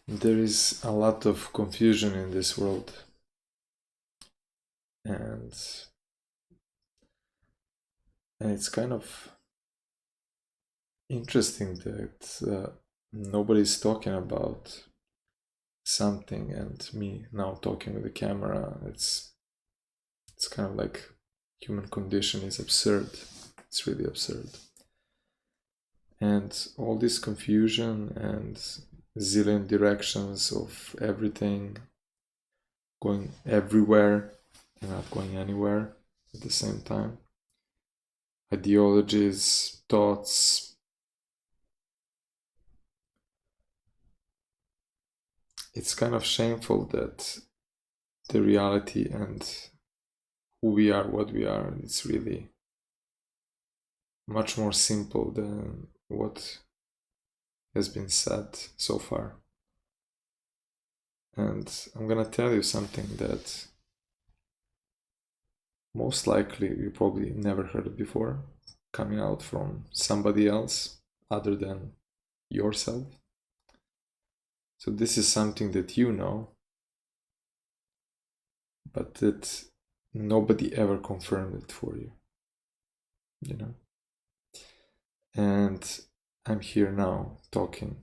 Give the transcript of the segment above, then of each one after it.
There is a lot of confusion in this world, and it's kind of interesting that nobody's talking about something, and me now talking with the camera, it's kind of like human condition is absurd. It's really absurd. And all this confusion and zillion directions of everything going everywhere and not going anywhere at the same time. Ideologies, thoughts. It's kind of shameful that the reality and who we are, what we are, it's really much more simple than what has been said so far. And I'm gonna tell you something that most likely you probably never heard it before, coming out from somebody else other than yourself. So this is something that you know, but that nobody ever confirmed it for you, you know? And I'm here now talking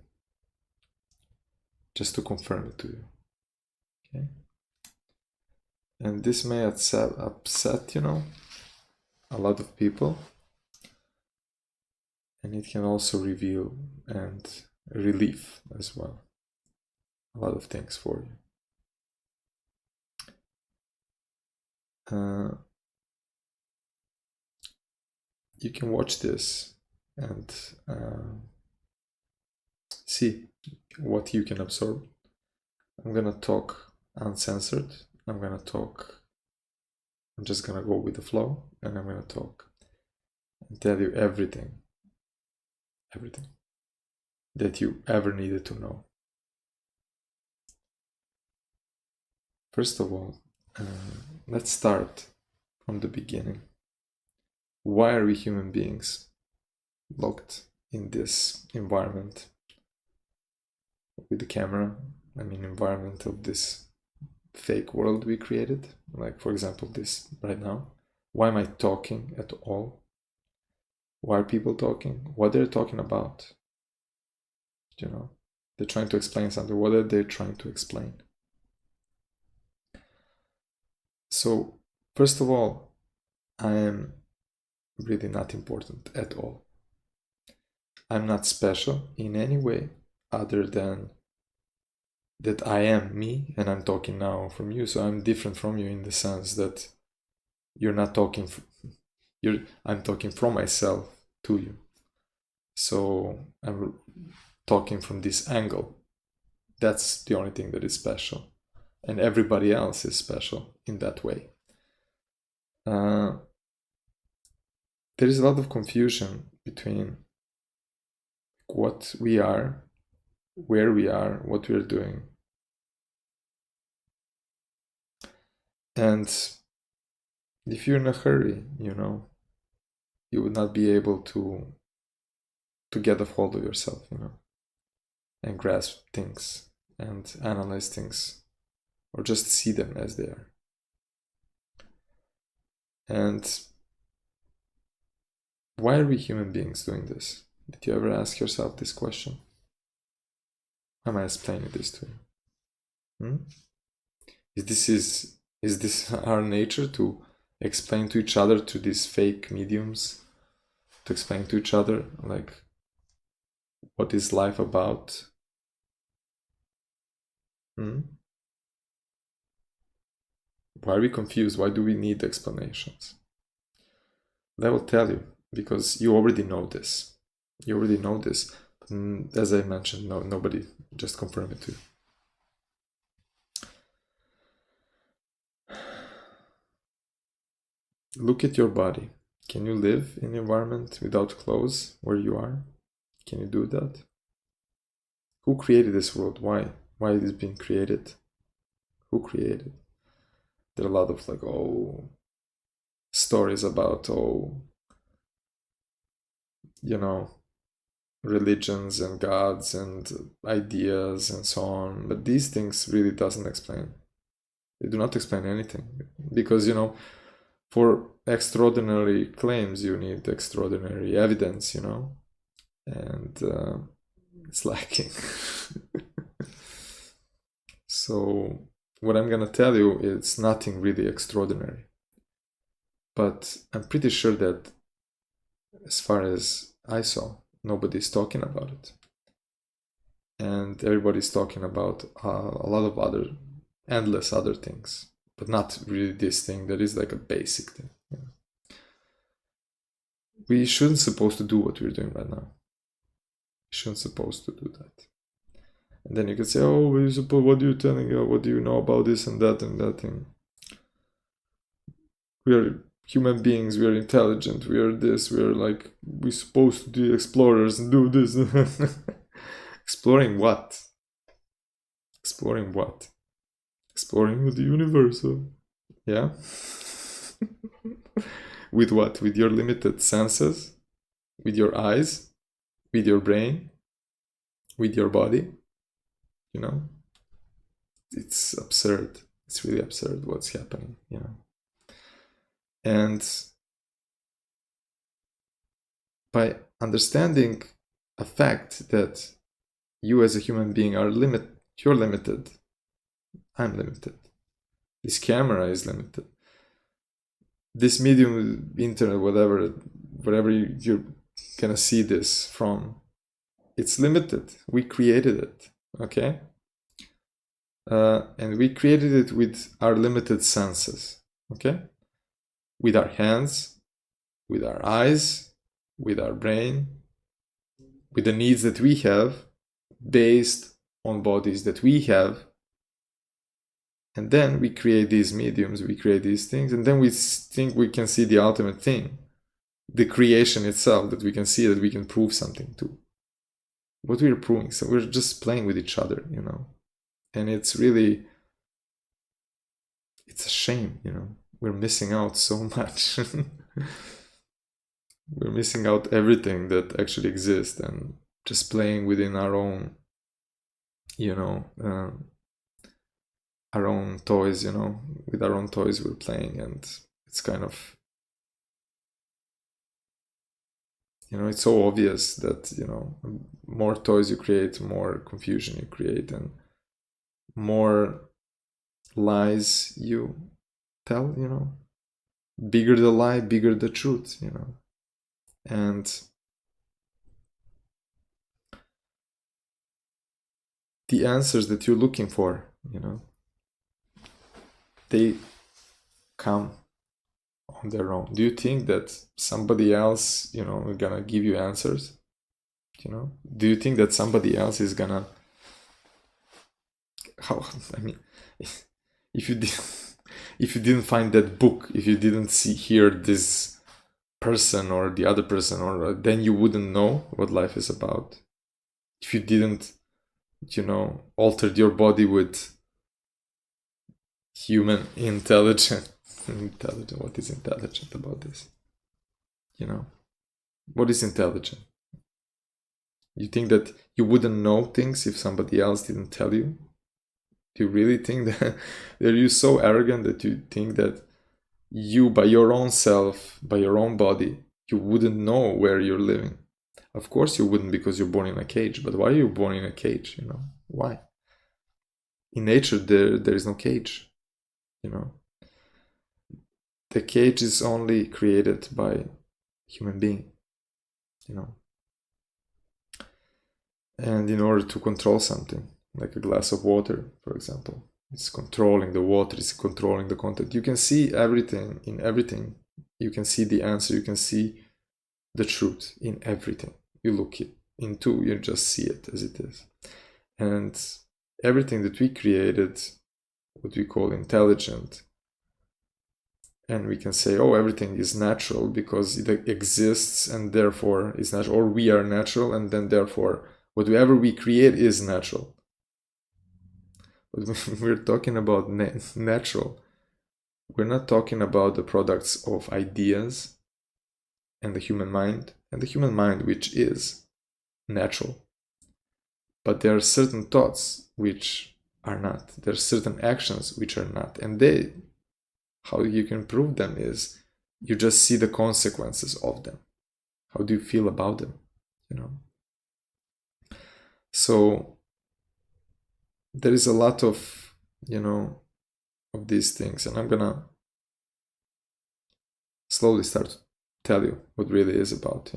just to confirm it to you, okay? And this may upset, you know, a lot of people. And it can also reveal and relieve as well a lot of things for you. You can watch this and see what you can absorb. I'm gonna talk uncensored. I'm just gonna go with the flow, and I'm gonna talk and tell you everything that you ever needed to know. First of all, let's start from the beginning. Why are we human beings locked in this environment with the camera? I mean, environment of this fake world we created, like for example this right now. Why am I talking at all? Why are people talking? What they're talking about? You know, they're trying to explain something. What are they trying to explain? So first of all, I am really not important at all. I'm not special in any way other than that I am me, and I'm talking now from you. So I'm different from you in the sense that you're not talking, I'm talking from myself to you. So I'm talking from this angle. That's the only thing that is special. And everybody else is special in that way. There is a lot of confusion between what we are, where we are, what we're doing. And if you're in a hurry, you know, you would not be able to get a hold of yourself, you know, and grasp things and analyze things or just see them as they are. And why are we human beings doing this? Did you ever ask yourself this question? How am I explaining this to you? Is this our nature to explain to each other through these fake mediums? To explain to each other like what is life about? Why are we confused? Why do we need explanations? I will tell you, because you already know this. You already know this. As I mentioned, nobody just confirmed it to you. Look at your body. Can you live in an environment without clothes where you are? Can you do that? Who created this world? Why? Why is it being created? Who created? There are a lot of like, stories about, you know, religions and gods and ideas and so on, but these things really doesn't explain. They do not explain anything, because for extraordinary claims you need extraordinary evidence, and it's lacking. So what I'm gonna tell you is nothing really extraordinary, but I'm pretty sure that as far as I saw, nobody's talking about it, and everybody's talking about a lot of other endless other things, but not really this thing that is like a basic thing. We shouldn't supposed to do what we're doing right now. We shouldn't supposed to do that. And then you can say, oh, what are you telling you? What do you know about this and that thing? We are human beings, we are intelligent, we are this, we are like, we're supposed to be explorers and do this. Exploring what? Exploring what? Exploring the universe. Yeah? With what? With your limited senses? With your eyes? With your brain? With your body? It's absurd. It's really absurd what's happening, And by understanding a fact that you as a human being are you're limited. I'm limited. This camera is limited. This medium, internet, whatever you're gonna see this from, it's limited. We created it, okay? And we created it with our limited senses, okay? With our hands, with our eyes, with our brain, with the needs that we have, based on bodies that we have. And then we create these mediums, we create these things, and then we think we can see the ultimate thing, the creation itself, that we can see, that we can prove something to. What we're proving, so we're just playing with each other, And it's really, it's a shame, We're missing out so much. We're missing out everything that actually exists, and just playing within our own, our own toys, with our own toys we're playing, and it's kind of, it's so obvious that, more toys you create, more confusion you create, and more lies you tell, bigger the lie, bigger the truth, and the answers that you're looking for, they come on their own. Do you think that somebody else, gonna give you answers? Do you think that somebody else is gonna, if you didn't find that book, if you didn't hear this person or the other person, or then you wouldn't know what life is about. If you didn't, altered your body with human intelligent, what is intelligent about this? What is intelligent? You think that you wouldn't know things if somebody else didn't tell you? Do you really think that are you so arrogant that you think that you, by your own self, by your own body, you wouldn't know where you're living? Of course you wouldn't, because you're born in a cage. But why are you born in a cage? Why? In nature there is no cage. The cage is only created by human being. And in order to control something, like a glass of water, for example, it's controlling the water, it's controlling the content. You can see everything in everything. You can see the answer, you can see the truth in everything you look into, you just see it as it is. And everything that we created, what we call intelligent, and we can say, oh, everything is natural because it exists and therefore is natural, or we are natural and then therefore whatever we create is natural. But when we're talking about natural, we're not talking about the products of ideas and the human mind, which is natural. But there are certain thoughts which are not. There are certain actions which are not. And how you can prove them is you just see the consequences of them. How do you feel about them? So there is a lot of, of these things, and I'm gonna slowly start to tell you what really is about,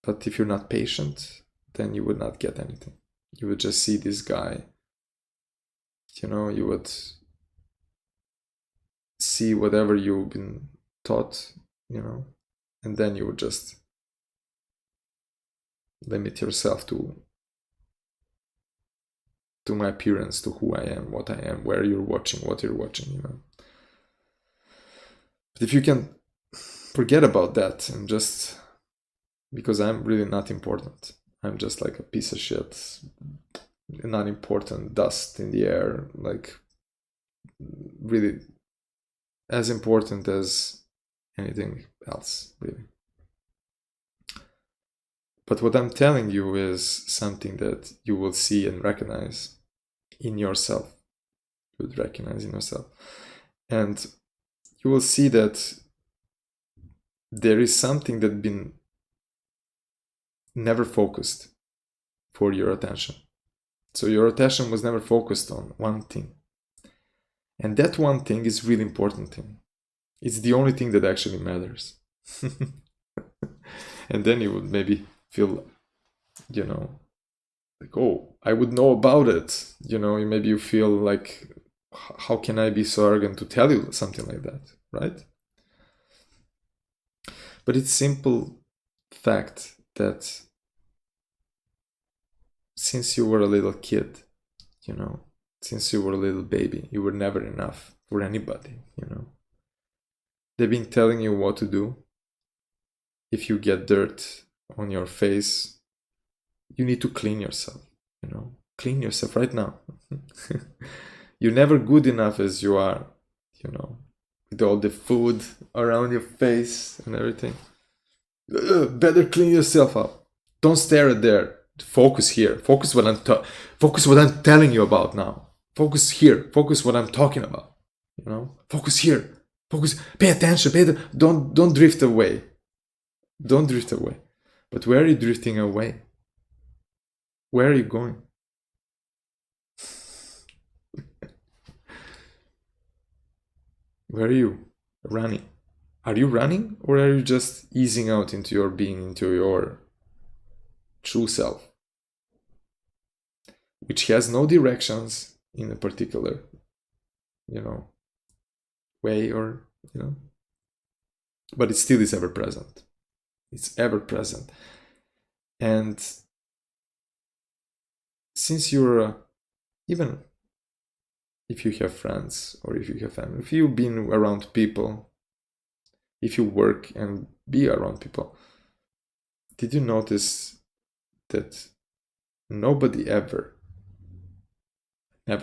But if you're not patient, then you would not get anything. You would just see this guy, you would see whatever you've been taught, and then you would just limit yourself to my appearance, to who I am, what I am, where you're watching, what you're watching, But if you can forget about that and just, because I'm really not important, I'm just like a piece of shit, not important, dust in the air, like really as important as anything else, really. But what I'm telling you is something that you will see and recognize in yourself. You would recognize in yourself. And you will see that there is something that's been never focused for your attention. So your attention was never focused on one thing. And that one thing is really important thing. It's the only thing that actually matters. And then you would maybe feel, like, oh, I would know about it. Maybe you feel like, how can I be so arrogant to tell you something like that, right? But it's simple fact that since you were a little kid, since you were a little baby, you were never enough for anybody, They've been telling you what to do. If you get dirt on your face, you need to clean yourself, Clean yourself right now. You're never good enough as you are, with all the food around your face and everything. Better clean yourself up. Don't stare at there. Focus here. Focus what I'm telling you about now. Focus here. Focus what I'm talking about. Focus here. Focus. Pay attention. Don't drift away. Don't drift away. But where are you drifting away? Where are you going? Where are you running? Are you running, or are you just easing out into your being, into your true self, which has no directions in a particular, way, or, but it still is ever present. It's ever present. And since you're, even if you have friends or if you have family, if you've been around people, if you work and be around people, did you notice that nobody ever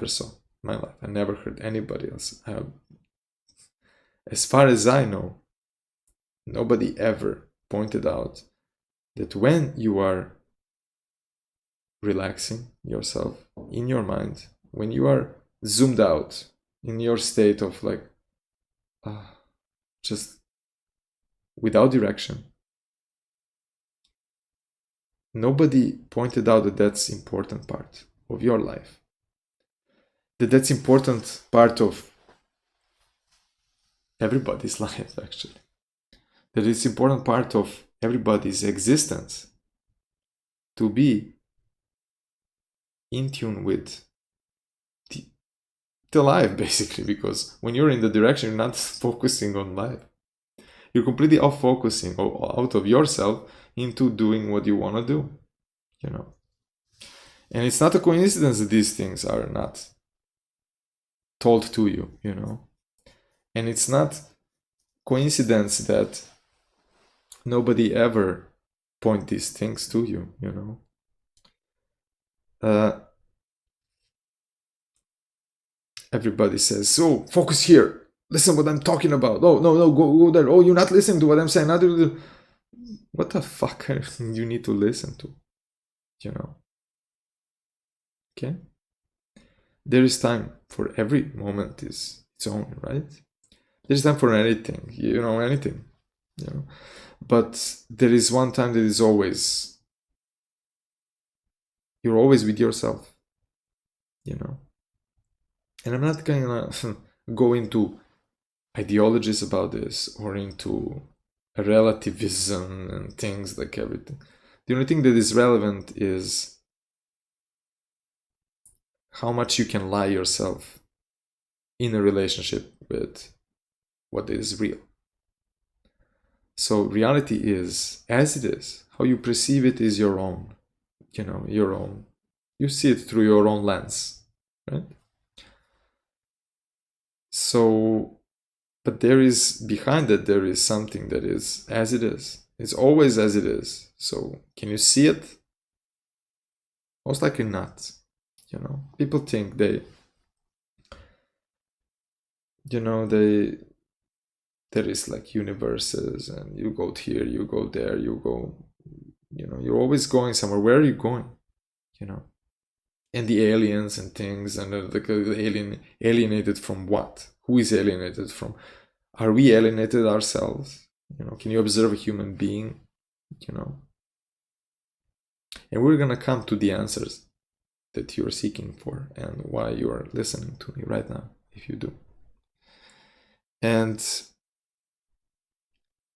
saw my life? I never heard anybody else. As far as I know, nobody ever pointed out that when you are relaxing yourself in your mind, when you are zoomed out in your state of like, just without direction, nobody pointed out that that's important part of your life, that's important part of everybody's life, actually, that it's important part of everybody's existence to be in tune with the life, basically, because when you're in the direction, you're not focusing on life. You're completely off focusing out of yourself into doing what you want to do, And it's not a coincidence that these things are not told to you, And it's not coincidence that nobody ever point these things to you, Everybody says, so focus here. Listen what I'm talking about. Oh, no, go there. Oh, you're not listening to what I'm saying. what the fuck you need to listen to, you know? Okay? There is time for every moment is its own, right? There's time for anything, anything, you know. But there is one time that is always, you're always with yourself, you know. And I'm not gonna go into ideologies about this or into relativism and things like everything. The only thing that is relevant is how much you can lie yourself in a relationship with what is real. So reality is as it is. How you perceive it is your own, your own. You see it through your own lens, right? So, but there is, behind it, there is something that is as it is. It's always as it is. So can you see it? Most likely not. People think there is like universes and you go here, you go there, you go, you're always going somewhere. Where are you going? And the aliens and things, and alienated from what? Who is alienated from? Are we alienated ourselves? Can you observe a human being? And we're gonna come to the answers that you're seeking for and why you are listening to me right now, if you do. And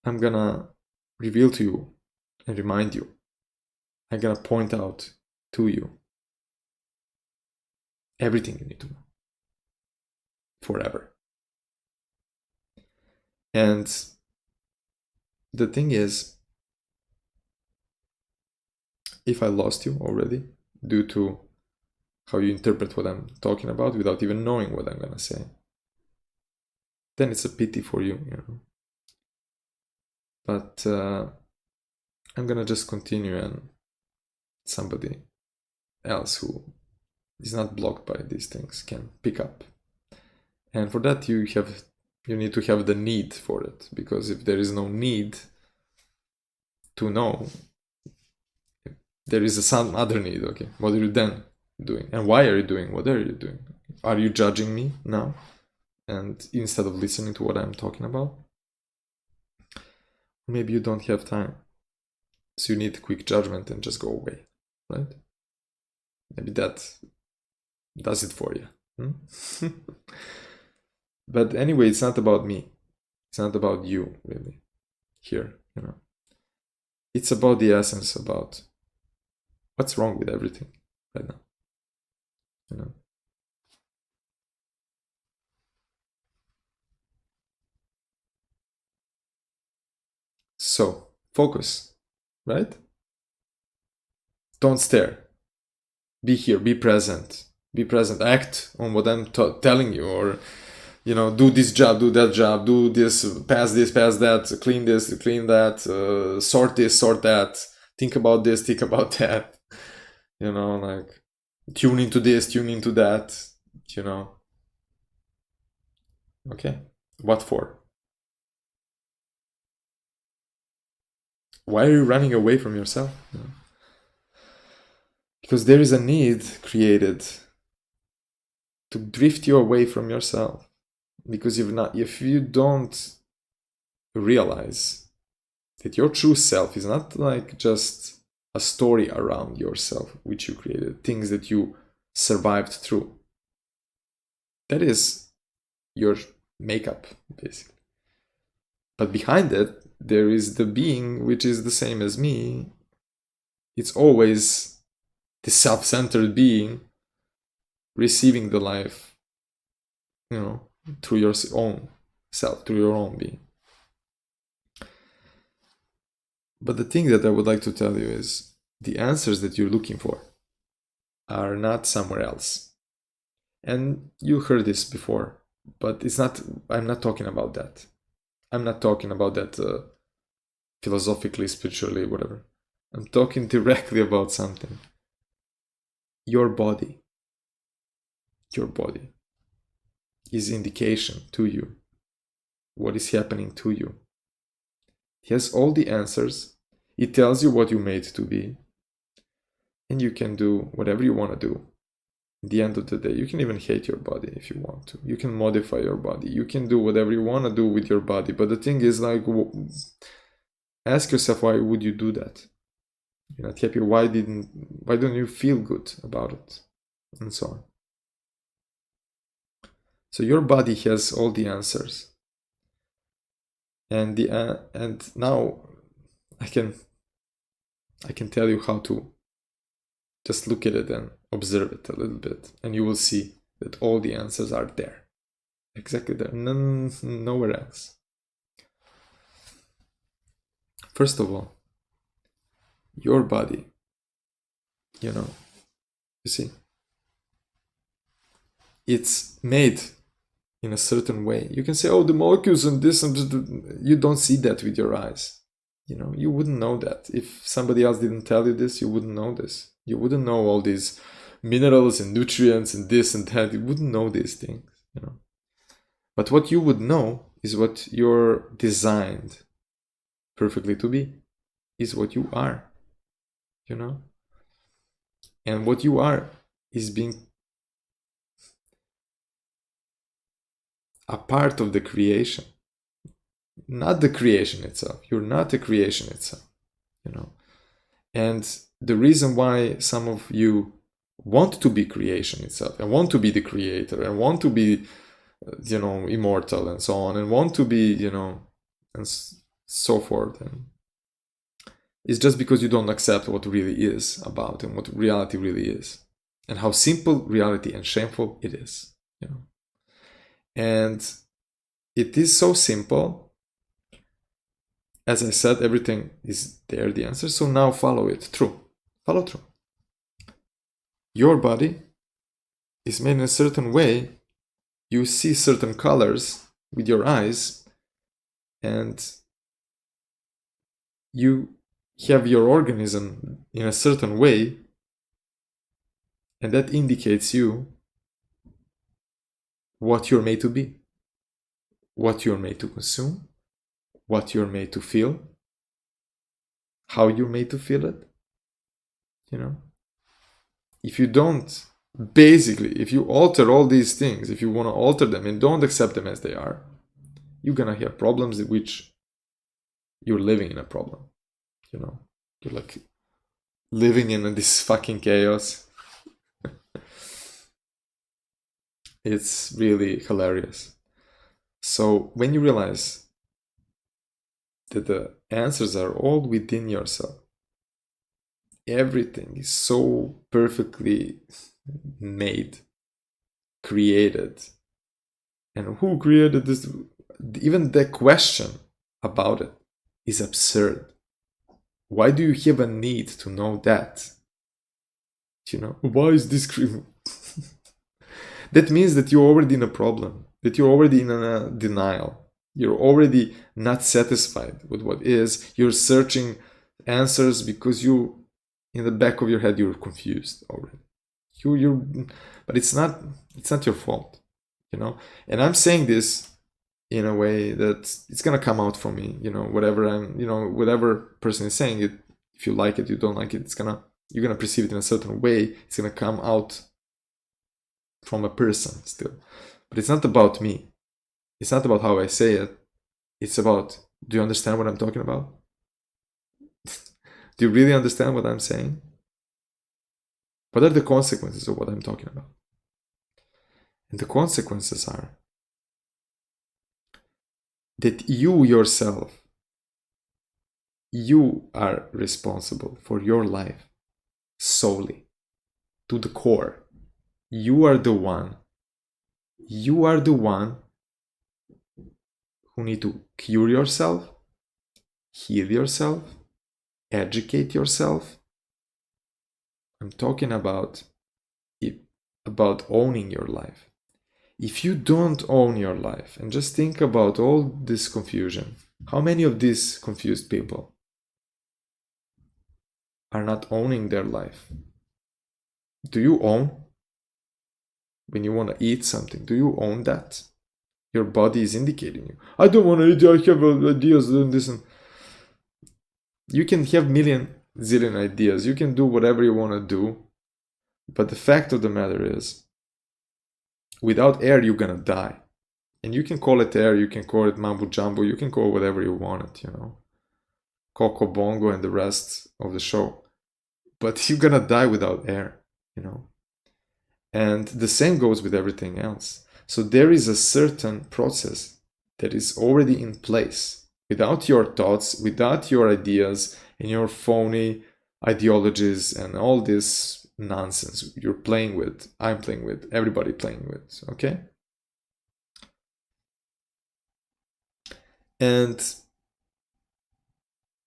I'm gonna reveal to you and remind you. I'm gonna point out to you everything you need to know forever. And the thing is, if I lost you already due to how you interpret what I'm talking about without even knowing what I'm gonna say, then it's a pity for you, But I'm gonna just continue, and somebody else who is not blocked by these things can pick up. And for that you need to have the need for it, because if there is no need to know, there is some other need. Okay, what are you then doing, and why are you doing what are you doing? Are you judging me now, and instead of listening to what I'm talking about? Maybe you don't have time, so you need quick judgment and just go away, right? Maybe that does it for you. But anyway, it's not about me. It's not about you, really, here, It's about the essence, about what's wrong with everything right now, So, focus, right? Don't stare. Be here, be present. Be present, act on what I'm telling you, or do this job, do that job, do this, pass that, clean this, clean that, sort this, sort that, think about this, think about that, like tune into this, tune into that, Okay, what for? Why are you running away from yourself? Because there is a need created to drift you away from yourself. Because if you don't realize that your true self is not like just a story around yourself which you created, things that you survived through. That is your makeup, basically. But behind it, there is the being which is the same as me. It's always the self-centered being receiving the life, through your own self, through your own being. But the thing that I would like to tell you is the answers that you're looking for are not somewhere else. And you heard this before, but I'm not talking about that. I'm not talking about that philosophically, spiritually, whatever. I'm talking directly about something. Your body is indication to you what is happening to you. It has all the answers. It tells you what you're made to be. And you can do whatever you want to do. At the end of the day, you can even hate your body if you want to. You can modify your body. You can do whatever you want to do with your body. But the thing is, like, ask yourself, why would you do that? You're not happy. Why don't you feel good about it? And so on. So your body has all the answers. And now I can tell you how to just look at it and observe it a little bit, and you will see that all the answers are there, exactly there, nowhere else. First of all, your body, you see, it's made in a certain way. You can say, oh, the molecules and this and this. You don't see that with your eyes. You wouldn't know that. If somebody else didn't tell you this, you wouldn't know this. You wouldn't know all these minerals and nutrients and this and that. You wouldn't know these things, But what you would know is what you're designed perfectly to be, is what you are, And what you are is being a part of the creation, not the creation itself. You're not the creation itself, And the reason why some of you want to be creation itself and want to be the creator and want to be, immortal and so on, and want to be, and so forth, and it's just because you don't accept what really is about and what reality really is, and how simple reality and shameful it is, And it is so simple. As I said, everything is there, the answer. So now follow it through. Follow through. Your body is made in a certain way. You see certain colors with your eyes, and you have your organism in a certain way, and that indicates you what you're made to be, what you're made to consume, what you're made to feel, how you're made to feel it. If you don't, basically, if you alter all these things, if you want to alter them and don't accept them as they are, you're gonna have problems in which you're living in a problem. You're like living in this fucking chaos. It's really hilarious. So when you realize that the answers are all within yourself, everything is so perfectly made, created, and who created this? Even the question about it is absurd. Why do you have a need to know that? Why is this That means that you're already in a problem, that you're already in a denial. You're already not satisfied with what is. You're searching answers because you, in the back of your head, you're confused already. But it's not your fault, And I'm saying this in a way that it's gonna come out from me, whatever person is saying it. If you like it, you don't like it, you're gonna perceive it in a certain way. It's gonna come out from a person still, but it's not about me. It's not about how I say it. It's about, do you understand what I'm talking about? Do you really understand what I'm saying? What are the consequences of what I'm talking about? And the consequences are that you yourself, you are responsible for your life solely, to the core. You are the one who need to cure yourself, heal yourself, educate yourself. I'm talking about owning your life. If you don't own your life, and just think about all this confusion, how many of these confused people are not owning their life? Do you own? When you want to eat something, do you own that? Your body is indicating you, I don't want to eat, I have ideas doing this. And You can have million zillion ideas, you can do whatever you want to do, but the fact of the matter is, without air you're gonna die. And you can call it air, you can call it mambo jumbo, you can call whatever you want it, you know, Coco Bongo and the rest of the show, but you're gonna die without air, you know. And the same goes with everything else. So there is a certain process that is already in place. Without your thoughts, without your ideas and your phony ideologies and all this nonsense you're playing with, I'm playing with, everybody playing with, okay? And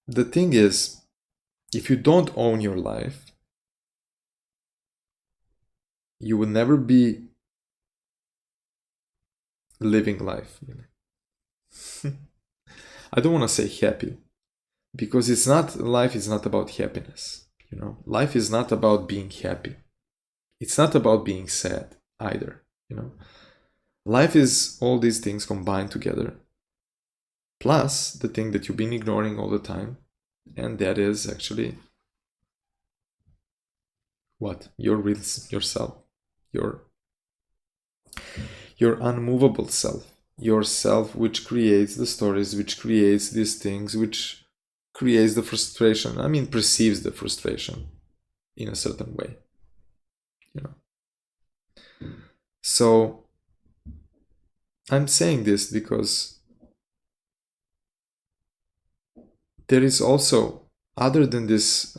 the thing is, if you don't own your life, you will never be living life. I don't want to say happy, because it's not, life is not about happiness, you know. Life is not about being happy. It's not about being sad either, you know. Life is all these things combined together, plus the thing that you've been ignoring all the time, and that is actually what? Your real yourself, your unmovable self, yourself, which creates the stories, which creates these things, which creates the frustration. I mean, perceives the frustration in a certain way, you know. So I'm saying this because there is also, other than this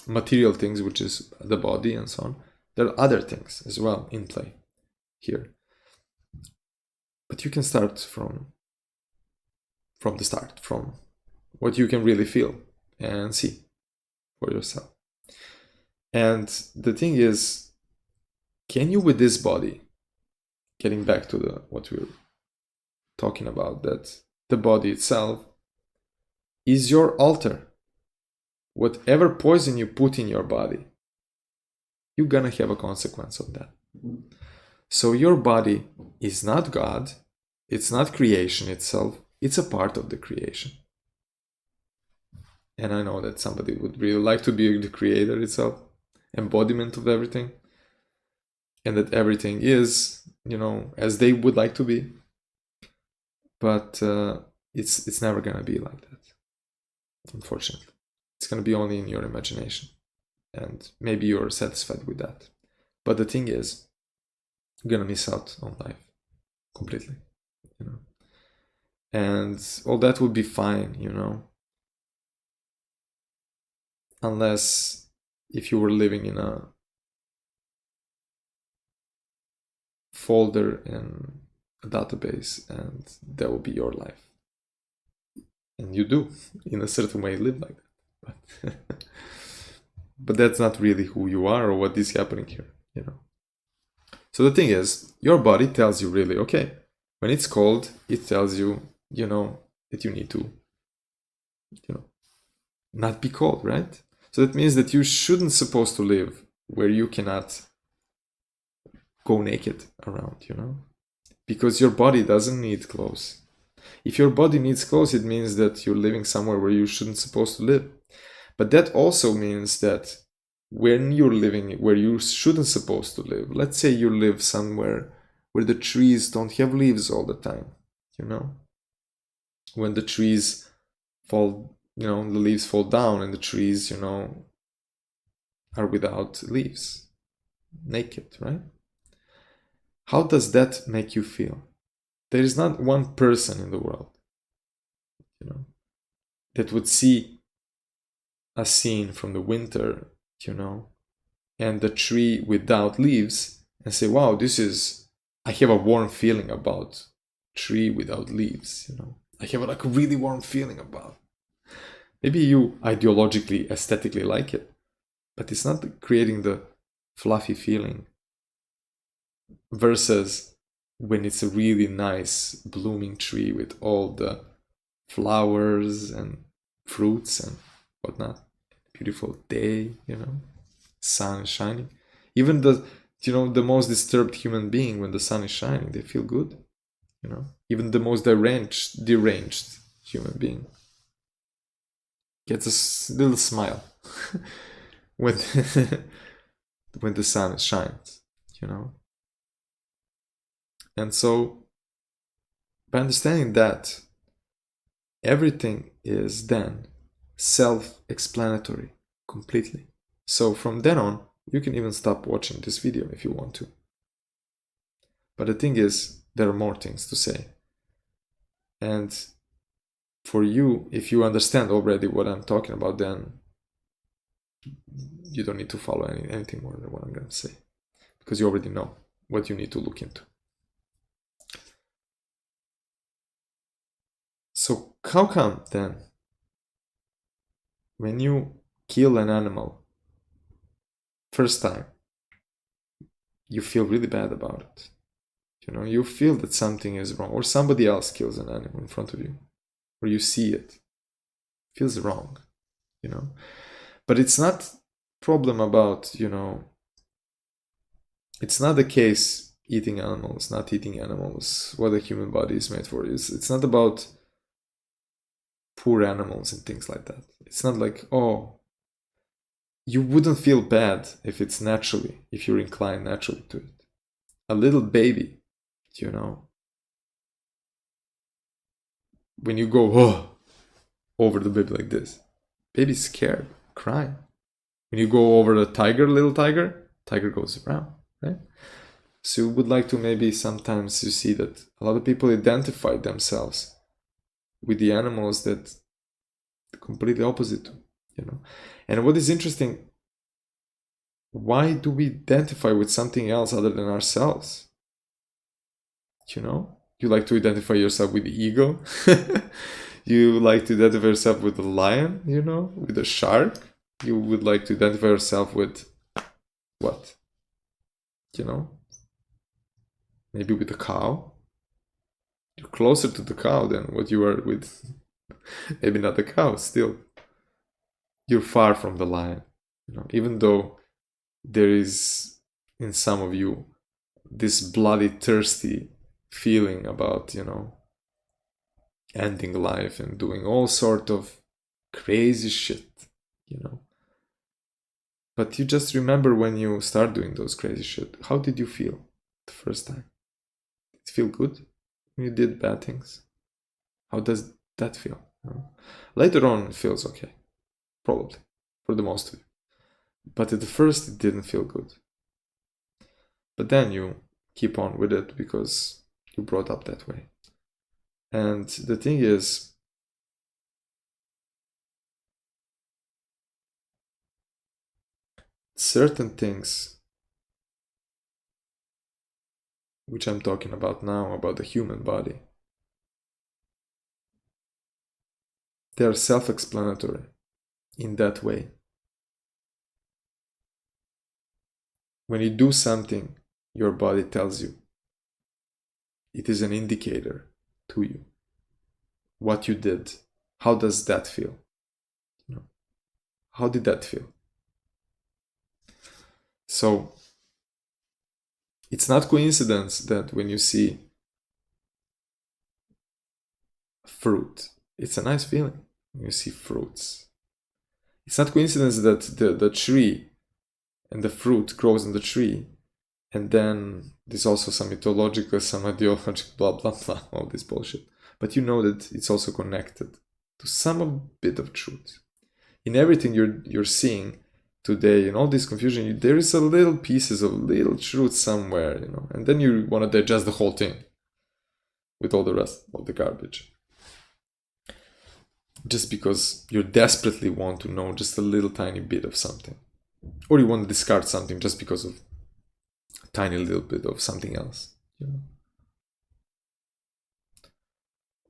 material things, which is the body and so on, there are other things as well in play here. But you can start from the start, from what you can really feel and see for yourself. And the thing is, can you, with this body, getting back to what we were talking about, that the body itself is your altar. Whatever poison you put in your body, you're gonna have a consequence of that. So your body is not God, it's not creation itself, it's a part of the creation. And I know that somebody would really like to be the creator itself, embodiment of everything, and that everything is, you know, as they would like to be. But it's never gonna be like that, unfortunately. It's gonna be only in your imagination, and maybe you're satisfied with that. But the thing is, you're gonna miss out on life completely, you know. And all that would be fine, you know, unless if you were living in a folder in a database, and that would be your life. And you do, in a certain way, live like that. But that's not really who you are or what is happening here, you know. So the thing is, your body tells you really, okay, when it's cold, it tells you, you know, that you need to, you know, not be cold, right? So that means that you shouldn't supposed to live where you cannot go naked around, you know, because your body doesn't need clothes. If your body needs clothes, it means that you're living somewhere where you shouldn't supposed to live. But that also means that when you're living where you shouldn't supposed to live, let's say you live somewhere where the trees don't have leaves all the time, you know, when the trees fall, you know, the leaves fall down and the trees, you know, are without leaves, naked, right? How does that make you feel? There is not one person in the world, you know, that would see a scene from the winter, you know, and the tree without leaves and say, wow, I have a warm feeling about tree without leaves, you know. I have like a really warm feeling about. Maybe you ideologically, aesthetically like it, but it's not creating the fluffy feeling versus when it's a really nice blooming tree with all the flowers and fruits and whatnot. Beautiful day, you know, sun is shining. Even the most disturbed human being, when the sun is shining, they feel good, you know. Even the most deranged human being, gets a little smile when when the sun shines, you know. And so by understanding that, everything is then self-explanatory completely. So from then on, you can even stop watching this video if you want to. But the thing is, there are more things to say. And for you, if you understand already what I'm talking about, then you don't need to follow anything more than what I'm going to say, because you already know what you need to look into. So how come then, when you kill an animal first time, you feel really bad about it? You know, you feel that something is wrong, or somebody else kills an animal in front of you, or you see it. It feels wrong, you know. But it's not problem about, you know, it's not the case eating animals, not eating animals, what the human body is made for. It's not about poor animals and things like that. It's not like, oh, you wouldn't feel bad if it's naturally, if you're inclined naturally to it. A little baby, you know, when you go, oh, over the baby like this, baby's scared, crying. When you go over the tiger, little tiger, tiger goes around, right? So you would like to maybe sometimes you see that a lot of people identify themselves with the animals that completely opposite to, you know. And what is interesting, why do we identify with something else other than ourselves? You know, you like to identify yourself with the eagle. You like to identify yourself with the lion, you know, with the shark. You would like to identify yourself with what? You know, maybe with the cow. You're closer to the cow than what you are with. Maybe not the cow, still. You're far from the lion, you know, even though there is in some of you this bloody thirsty feeling about, you know, ending life and doing all sort of crazy shit, you know. But you just remember when you start doing those crazy shit, how did you feel the first time? Did it feel good when you did bad things? How does that feel? You know? Later on it feels okay, probably, for the most of you. But at the first it didn't feel good. But then you keep on with it because you brought up that way. And the thing is, certain things which I'm talking about now, about the human body, they are self-explanatory in that way. When you do something, your body tells you. It is an indicator to you. What you did. How does that feel? You know, how did that feel? So, it's not coincidence that when you see fruit, it's a nice feeling when you see fruits. It's not coincidence that the tree and the fruit grows in the tree, and then there's also some mythological, some ideological, blah blah blah, all this bullshit. But you know that it's also connected to some bit of truth. In everything you're seeing today, in all this confusion, there is a little pieces of little truth somewhere, you know, and then you want to digest the whole thing with all the rest of the garbage. Just because you desperately want to know just a little tiny bit of something. Or you want to discard something just because of a tiny little bit of something else, you know.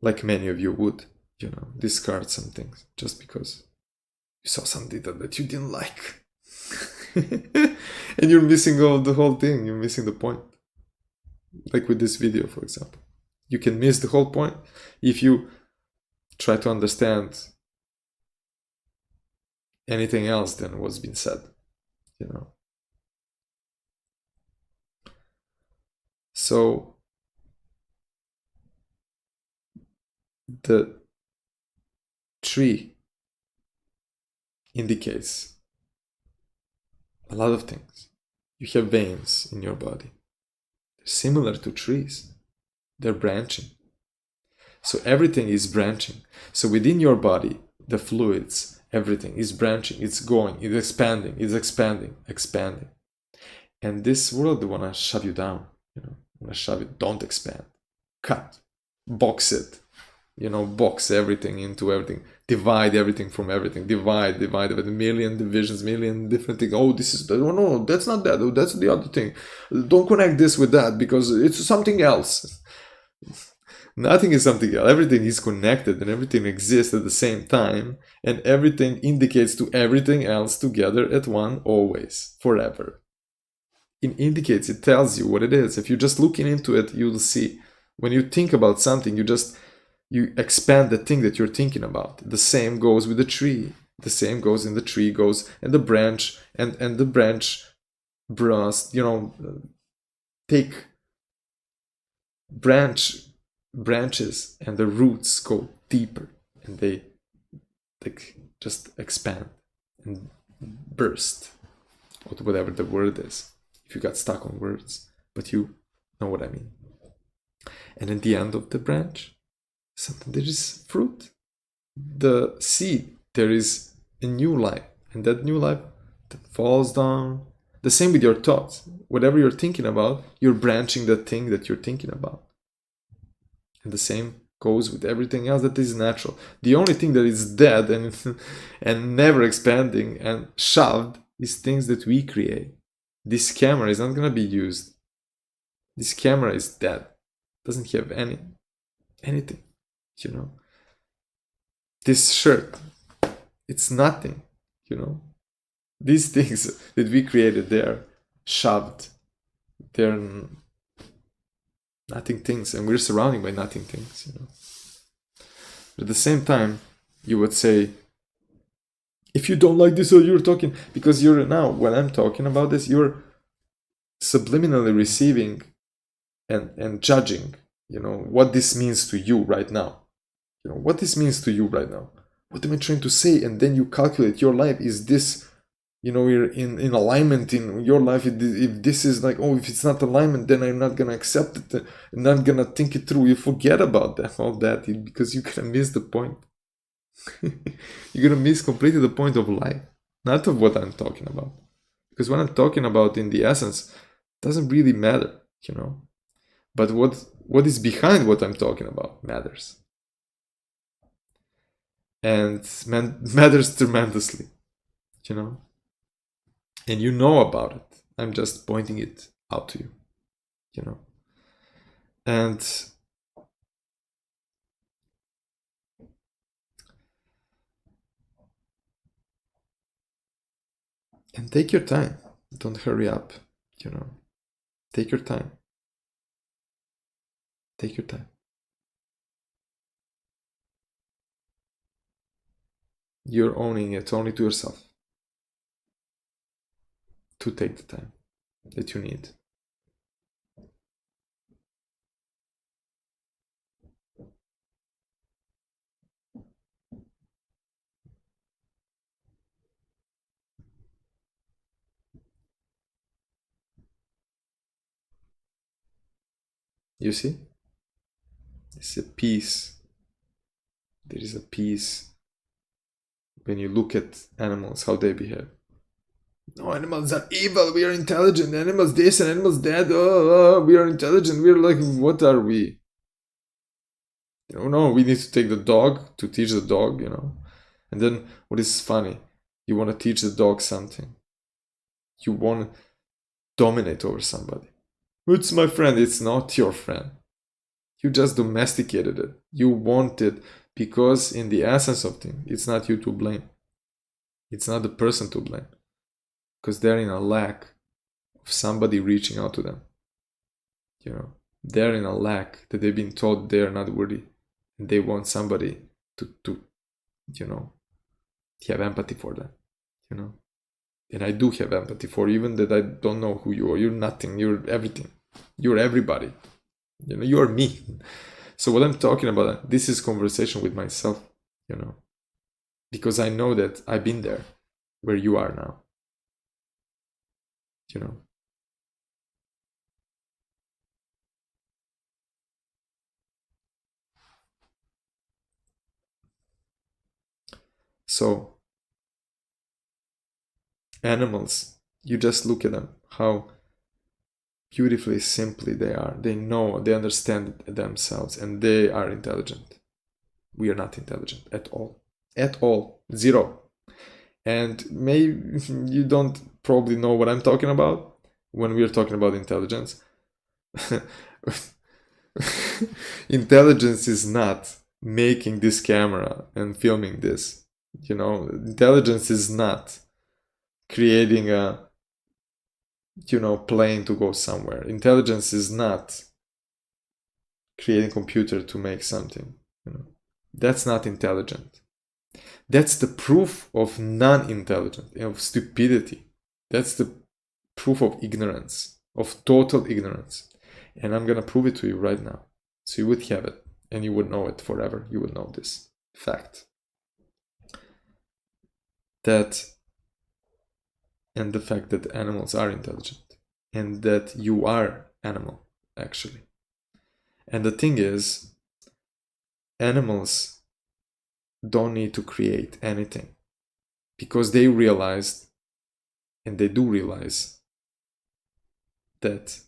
Like many of you would, you know, discard some things just because you saw something that you didn't like. And you're missing the whole thing, you're missing the point. Like with this video, for example. You can miss the whole point if you try to understand anything else than what's been said, you know. So the tree indicates a lot of things. You have veins in your body. They're similar to trees. They're branching. So everything is branching. So within your body, the fluids, everything is branching, it's going, it's expanding, expanding. And this world wanna shove you down, wanna shove it, don't expand. Cut, box it, box everything into everything, divide everything from everything, divide with a million divisions, million different things. Oh, this is, no, that's not that, oh, that's the other thing. Don't connect this with that because it's something else. Nothing is something else. Everything is connected and everything exists at the same time, and everything indicates to everything else together at one, always, forever. It indicates, it tells you what it is. If you're just looking into it, you'll see. When you think about something, you expand the thing that you're thinking about. The same goes with the tree. The same goes in the tree goes, and the branch, and the branch branches and the roots go deeper, and they just expand and burst, or whatever the word is, if you got stuck on words, but you know what I mean. And at the end of the branch, there is fruit. The seed, there is a new life, and that new life that falls down. The same with your thoughts. Whatever you're thinking about, you're branching the thing that you're thinking about. And the same goes with everything else that is natural. The only thing that is dead and never expanding and shoved is things that we create. This camera is not going to be used. This camera is dead. Doesn't have anything, This shirt, it's nothing, These things that we created, they're shoved. They're nothing things, and we're surrounded by nothing things, But at the same time, you would say, if you don't like this, or you're talking, because you're now, when I'm talking about this, you're subliminally receiving and judging, what this means to you right now. What this means to you right now. What am I trying to say? And then you calculate your life. Is this, we're in alignment in your life? If this is like, oh, if it's not alignment, then I'm not going to accept it. I'm not going to think it through. You forget about that, all that, because you're going to miss the point. You're going to miss completely the point of life, not of what I'm talking about. Because what I'm talking about in the essence doesn't really matter, But what is behind what I'm talking about matters. And matters tremendously, And you know about it. I'm just pointing it out to you, And take your time. Don't hurry up, Take your time. Take your time. You're owning it only to yourself to take the time that you need. You see? It's a peace. There is a peace when you look at animals, how they behave. No, animals are evil, we are intelligent, animals this and animals that, we are intelligent, we're like, what are we? No, we need to take the dog to teach the dog, And then what is funny, you want to teach the dog something. You want to dominate over somebody. It's my friend, it's not your friend. You just domesticated it. You want it because in the essence of things, it's not you to blame. It's not the person to blame. Because they're in a lack of somebody reaching out to them. They're in a lack that they've been told they're not worthy. And they want somebody to have empathy for them. And I do have empathy for you, even that I don't know who you are. You're nothing. You're everything. You're everybody. You're me. So what I'm talking about, this is conversation with myself, Because I know that I've been there. where you are now, you know. So animals, you just look at them, how beautifully simply they are. They know, they understand themselves, and they are intelligent. We are not intelligent at all. At all. Zero. And maybe you don't probably know what I'm talking about when we're talking about intelligence. Intelligence is not making this camera and filming this. You know, intelligence is not creating a, you know, plane to go somewhere. Intelligence is not creating a computer to make something. You know, that's not intelligent. That's the proof of non-intelligence, of stupidity. That's the proof of ignorance, of total ignorance. And I'm gonna prove it to you right now. So you would have it, and you would know it forever. You would know this fact. That, and the fact that animals are intelligent, and that you are animal, actually. And the thing is, animals don't need to create anything, because they realized, and they do realize, that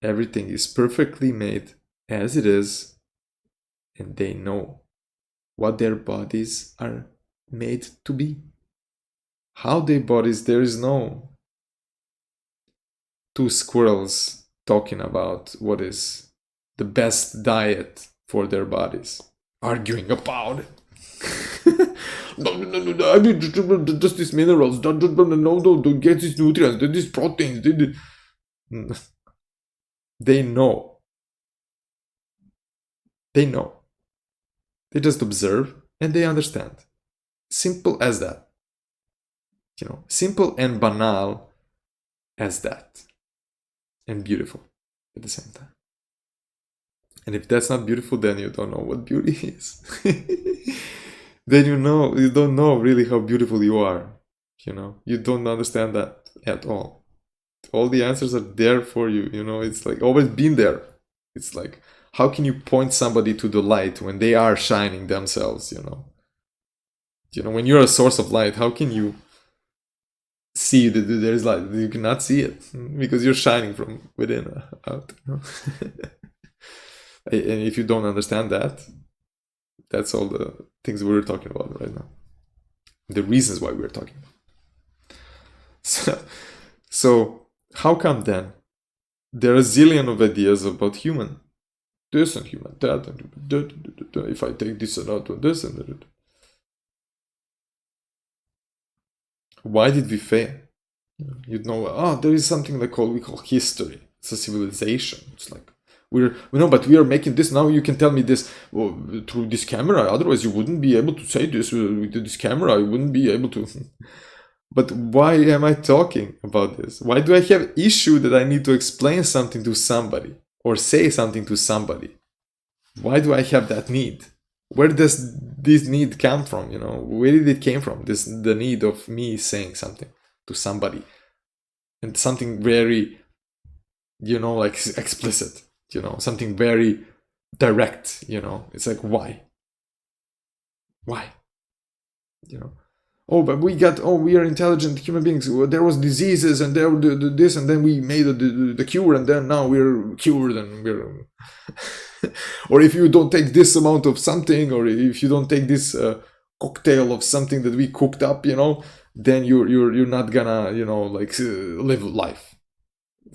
everything is perfectly made as it is, and they know what their bodies are made to be. How their bodies, there is no two squirrels talking about what is the best diet for their bodies, arguing about it. No, I mean, just these minerals, don't get these nutrients, these proteins. They know. They know. They just observe and they understand. Simple as that. You know, simple and banal as that. And beautiful at the same time. And if that's not beautiful, then you don't know what beauty is. Then you don't know really how beautiful you are. You know, you don't understand that at all. All the answers are there for you. You know, it's like always been there. It's like, how can you point somebody to the light when they are shining themselves? You know, when you're a source of light, how can you see that there's light? You cannot see it because you're shining from within out. You know? And if you don't understand that, that's all the things we're talking about right now. The reasons why we're talking about. So how come then there are a zillion of ideas about human this and human that, and if I take this and that and this and that. Why did we fail? You know, there is something we call history. It's a civilization. It's like but we are making this now. You can tell me this through this camera. Otherwise, you wouldn't be able to say this with this camera. You wouldn't be able to. But why am I talking about this? Why do I have issue that I need to explain something to somebody or say something to somebody? Why do I have that need? Where does this need come from? You know, where did it came from? The need of me saying something to somebody, and something very, you know, like explicit. You know, something very direct. You know, it's like why? You know. Oh, but we are intelligent human beings. There was diseases and there this, and then we made the cure, and then now we're cured, and we're. Or if you don't take this amount of something, or if you don't take this cocktail of something that we cooked up, you know, then you're not gonna, you know, like live life.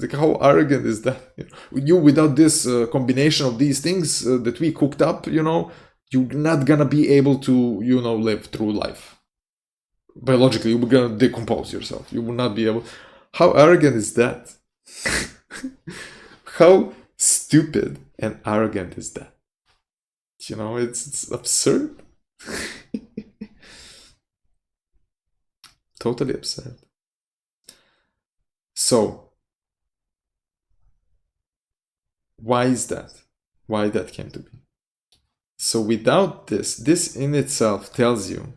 Like, how arrogant is that? You without this combination of these things that we cooked up, you know, you're not gonna be able to, you know, live through life. Biologically, you're gonna decompose yourself. You will not be able. How arrogant is that? How stupid and arrogant is that? You know, it's absurd. Totally absurd. So, why is that? Why that came to be? So without this in itself tells you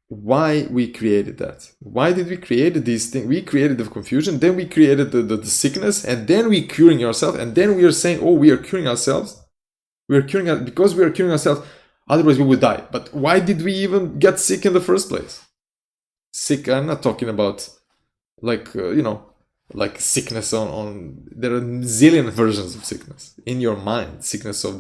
why we created that. Why did we create these things? We created the confusion, then we created the sickness, and then we curing ourselves, and then we are saying, oh, we are curing ourselves. We are curing because we are curing ourselves, otherwise we would die. But why did we even get sick in the first place? Sick, I'm not talking about like, like sickness on there are a zillion versions of sickness in your mind, sickness of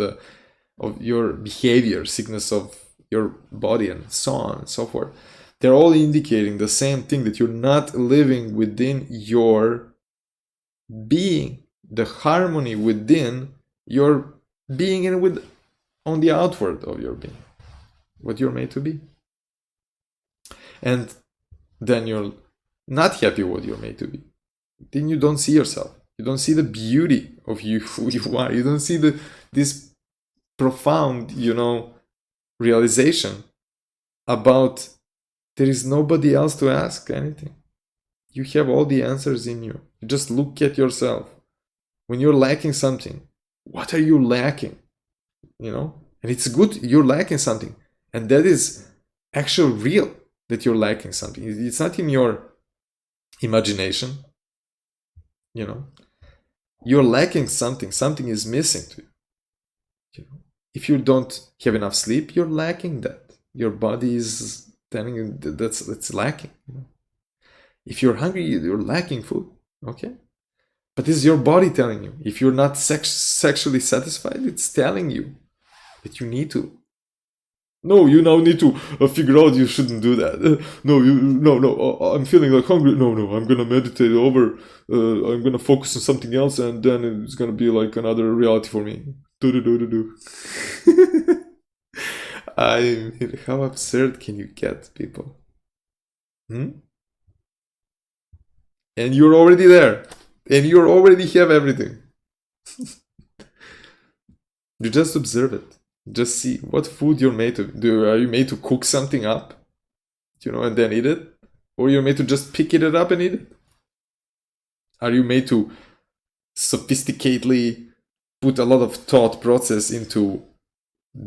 your behavior, sickness of your body, and so on and so forth. They're all indicating the same thing, that you're not living within your being, the harmony within your being and with on the outward of your being, what you're made to be. And then you're not happy with what you're made to be. Then you don't see yourself. You don't see the beauty of you, who you are. You don't see this profound, realization about there is nobody else to ask anything. You have all the answers in you. You just look at yourself. When you're lacking something, what are you lacking? And it's good you're lacking something. And that is actually real, that you're lacking something. It's not in your imagination. You're lacking something. Something is missing to you. If you don't have enough sleep, you're lacking that. Your body is telling you that's lacking. If you're hungry, you're lacking food. Okay? But this is your body telling you. If you're not sexually satisfied, it's telling you that you need to. No, you now need to figure out you shouldn't do that. No, I'm feeling like hungry. No, I'm gonna meditate over. I'm gonna focus on something else, and then it's gonna be like another reality for me. Do. I mean, how absurd can you get, people? And you're already there, and you already have everything. You just observe it. Just see what food you're made to do. Are you made to cook something up, and then eat it? Or you're made to just pick it up and eat it? Are you made to sophisticatedly put a lot of thought process into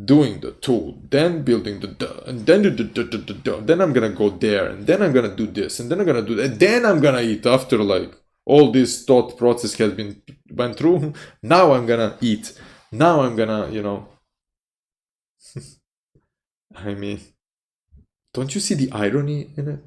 doing the tool, then building the and then then I'm gonna go there, and then I'm gonna do this, and then I'm gonna do that, and then I'm gonna eat after like all this thought process has been went through. Now I'm gonna eat. Now I'm gonna, I mean, don't you see the irony in it?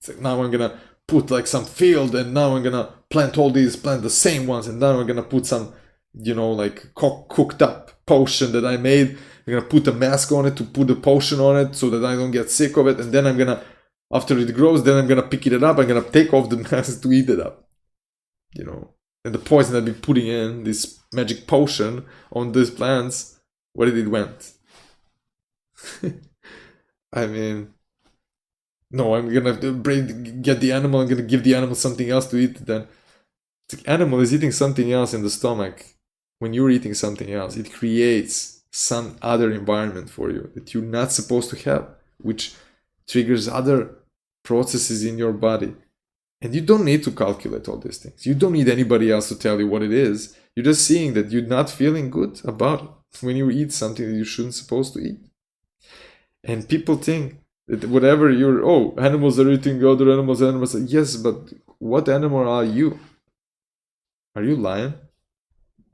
It's like, now I'm gonna put like some field, and now I'm gonna plant the same ones, and now I'm gonna put some, like cooked up potion that I made. I'm gonna put a mask on it to put the potion on it so that I don't get sick of it, and then I'm gonna, after it grows, then I'm gonna pick it up, I'm gonna take off the mask to eat it up. And the poison I've been putting in, this magic potion on these plants, where did it went? I mean, no, I'm gonna get the animal, I'm gonna give the animal something else to eat. Then the animal is eating something else in the stomach. When you're eating something else, it creates some other environment for you that you're not supposed to have, which triggers other processes in your body. And you don't need to calculate all these things. You don't need anybody else to tell you what it is. You're just seeing that you're not feeling good about it when you eat something that you shouldn't supposed to eat. And people think that whatever animals are eating other animals. Yes, but what animal are you? Are you lion?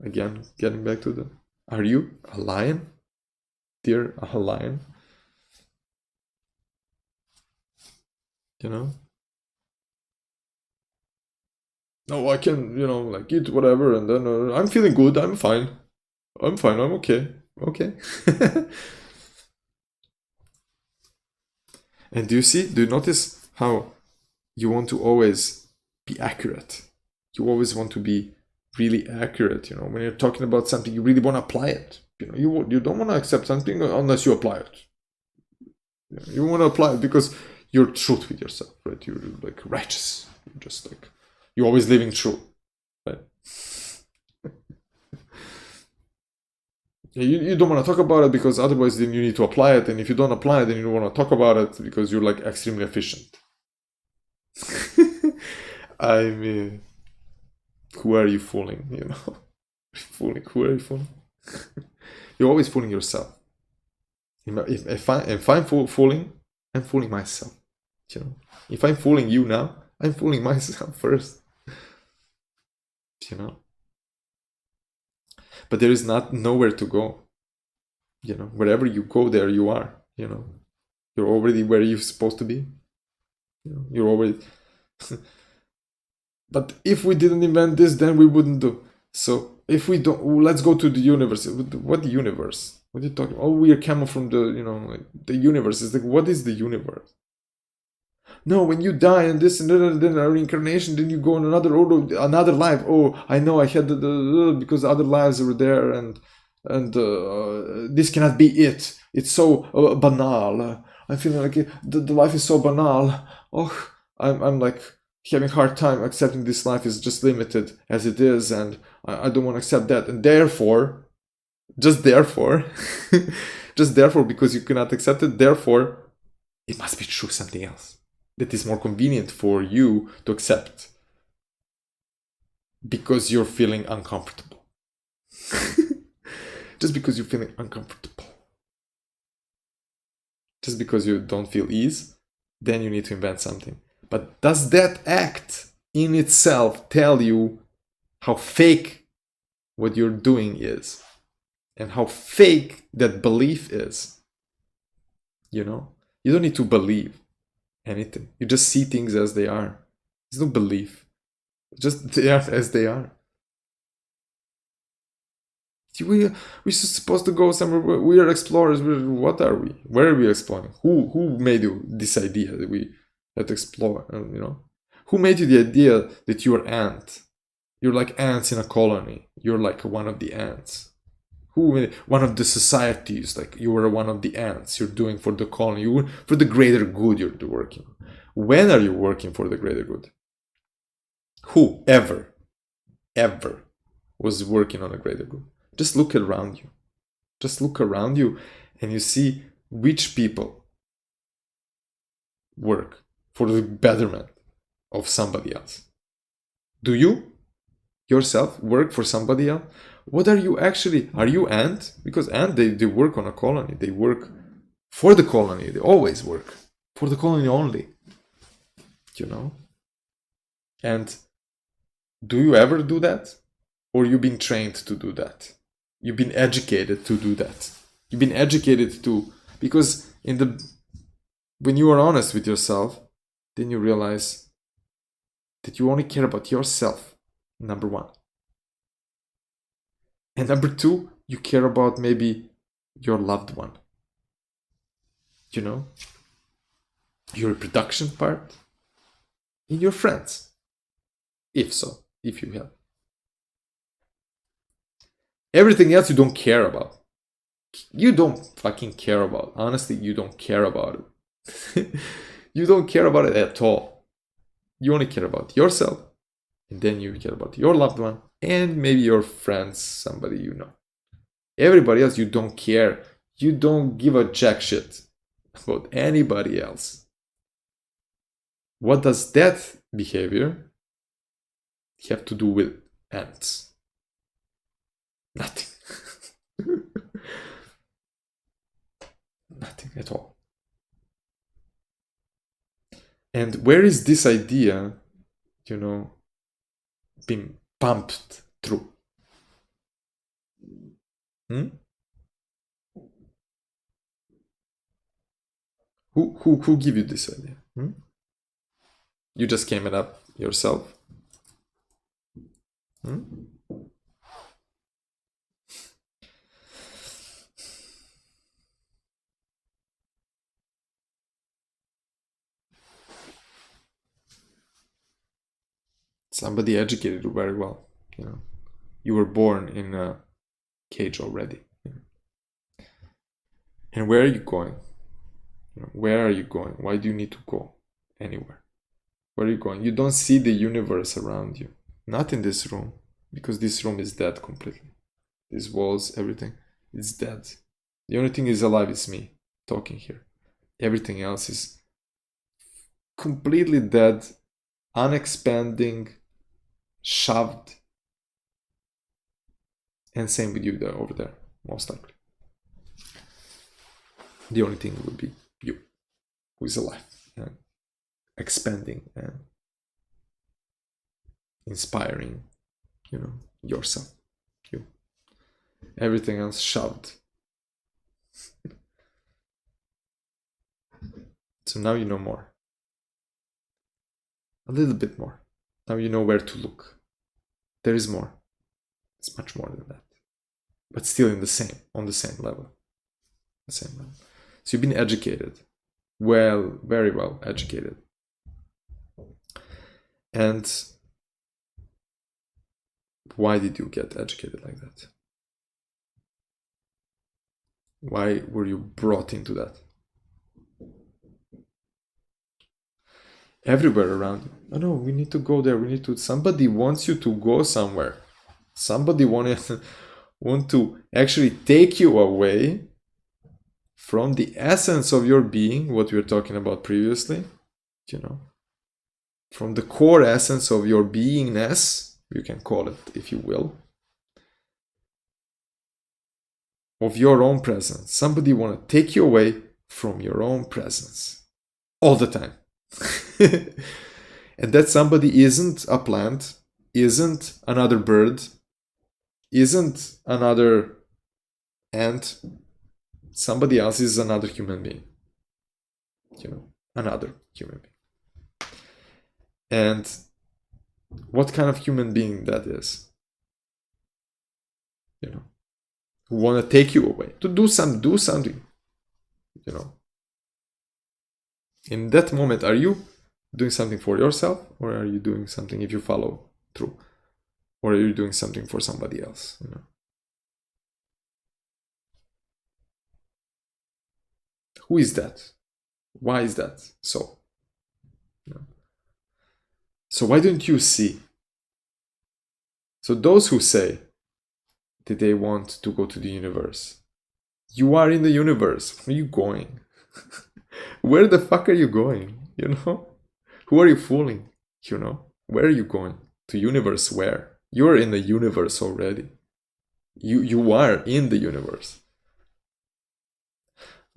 Again, getting back to are you a lion? Dear, a lion? No, I can, like eat whatever, and then I'm feeling good, I'm fine, I'm okay. And do you notice how you want to always be accurate? You always want to be really accurate, when you're talking about something, you really want to apply it. You don't want to accept something unless you apply it. You want to apply it because you're truth with yourself, right? You're like righteous. You're just like, you're always living true, right? You don't want to talk about it because otherwise then you need to apply it, and if you don't apply it, then you don't want to talk about it because you're like extremely efficient. I mean, who are you fooling? Who are you fooling? You're always fooling yourself. If I'm fooling, I'm fooling myself. You know, if I'm fooling you now, I'm fooling myself first. You know, but there is not nowhere to go. You know, wherever you go, there you are. You know, you're already where you're supposed to be. You know, you're already. But if we didn't invent this, then we wouldn't do. So if we don't, let's go to the universe. What universe? What are you talking about? Oh, we are coming from the, you know, like the universe. It's like, what is the universe? No, when you die and this and then a reincarnation, then you go in another life. Oh, I know I had because other lives were there, and this cannot be it. It's so banal. I'm feeling like the life is so banal. Oh, I'm like having a hard time accepting this life is just limited as it is, and I don't want to accept that, and therefore, just therefore, just therefore, because you cannot accept it, therefore, it must be true something else that is more convenient for you to accept because you're feeling uncomfortable. Just because you're feeling uncomfortable. Just because you don't feel ease, then you need to invent something. But does that act in itself tell you how fake what you're doing is? And how fake that belief is? You know? You don't need to believe anything. You just see things as they are. There's no belief. Just they are as they are. We're supposed to go somewhere. We are explorers. What are we? Where are we exploring? Who made you this idea that we have to explore? You know, who made you the idea that you're ant? You're like ants in a colony. You're like one of the ants. Who made one of the societies? Like you were one of the ants. You're doing for the colony. You for the greater good. You're working. When are you working for the greater good? Who ever was working on a greater good? Just look around you. Just look around you and you see which people work for the betterment of somebody else. Do you yourself work for somebody else? What are you actually? Are you ant? Because ant, they work on a colony. They work for the colony. They always work for the colony only. You know? And do you ever do that? Or you've been trained to do that? You've been educated to do that. You've been educated to, because when you are honest with yourself, then you realize that you only care about yourself, number one. And number two, you care about maybe your loved one. You know? Your reproduction part, and your friends. If so, if you have. Everything else you don't care about. You don't fucking care about. Honestly, you don't care about it. You don't care about it at all. You only care about yourself, and then you care about your loved one, and maybe your friends, somebody you know. Everybody else, you don't care. You don't give a jack shit about anybody else. What does that behavior have to do with ants? Nothing. Nothing at all. And where is this idea, you know, being pumped through? Who give you this idea? You just came it up yourself? Somebody educated you very well. You know, you were born in a cage already. You know? And where are you going? You know, where are you going? Why do you need to go anywhere? Where are you going? You don't see the universe around you. Not in this room, because this room is dead completely. These walls, everything, it's dead. The only thing is alive is me talking here. Everything else is completely dead, unexpanding, shoved. And same with you there, over there, most likely. The only thing would be you. who is alive and expanding and inspiring, yourself. You. Everything else shoved. So now you know more. A little bit more. Now you know where to look. There is more. It's much more than that. But still on the same level. The same level. So you've been educated. Well, very well educated. And why did you get educated like that? Why were you brought into that? Everywhere around you. Oh no, we need to go there. Somebody wants you to go somewhere. Somebody want to actually take you away from the essence of your being, what we were talking about previously, from the core essence of your beingness, you can call it if you will, of your own presence. Somebody want to take you away from your own presence all the time. And that somebody isn't a plant, isn't another bird, isn't another ant. Somebody else is another human being. Another human being. And what kind of human being that is? Who want to take you away, to do something. In that moment, are you doing something for yourself, or are you doing something if you follow through, or are you doing something for somebody else? Who is that? Why is that so? So why don't you see? So those who say that they want to go to the universe, you are in the universe. Where are you going? Where the fuck are you going? Who are you fooling? Where are you going? To universe where? You're in the universe already. You are in the universe.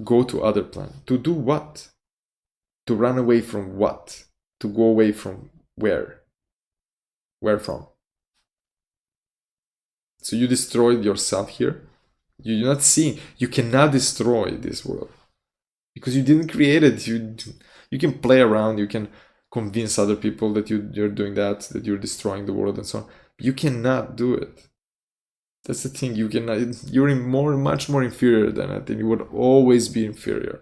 Go to other planet. To do what? To run away from what? To go away from where? Where from? So you destroyed yourself here? You're not seeing. You cannot destroy this world. Because you didn't create it. You can play around. You can convince other people that you're doing that you're destroying the world and so on. You cannot do it. That's the thing. You cannot. You're much more inferior than it, and you would always be inferior.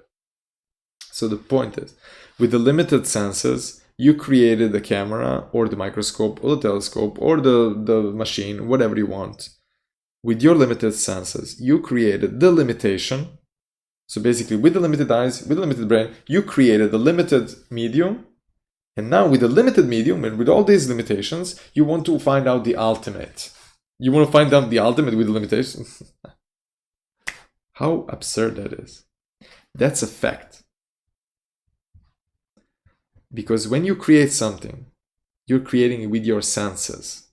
So the point is, with the limited senses, you created the camera or the microscope or the telescope or the machine, whatever you want. With your limited senses, you created the limitation. So basically, with the limited eyes, with the limited brain, you created the limited medium. And now with the limited medium and with all these limitations, you want to find out the ultimate. You want to find out the ultimate with the limitations. How absurd that is. That's a fact. Because when you create something, you're creating it with your senses,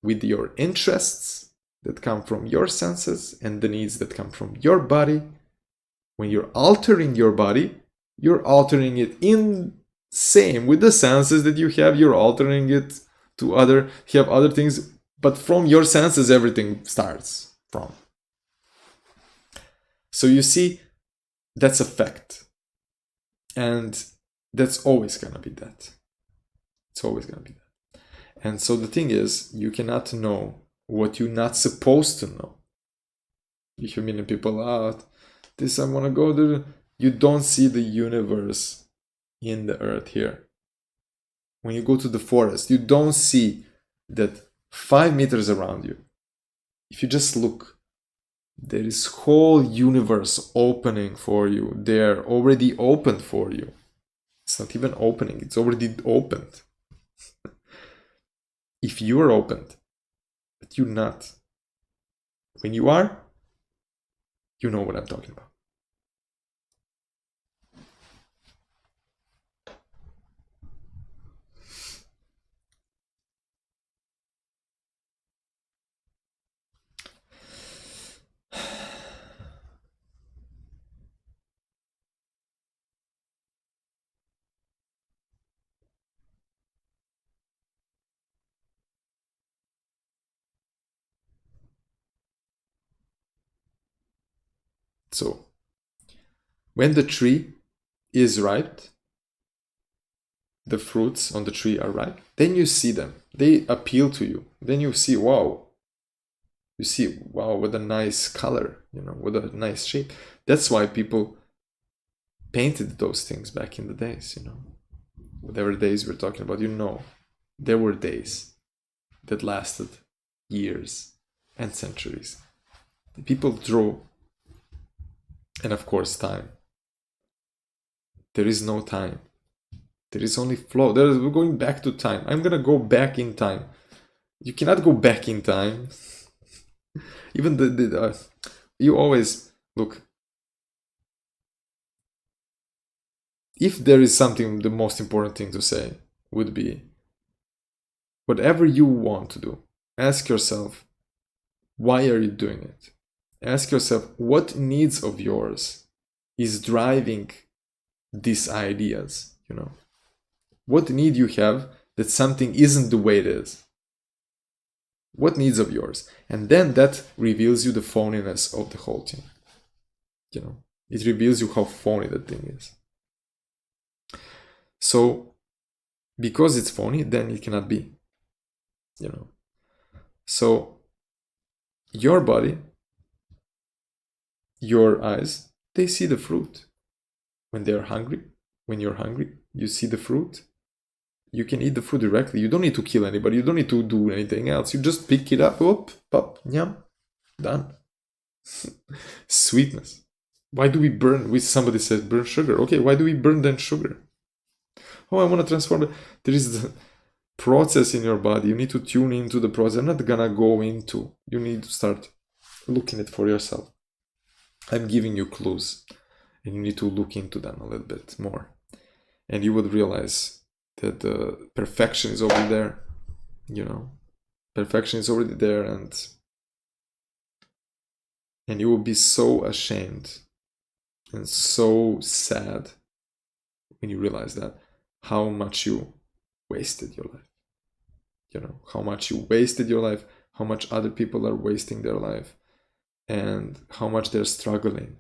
with your interests that come from your senses and the needs that come from your body. When you're altering your body, you're altering it in same with the senses that you have. You're altering it to you have other things, but from your senses everything starts from. So you see, that's a fact, and that's always gonna be that. It's always gonna be that. And so the thing is, you cannot know what you're not supposed to know. You hear many people, this I want to go to. You don't see the universe in the earth here. When you go to the forest, you don't see that 5 meters around you. If you just look, there is whole universe opening for you. They're already opened for you. It's not even opening, it's already opened. If you are opened, but you're not. When you are, you know what I'm talking about. So when the tree is ripe, the fruits on the tree are ripe, then you see them. They appeal to you. Then you see, wow. You see, wow, what a nice color, what a nice shape. That's why people painted those things back in the days, Whatever days we're talking about, there were days that lasted years and centuries. People drew, and of course, time. There is no time. There is only flow. We're going back to time. I'm gonna go back in time. You cannot go back in time. Even you always look. If there is something, the most important thing to say would be, whatever you want to do, ask yourself, why are you doing it? Ask yourself, what needs of yours is driving these ideas, What need you have that something isn't the way it is? What needs of yours? And then that reveals you the phoniness of the whole thing. It reveals you how phony that thing is. So, because it's phony, then it cannot be. So, your body, your eyes, they see the fruit. When they're hungry, when you're hungry, you see the fruit. You can eat the fruit directly. You don't need to kill anybody. You don't need to do anything else. You just pick it up, pop, yum, done. Sweetness. Why do we burn? Somebody said burn sugar. Okay, why do we burn then sugar? Oh, I want to transform it. There is the process in your body. You need to tune into the process. I'm not gonna go into. You need to start looking at it for yourself. I'm giving you clues, and you need to look into them a little bit more, and you would realize that the perfection is already there. Perfection is already there, and you will be so ashamed and so sad when you realize that how much you wasted your life. How much you wasted your life, how much other people are wasting their life, and how much they're struggling.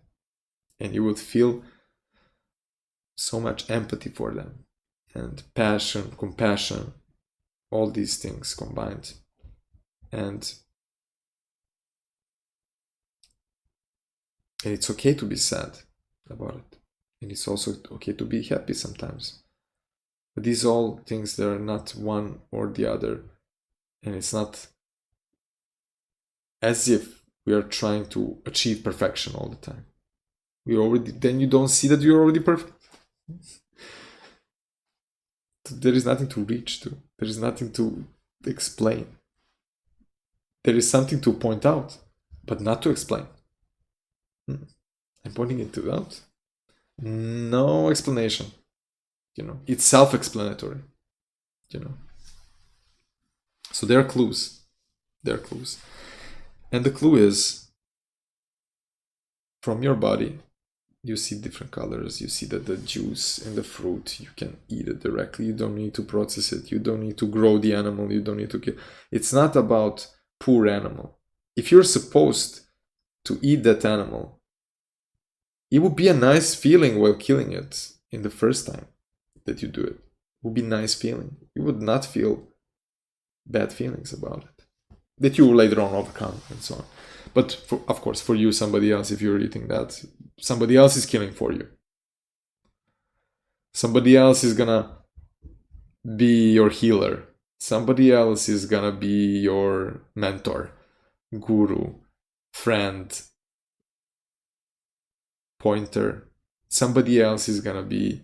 And you will feel so much empathy for them, and passion, compassion, all these things combined. And it's okay to be sad about it. And it's also okay to be happy sometimes. But these all things, that are not one or the other. And it's not as if we are trying to achieve perfection all the time. Then you don't see that you're already perfect. There is nothing to reach to. There is nothing to explain. There is something to point out, but not to explain. I'm pointing it out. No explanation. It's self-explanatory. So there are clues. And the clue is, from your body, you see different colors. You see that the juice in the fruit, you can eat it directly. You don't need to process it. You don't need to grow the animal. You don't need to kill. It's not about poor animal. If you're supposed to eat that animal, it would be a nice feeling while killing it in the first time that you do it. It would be a nice feeling. You would not feel bad feelings about it, that you will later on overcome and so on. But of course, for you, somebody else, if you're eating that, somebody else is killing for you. Somebody else is gonna be your healer. Somebody else is gonna be your mentor, guru, friend, pointer. Somebody else is gonna be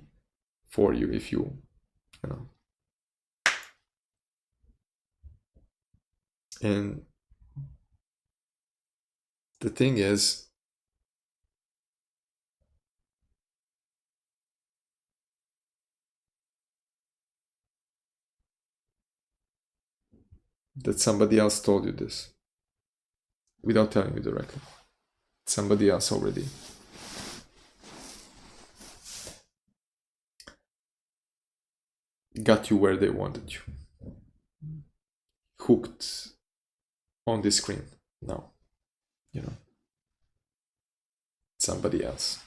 for you if you know. And the thing is, that somebody else told you this without telling you directly. Somebody else already got you where they wanted you. Hooked on the screen now. somebody else.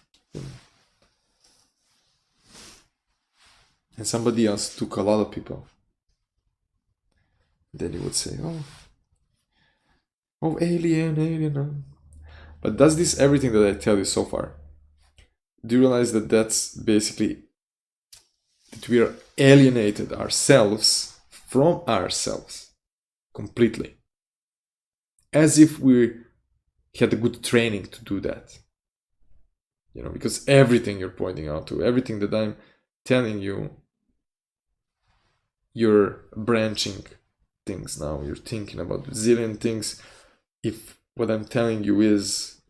And somebody else took a lot of people. Then you would say, oh, alien. But does this everything that I tell you so far? Do you realize that that's basically that we are alienated ourselves from ourselves completely? As if we had a good training to do that. Because everything you're pointing out to, everything that I'm telling you, you're branching things now. You're thinking about a zillion things. If what I'm telling you is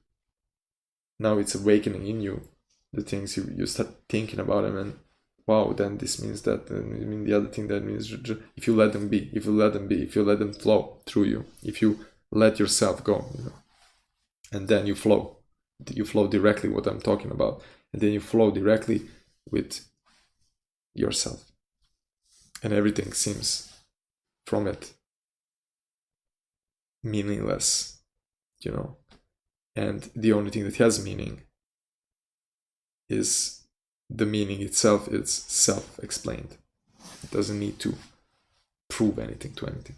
now it's awakening in you, the things you start thinking about them, and wow, then this means that, and the other thing that means if you let them be, if you let them flow through you, if you let yourself go, and then you flow directly what I'm talking about, and then you flow directly with yourself, and everything seems from it meaningless, and the only thing that has meaning is the meaning itself. It's self-explained. It doesn't need to prove anything to anything.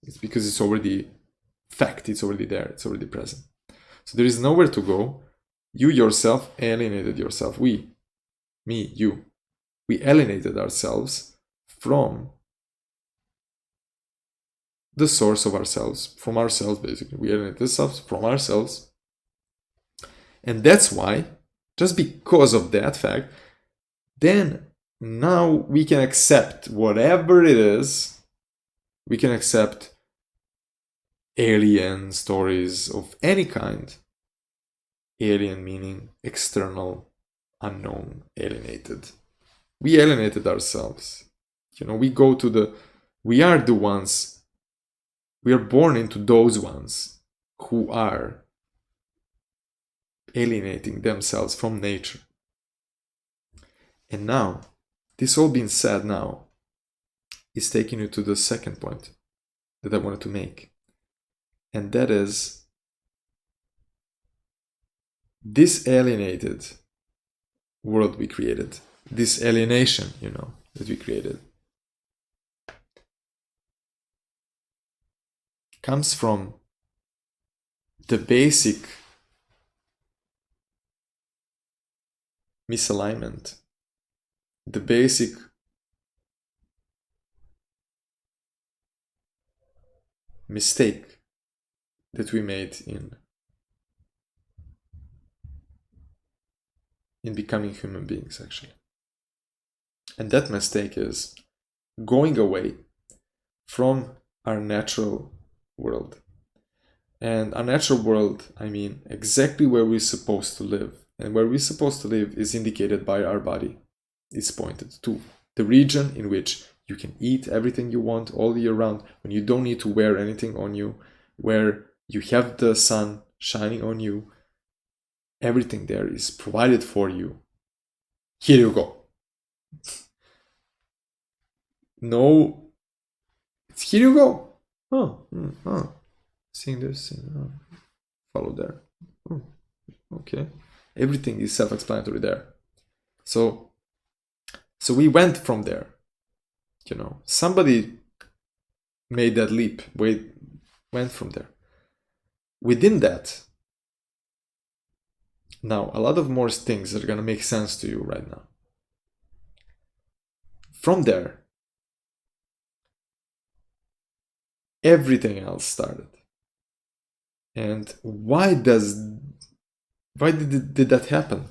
It's because it's already fact. It's already there. It's already present. So there is nowhere to go. You yourself alienated yourself. We alienated ourselves from the source of ourselves, from ourselves basically. We alienated ourselves from ourselves. And that's why, just because of that fact, then now we can accept whatever it is. We can accept alien stories of any kind. Alien meaning external, unknown, alienated. We alienated ourselves. We are the ones, we are born into those ones who are alienating themselves from nature. And now, this all being said now, is taking you to the second point that I wanted to make. And that is, this alienated world we created, this alienation, that we created, comes from the basic misalignment, the basic mistake that we made in becoming human beings, actually. And that mistake is going away from our natural world. And our natural world, I mean exactly where we're supposed to live. And where we're supposed to live is indicated by our body. It's pointed to the region in which you can eat everything you want all year round, when you don't need to wear anything on you, where you have the sun shining on you. Everything there is provided for you. Here you go. No, it's here you go. Seeing this, follow there. Okay. Everything is self-explanatory there. So we went from there. Somebody made that leap. Went from there. Within that, now a lot of more things are gonna make sense to you right now. From there, everything else started. And why did that happen?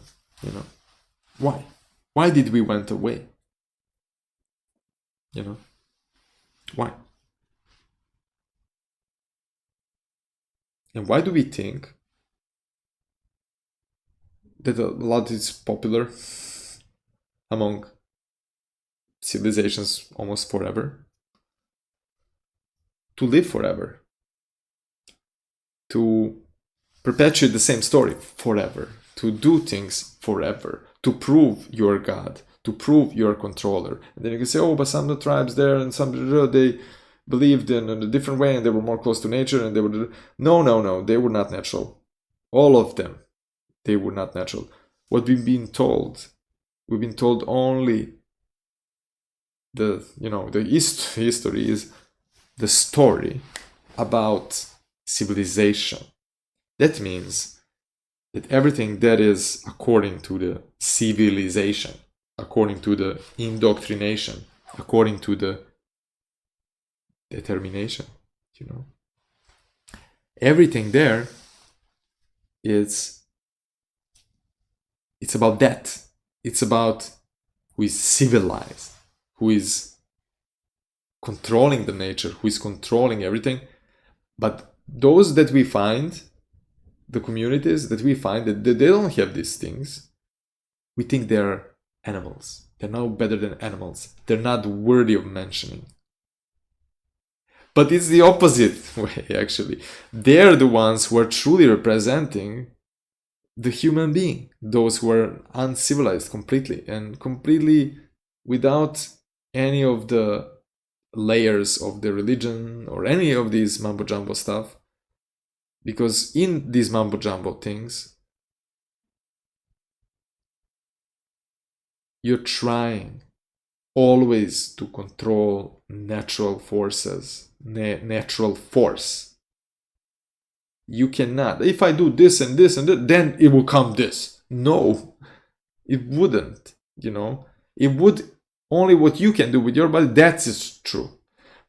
Why? Why did we went away? Why? And why do we think that a lot is popular among civilizations almost forever? To live forever. To perpetuate the same story forever. To do things forever. To prove you're God. To prove you're a controller. And then you can say, but some of the tribes there and some, they believed in a different way and they were more close to nature and they were... No, they were not natural. All of them. they were not natural. What we've been told only the history is the story about civilization. That means that everything that is according to the civilization, according to the indoctrination, according to the determination, everything there it's about that. It's about who is civilized, who is controlling the nature, who is controlling everything. But those that we find, the communities that we find that they don't have these things, we think they're animals. They're no better than animals. They're not worthy of mentioning. But it's the opposite way, actually. They're the ones who are truly representing the human being, those who are uncivilized completely, and completely without any of the layers of the religion or any of these mambo jumbo stuff. Because in these mambo jumbo things, you're trying always to control natural forces, natural force. You cannot. If I do this and this and that, then it will come this. No, it wouldn't. It would only what you can do with your body. That is true.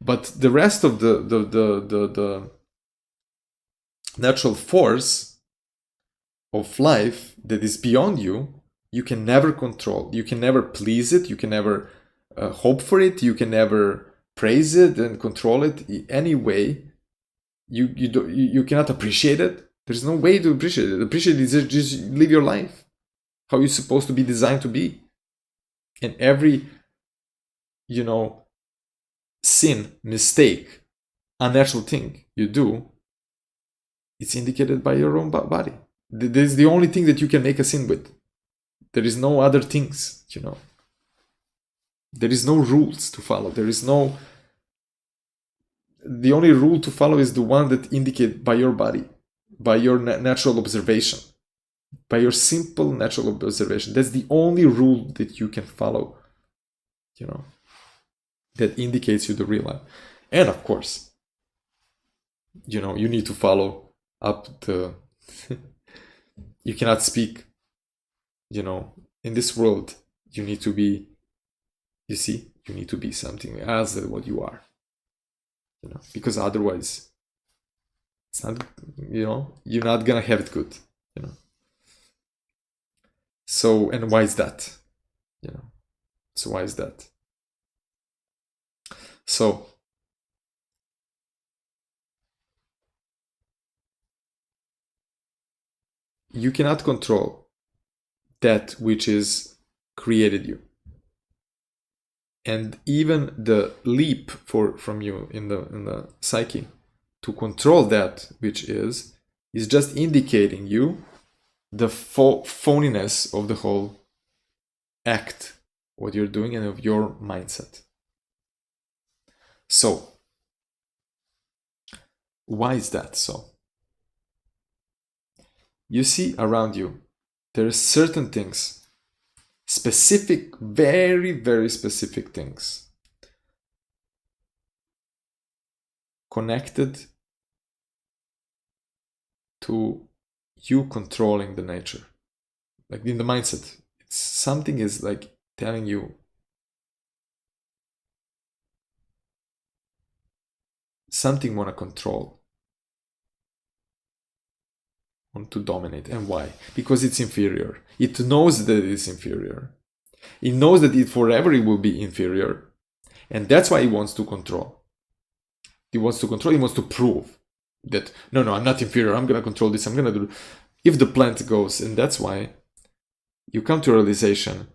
But the rest of the natural force of life that is beyond you, you can never control. You can never please it. You can never hope for it. You can never praise it and control it in any way. You cannot appreciate it. There's no way to appreciate it. Appreciate it is just live your life how you're supposed to be designed to be. And every sin, mistake, unnatural thing you do, it's indicated by your own body. This is the only thing that you can make a sin with. There is no other things. There is no rules to follow. The only rule to follow is the one that indicated by your body, by your natural observation, by your simple natural observation. That's the only rule that you can follow, that indicates you the real life. And of course, you need to follow up the, you cannot speak, in this world, you need to be, you need to be something else than what you are. Because otherwise it's not, you're not gonna have it good, So, and why is that? So why is that? So you cannot control that which is created you. And even the leap from you in the psyche to control that which is just indicating you the phoniness of the whole act, what you're doing, and of your mindset. So, why is that so? You see around you, there are certain things, specific, very, very specific things connected to you controlling the nature. Like in the mindset, something is like telling you something want to control, want to dominate. And why? Because it's inferior. It knows that it's inferior. It knows that it forever it will be inferior. And that's why it wants to control. It wants to control, it wants to prove that, no, I'm not inferior, I'm going to control this, I'm going to do. If the plant goes, and that's why you come to a realization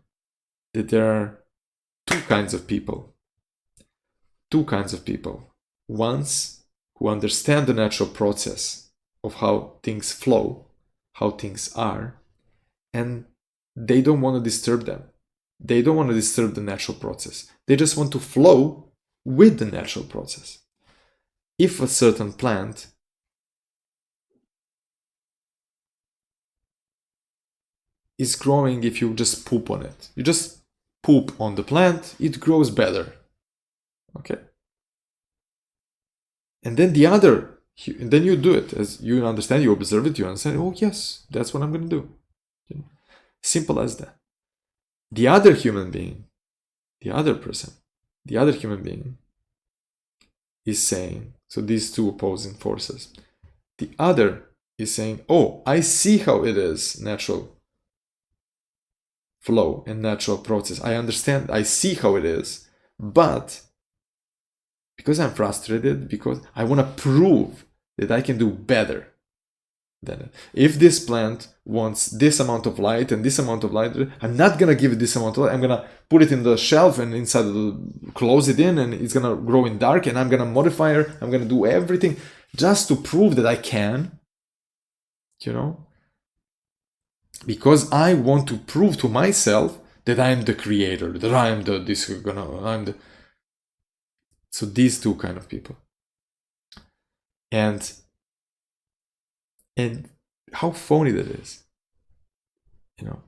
that there are two kinds of people. Ones who understand the natural process of how things flow, how things are, and they don't want to disturb them. They don't want to disturb the natural process. They just want to flow with the natural process. If a certain plant is growing if you just poop on it. You just poop on the plant, it grows better. Okay. And then then you do it as you understand, you observe it, you understand, oh yes, that's what I'm going to do. Simple as that. The other human being, the other person, the other human being is saying, so these two opposing forces, the other is saying, oh, I see how it is, natural flow and natural process. I understand, I see how it is, but because I'm frustrated, because I want to prove that I can do better than it. If this plant wants this amount of light and this amount of light, I'm not going to give it this amount of light. I'm going to put it in the shelf and inside close it in, and it's going to grow in dark, and I'm going to modify it. I'm going to do everything just to prove that I can, because I want to prove to myself that I am the creator, that I am so these two kind of people. And how phony that is,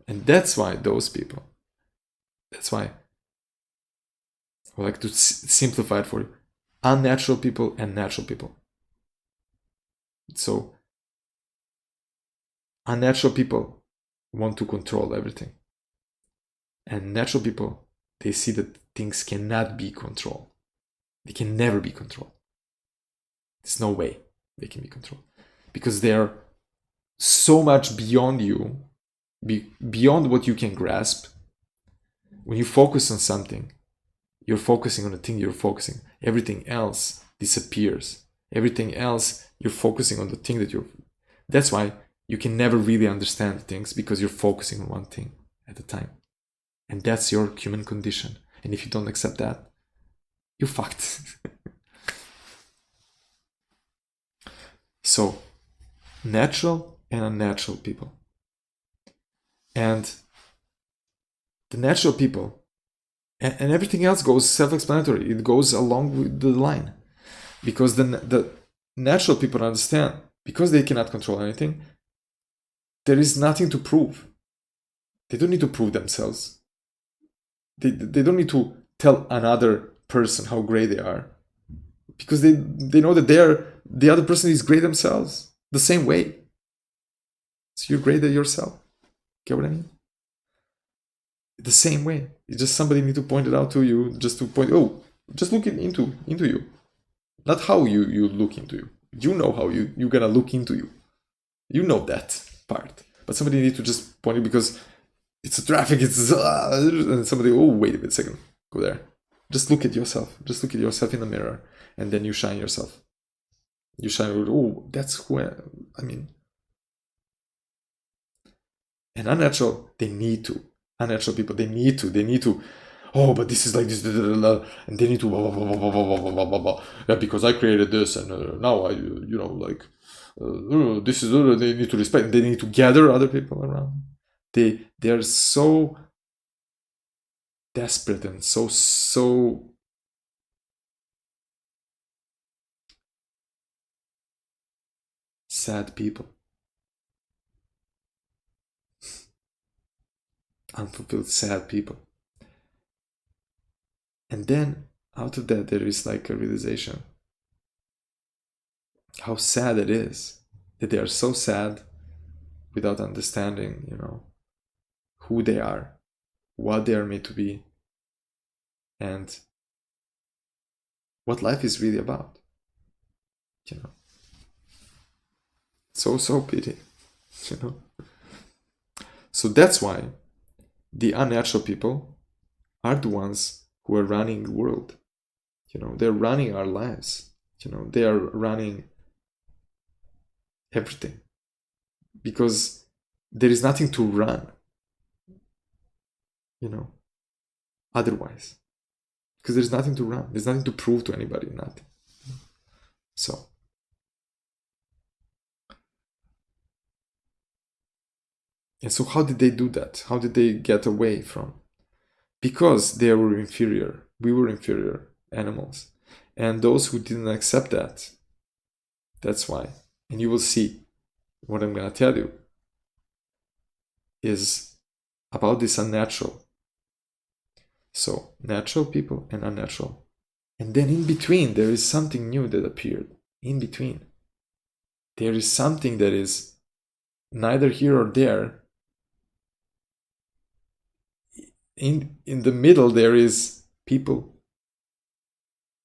and that's why those people, that's why I like to simplify it for you: unnatural people and natural people. So unnatural people want to control everything, and natural people, they see that things cannot be controlled. They can never be controlled. There's no way they can be controlled, because they're so much beyond you, beyond what you can grasp. When you focus on something, you're focusing on the thing you're focusing. Everything else disappears. Everything else, you're focusing on the thing that that's why you can never really understand things, because you're focusing on one thing at a time. And that's your human condition. And if you don't accept that, you're fucked. So, natural and unnatural people. And the natural people, and everything else goes self-explanatory. It goes along with the line. Because the natural people understand, because they cannot control anything, there is nothing to prove. They don't need to prove themselves. They don't need to tell another person how great they are, because they know that the other person is great themselves, the same way. So you're great at yourself. Get what I mean? The same way. It's just somebody need to point it out to you, just to point, oh, just look into you. Not how you look into you. You know how you're gonna look into you. You know that part. But somebody need to just point it, because it's a traffic, and somebody, oh, wait a second, go there. Just look at yourself. Just look at yourself in the mirror, and then you shine yourself. You shine, oh, that's who I mean. And unnatural, they need to. Unnatural people, they need to, oh, but this is like this, and they need to, blah, blah, blah, blah, blah, blah, blah, blah. Yeah, because I created this, and now I, this is, they need to respect, they need to gather other people around. They are so desperate and so sad people. Unfulfilled, sad people. And then out of that, there is like a realization how sad it is that they are so sad without understanding, who they are, what they are made to be, and what life is really about. So pity, So that's why the unnatural people are the ones who are running the world. They're running our lives. They are running everything, because there is nothing to run, otherwise, because there's nothing to run. There's nothing to prove to anybody, nothing. So how did they do that? How did they get away from? Because they were inferior. We were inferior animals. And those who didn't accept that, that's why. And you will see what I'm going to tell you is about this unnatural. So natural people and unnatural. And then in between, there is something new that appeared. In between. There is something that is neither here or there. In the middle, there is people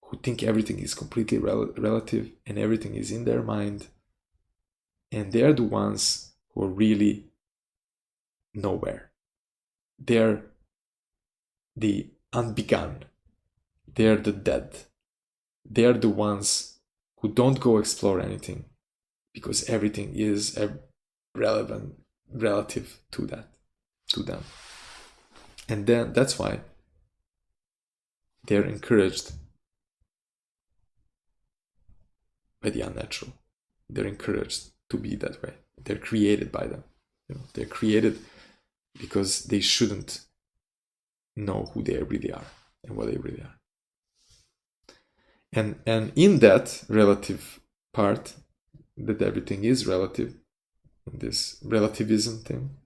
who think everything is completely relative and everything is in their mind. And they're the ones who are really nowhere. They're the unbegun. They're the dead. They're the ones who don't go explore anything because everything is relative to them. And then that's why they're encouraged by the unnatural. They're encouraged to be that way. They're created by them. They're created because they shouldn't know who they really are and what they really are. And in that relative part, that everything is relative, this relativism thing,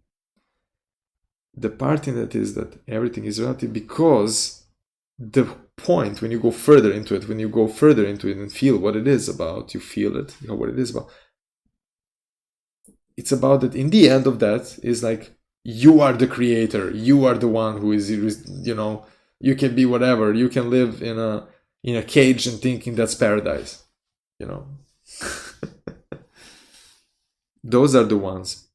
the part in that is that everything is relative because the point, when you go further into it and feel what it is about, you feel it, you know what it is about. It's about that in the end of that is like, you are the creator, you are the one who is, you can be whatever, you can live in a cage and thinking that's paradise, Those are the ones,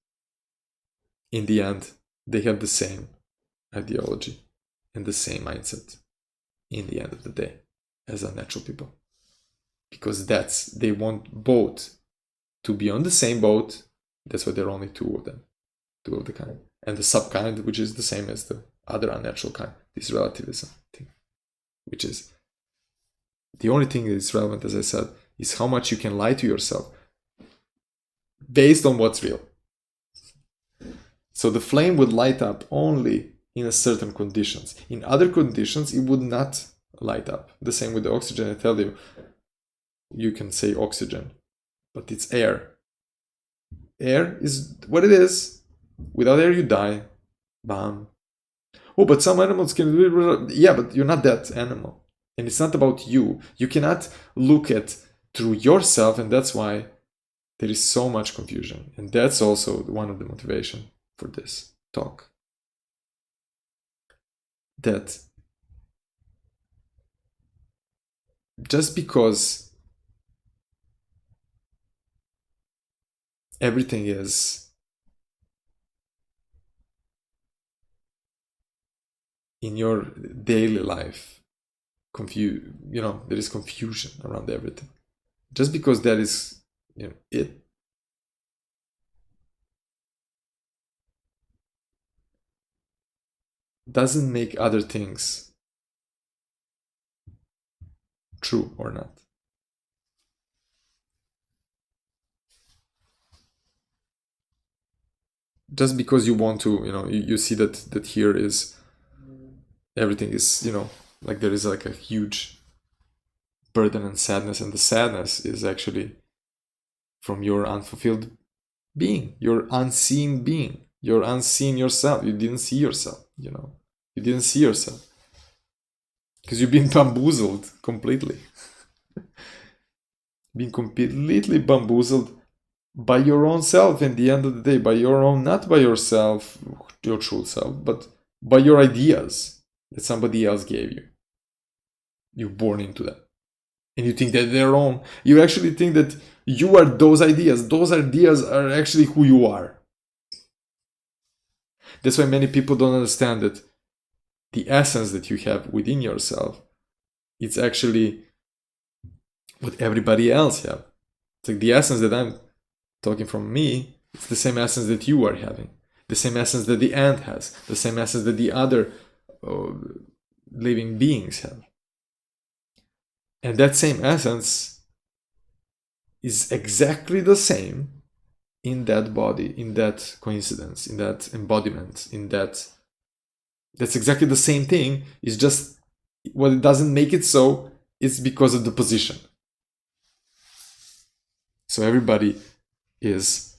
in the end, they have the same ideology and the same mindset in the end of the day as unnatural people. Because they want both to be on the same boat. That's why there are only two of them, two of the kind. And the subkind, which is the same as the other unnatural kind, this relativism thing, which is the only thing that is relevant, as I said, is how much you can lie to yourself based on what's real. So the flame would light up only in a certain conditions. In other conditions, it would not light up. The same with the oxygen. I tell you, you can say oxygen, but it's air. Air is what it is. Without air, you die. Bam. Oh, but some animals can do it. Yeah, but you're not that animal. And it's not about you. You cannot look at through yourself, and that's why there is so much confusion. And that's also one of the motivation for this talk. That just because everything is in your daily life, there is confusion around everything. Just because that is, it doesn't make other things true or not. Just because you want to, you see that here is everything is, like there is like a huge burden and sadness, and the sadness is actually from your unfulfilled being, your unseen being, your unseen yourself. You didn't see yourself, you didn't see yourself because you've been bamboozled completely. Being completely bamboozled by your own self in the end of the day, by your own, not by yourself, your true self, but by your ideas that somebody else gave you. You're born into that. And you think that they're own. You actually think that you are those ideas. Those ideas are actually who you are. That's why many people don't understand that the essence that you have within yourself, it's actually what everybody else have. It's like the essence that I'm talking from me, it's the same essence that you are having. The same essence that the ant has. The same essence that the other living beings have. And that same essence is exactly the same in that body, in that coincidence, in that embodiment, that's exactly the same thing. It's just what it doesn't make it so, it's because of the position. So everybody is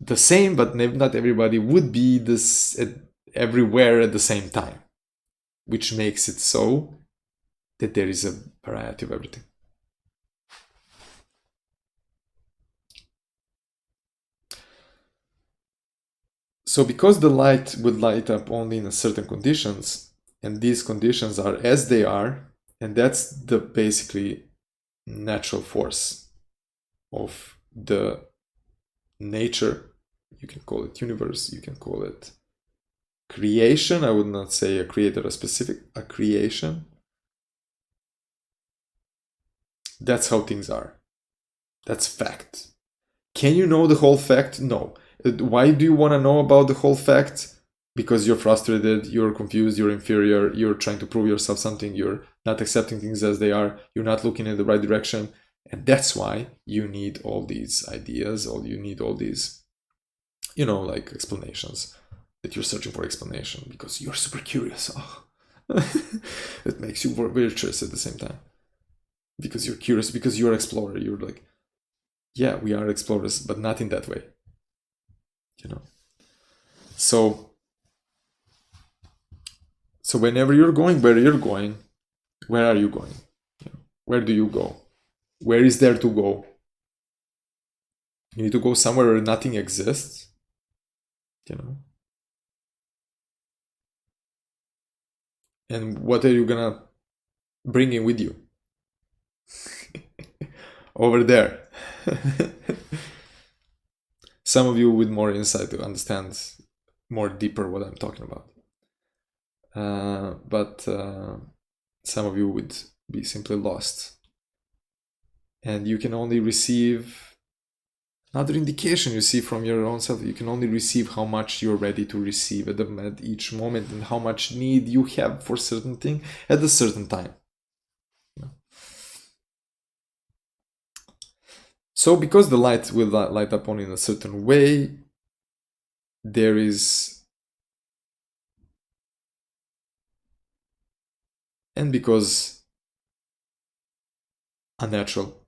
the same, but not everybody would be this everywhere at the same time, which makes it so that there is a variety of everything. So because the light would light up only in certain conditions, and these conditions are as they are, and that's the basically natural force of the nature. You can call it universe, you can call it creation. I would not say a creator, a creation. That's how things are. That's fact. Can you know the whole fact? No. Why do you want to know about the whole fact? Because you're frustrated, you're confused, you're inferior, you're trying to prove yourself something, you're not accepting things as they are, you're not looking in the right direction. And that's why you need all these ideas, or you need all these, like explanations, that you're searching for explanation because you're super curious. Oh. It makes you virtuous at the same time. Because you're curious, because you're an explorer. You're like, yeah, we are explorers, but not in that way. So whenever you're going where you're going, where are you going? Where do you go? Where is there to go? You need to go somewhere where nothing exists. And what are you gonna bring in with you? Over there. Some of you with more insight to understand more deeper what I'm talking about. But some of you would be simply lost. And you can only receive another indication you see from your own self. You can only receive how much you're ready to receive at each moment, and how much need you have for certain thing at a certain time. So because the light will light up only in a certain way, there is, and because unnatural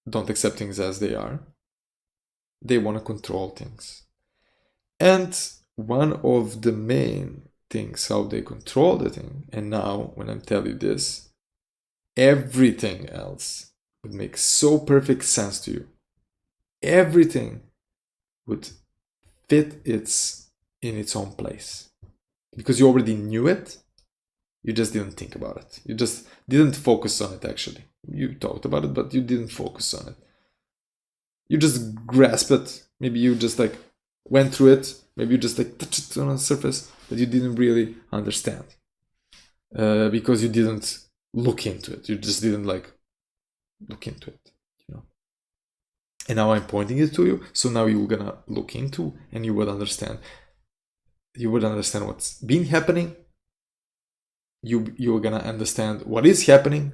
don't accept things as they are, they want to control things. And one of the main things how they control the thing, and now when I tell you this, everything else would make so perfect sense to you. Everything would fit in its own place. Because you already knew it, you just didn't think about it. You just didn't focus on it, actually. You thought about it, but you didn't focus on it. You just grasped it. Maybe you just like went through it. Maybe you just like touched it on the surface, but you didn't really understand. Because you didn't look into it. You just didn't like look into it. And now I'm pointing it to you, so now you're gonna look into, and you would understand. You would understand what's been happening. You're gonna understand what is happening,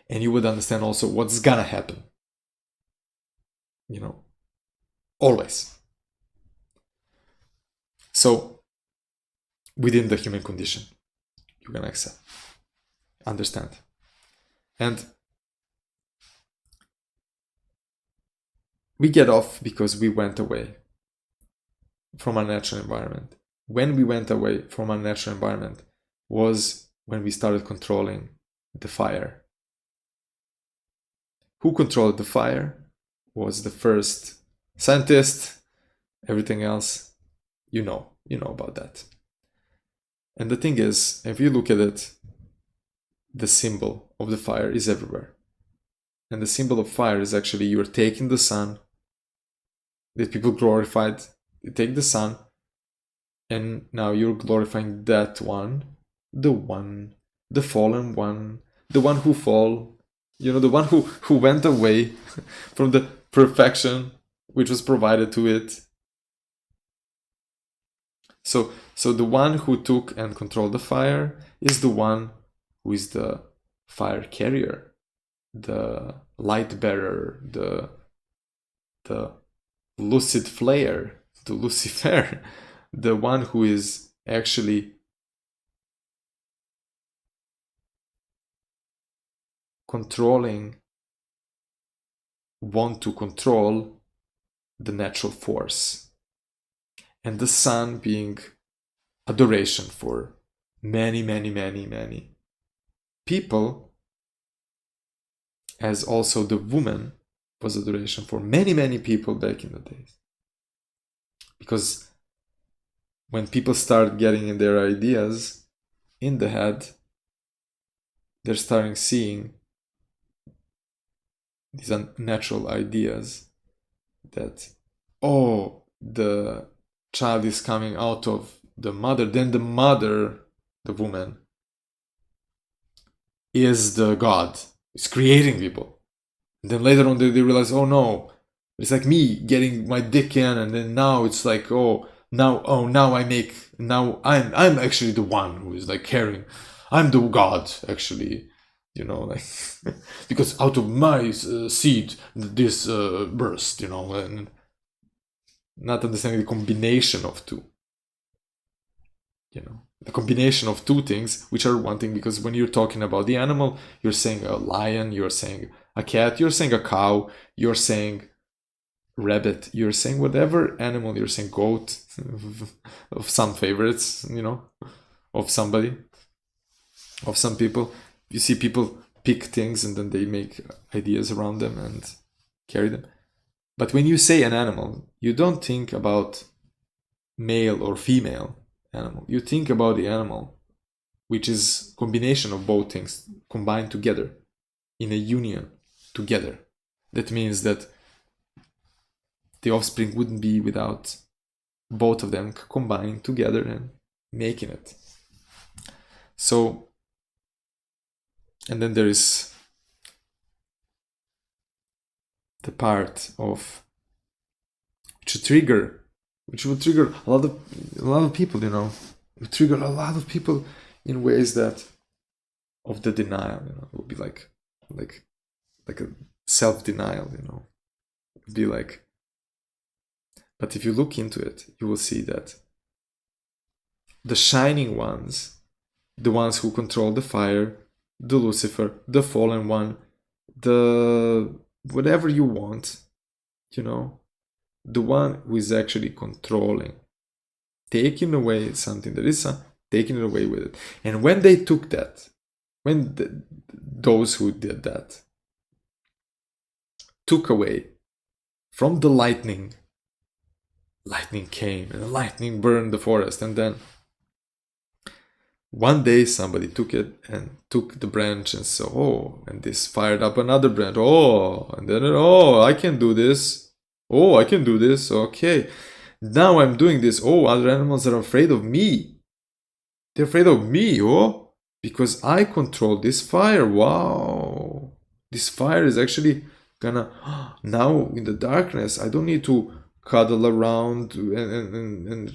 and you would understand also what's gonna happen. Always. So within the human condition, you're gonna accept, understand, and we get off because we went away from our natural environment. When we went away from our natural environment was when we started controlling the fire. Who controlled the fire was the first scientist. Everything else, you know about that. And the thing is, if you look at it, the symbol of the fire is everywhere. And the symbol of fire is actually you're taking the sun that people glorified. You take the sun, and now you're glorifying that one, the fallen one, the one who fall, the one who went away from the perfection which was provided to it. So the one who took and controlled the fire is the one who is the fire carrier, the light bearer, the lucid flare, the Lucifer, the one who is actually want to control the natural force. And the sun being adoration for many people, as also the woman was adoration for many people back in the days. Because when people start getting in their ideas in the head, they're starting seeing these unnatural ideas that, oh, the child is coming out of the mother, then the mother, the woman, is the god, is creating people. And then later on they realize, oh no, it's like me getting my dick in, and then now it's like, now I'm actually the one who is like caring. I'm the god, actually, like because out of my seed this burst, and not understanding the combination of two. The combination of two things, which are one thing, because when you're talking about the animal, you're saying a lion, you're saying a cat, you're saying a cow, you're saying rabbit, you're saying whatever animal, you're saying goat, of some favorites, of somebody, of some people. You see people pick things and then they make ideas around them and carry them. But when you say an animal, you don't think about male or female animal. You think about the animal, which is combination of both things combined together in a union together. That means that the offspring wouldn't be without both of them combining together and making it. So, and then there is the part of which would trigger a lot of people, it would trigger a lot of people in ways that of the denial, it would be like a self-denial, it would be like. But if you look into it, you will see that the shining ones, the ones who control the fire, the Lucifer, the fallen one, the whatever you want, the one who is actually controlling, taking away something that is taking it away with it. And when they took that, those who did that took away from the lightning came and the lightning burned the forest, and then one day somebody took it and took the branch and saw, and this fired up another branch, and then I can do this, I can do this, okay, now I'm doing this, other animals are afraid of me, they're afraid of me, because I control this fire. Wow, this fire is actually gonna, now in the darkness I don't need to cuddle around and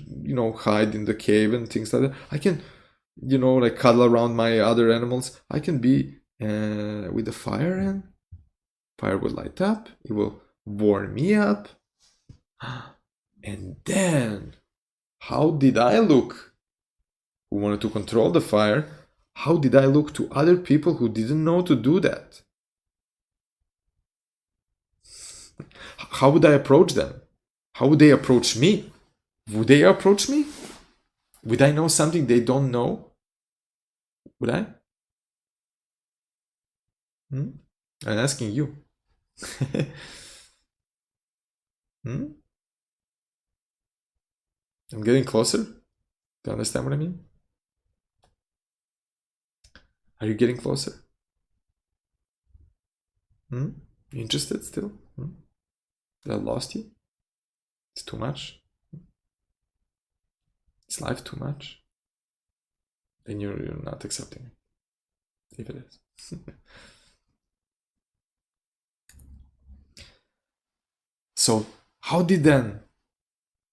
hide in the cave and things like that. I can like cuddle around my other animals. I can be with the fire, and fire will light up, it will warm me up. And then how did I look, who wanted to control the fire? How did I look to other people who didn't know to do that? How would I approach them? How would they approach me? Would they approach me? Would I know something they don't know? Would I? I'm asking you. I'm getting closer. Do you understand what I mean? Are you getting closer? You interested still? Did I lost you? It's too much? Is life too much? Then you're not accepting it, if it is. So how did then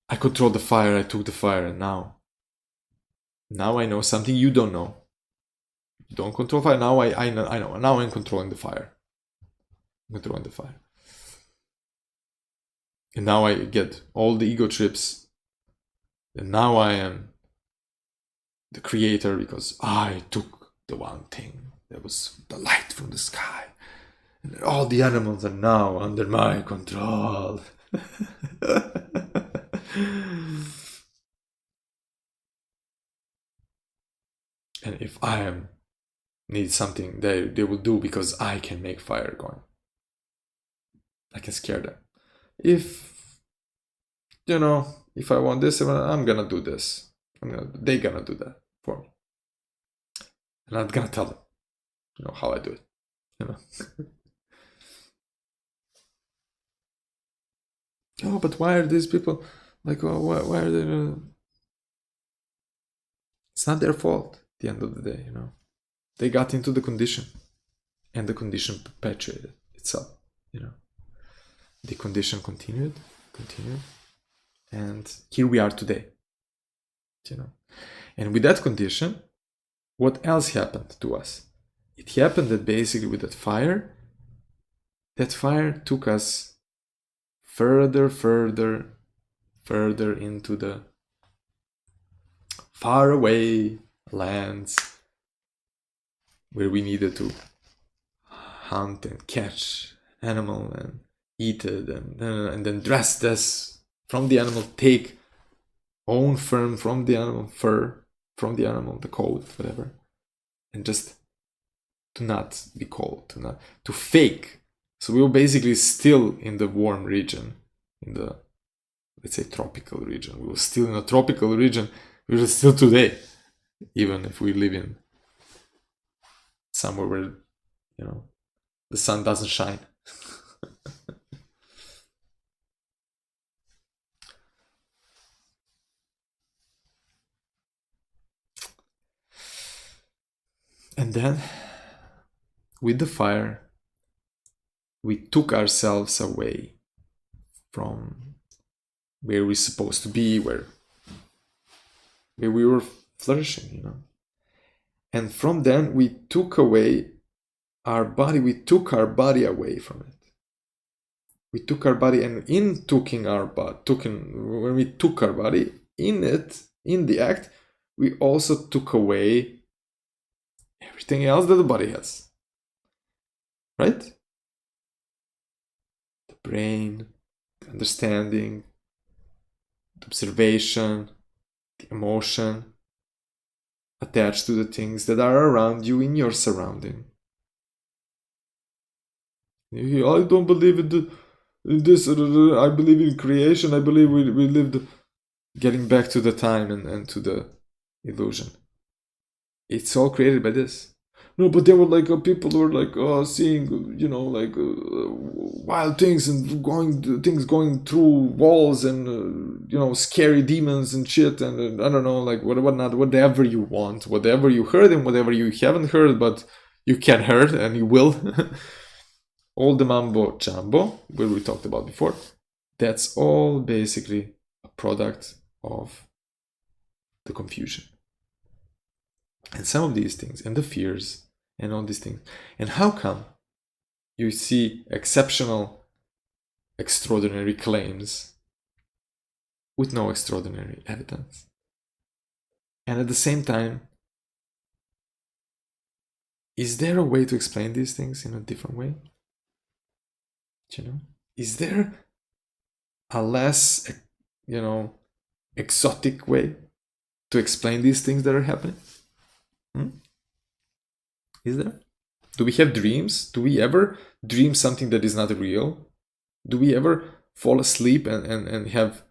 I control the fire, I took the fire, and now I know something you don't know. You don't control fire, now I know. Now I'm controlling the fire. I'm controlling the fire. And now I get all the ego trips. And now I am the creator because I took the one thing that was the light from the sky. And all the animals are now under my control. And if I need something, they will do because I can make fire going. I can scare them. If if I want this, I'm gonna do this. They're gonna do that for me, and I'm gonna tell them, how I do it. Oh, but why are these people like? Why are they? It's not their fault. At the end of the day, they got into the condition, and the condition perpetuated itself. The condition continued, and here we are today. And with that condition, what else happened to us? It happened that basically with that fire took us further into the far away lands where we needed to hunt and catch animal and eat it, and then dress this from the animal, take own fur from the animal, the coat, whatever, and just to not be cold, to fake. So we were basically still in the warm region, in the, let's say, tropical region. We were still in a tropical region. We were still today, even if we live in somewhere where, the sun doesn't shine. And then, with the fire, we took ourselves away from where we're supposed to be, where we were flourishing, And from then, we took away our body. We took our body away from it. We took our body, and in taking our body, when we took our body, in the act, we also took away everything else that the body has. Right? The brain, the understanding, the observation, the emotion attached to the things that are around you in your surrounding. I don't believe in this. I believe in creation. I believe we lived. Getting back to the time and to the illusion. It's all created by this. No, but there were like people who were like seeing wild things and things going through walls and scary demons and shit and I don't know, like whatever you want, whatever you heard and whatever you haven't heard, but you can heard and you will. All the mambo jumbo, where we talked about before, that's all basically a product of the confusion. And some of these things, and the fears, and all these things. And how come you see exceptional, extraordinary claims with no extraordinary evidence? And at the same time, is there a way to explain these things in a different way? Is there a less, exotic way to explain these things that are happening? Is there? Do we have dreams? Do we ever dream something that is not real? Do we ever fall asleep and have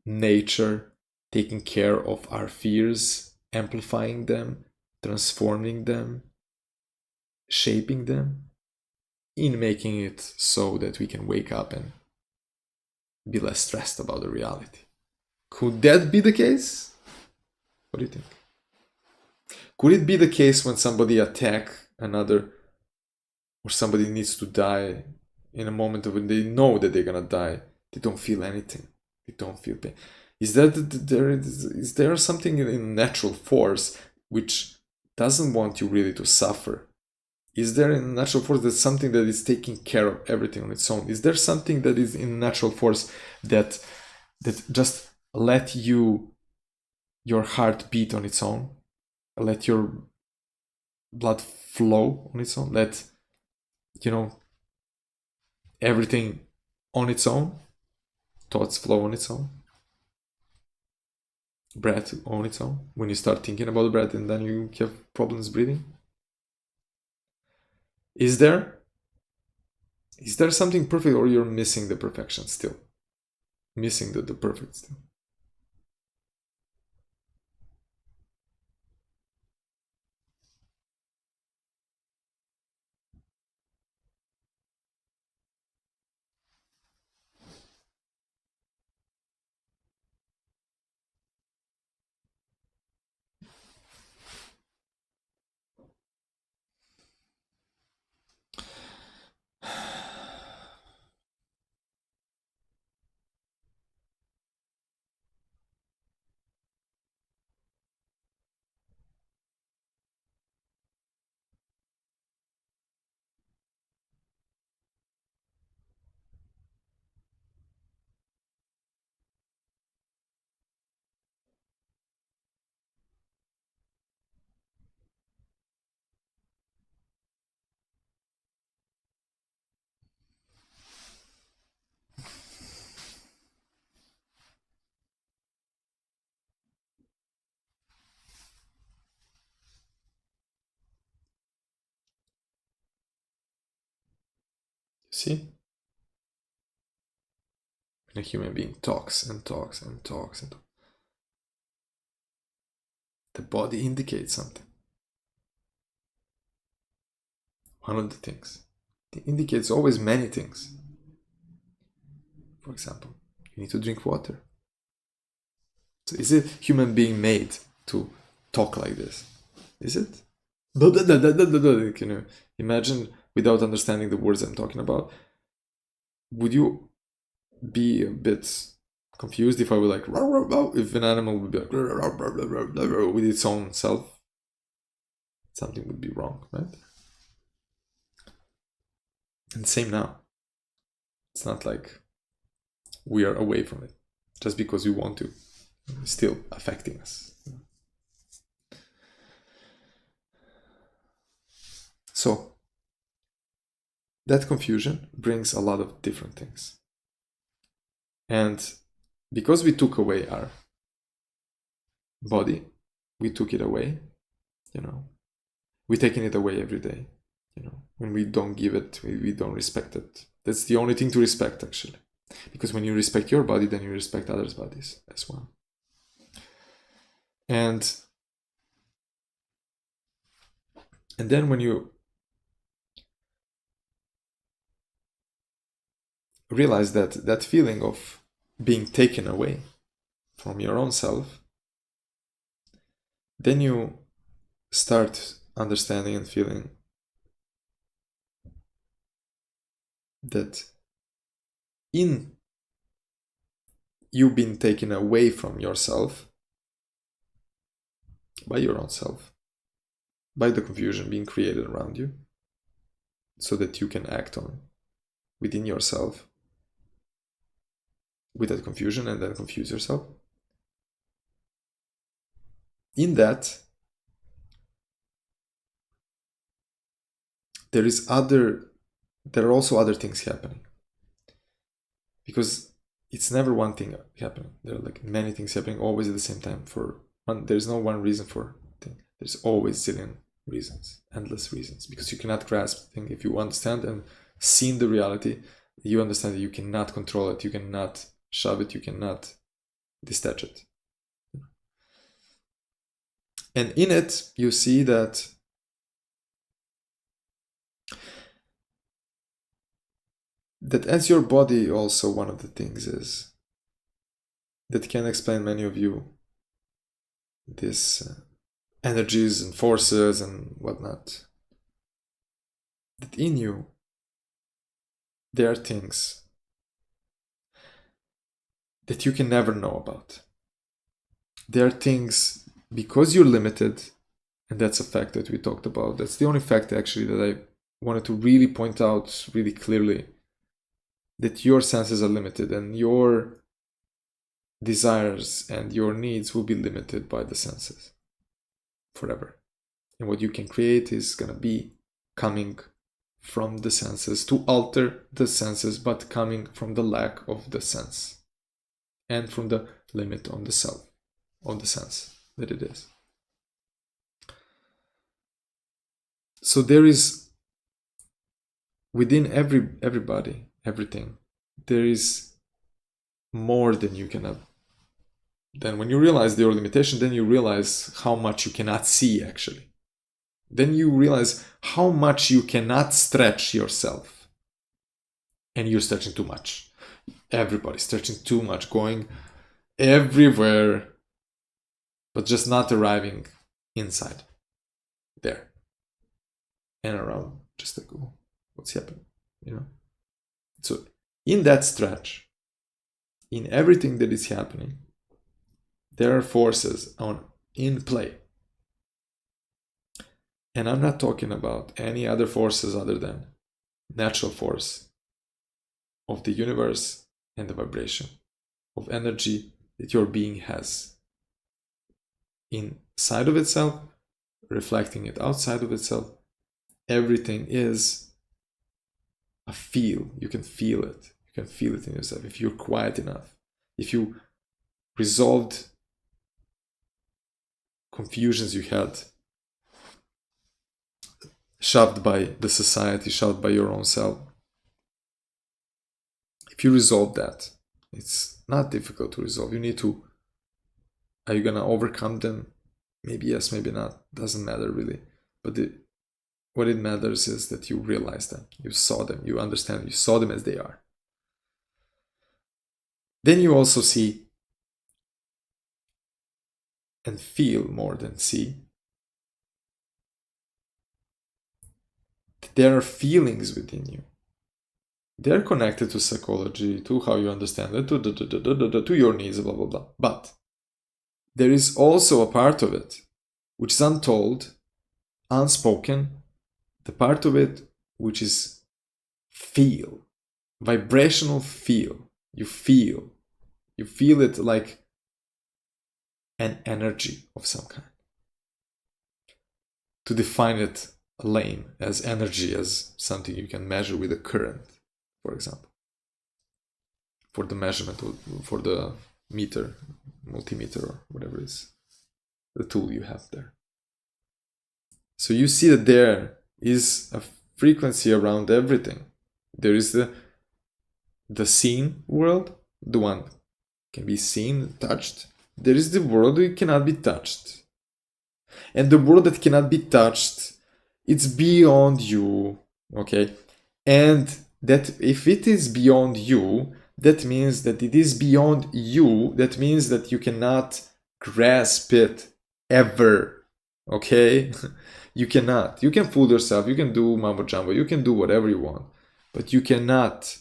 nature taking care of our fears, amplifying them, transforming them, shaping them, in making it so that we can wake up and be less stressed about the reality? Could that be the case? What do you think? Could it be the case when somebody attack another, or somebody needs to die in a moment when they know that they're gonna die, they don't feel anything, they don't feel pain? Is there something in natural force which doesn't want you really to suffer? Is there in natural force that something that is taking care of everything on its own? Is there something that is in natural force that just let your heart beat on its own? Let your blood flow on its own? Let, everything on its own? Thoughts flow on its own? breath on its own, when you start thinking about breath and then you have problems breathing? Is there something perfect, or you're missing the perfection still? Missing the perfect still? See? When a human being talks and talks and talks and talks, the body indicates something. One of the things. It indicates always many things. For example, you need to drink water. So is it human being made to talk like this? Is it? Can you imagine, without understanding the words I'm talking about? Would you be a bit confused if I were like, if an animal would be like with its own self? Something would be wrong, right? And same now. It's not like we are away from it just because we want to. It's still affecting us. So that confusion brings a lot of different things. And because we took away our body, we took it away, we're taking it away every day. When we don't give it, we don't respect it. That's the only thing to respect, actually. Because when you respect your body, then you respect others' bodies as well. And then when you realize that feeling of being taken away from your own self, then you start understanding and feeling that in you being taken away from yourself by your own self, by the confusion being created around you, so that you can act on within yourself with that confusion and then confuse yourself. In that, there are also other things happening, because it's never one thing happening. There are like many things happening always at the same time. There's no one reason for thing. There's always zillion reasons, endless reasons, because you cannot grasp thing. If you understand and see the reality, you understand that you cannot control it, you cannot shove it, you cannot detach it. And in it, you see that as your body, also one of the things is that can explain many of you these energies and forces and whatnot, that in you there are things that you can never know about. There are things, because you're limited, and that's a fact that we talked about. That's the only fact actually that I wanted to really point out really clearly, that your senses are limited and your desires and your needs will be limited by the senses forever. And what you can create is going to be coming from the senses, to alter the senses, but coming from the lack of the sense and from the limit on the self. of the sense that it is. So there is, within everybody, everything, there is more than you can have. Then when you realize your limitation, then you realize how much you cannot see actually. Then you realize how much you cannot stretch yourself. And you're stretching too much. Everybody's stretching too much, going everywhere, but just not arriving inside there and around, just like, oh, what's happening, you know? So in that stretch, in everything that is happening, there are forces in play. And I'm not talking about any other forces other than natural force of the universe and the vibration of energy that your being has inside of itself, reflecting it outside of itself. Everything is a feel. You can feel it. You can feel it in yourself if you're quiet enough. If you resolved confusions you had, shoved by the society, shoved by your own self. If you resolve that, it's not difficult to resolve. You need to, are you gonna overcome them? Maybe yes, maybe not. Doesn't matter really. But what it matters is that you realize them, you saw them, you understand, you saw them as they are. Then you also see and feel more than see. There are feelings within you. They're connected to psychology, to how you understand it, to your needs, blah, blah, blah. But there is also a part of it which is untold, unspoken, the part of it which is feel, vibrational feel. You feel it like an energy of some kind. To define it lame as energy, as something you can measure with a current, for example, for the measurement, for the meter, multimeter, or whatever is the tool you have there. So you see that there is a frequency around everything. There is the seen world, the one can be seen, touched. There is the world that cannot be touched. And the world that cannot be touched, it's beyond you, okay? And that if it is beyond you, that means that it is beyond you. That means that you cannot grasp it ever, okay? You cannot. You can fool yourself. You can do mambo jumbo. You can do whatever you want. But you cannot.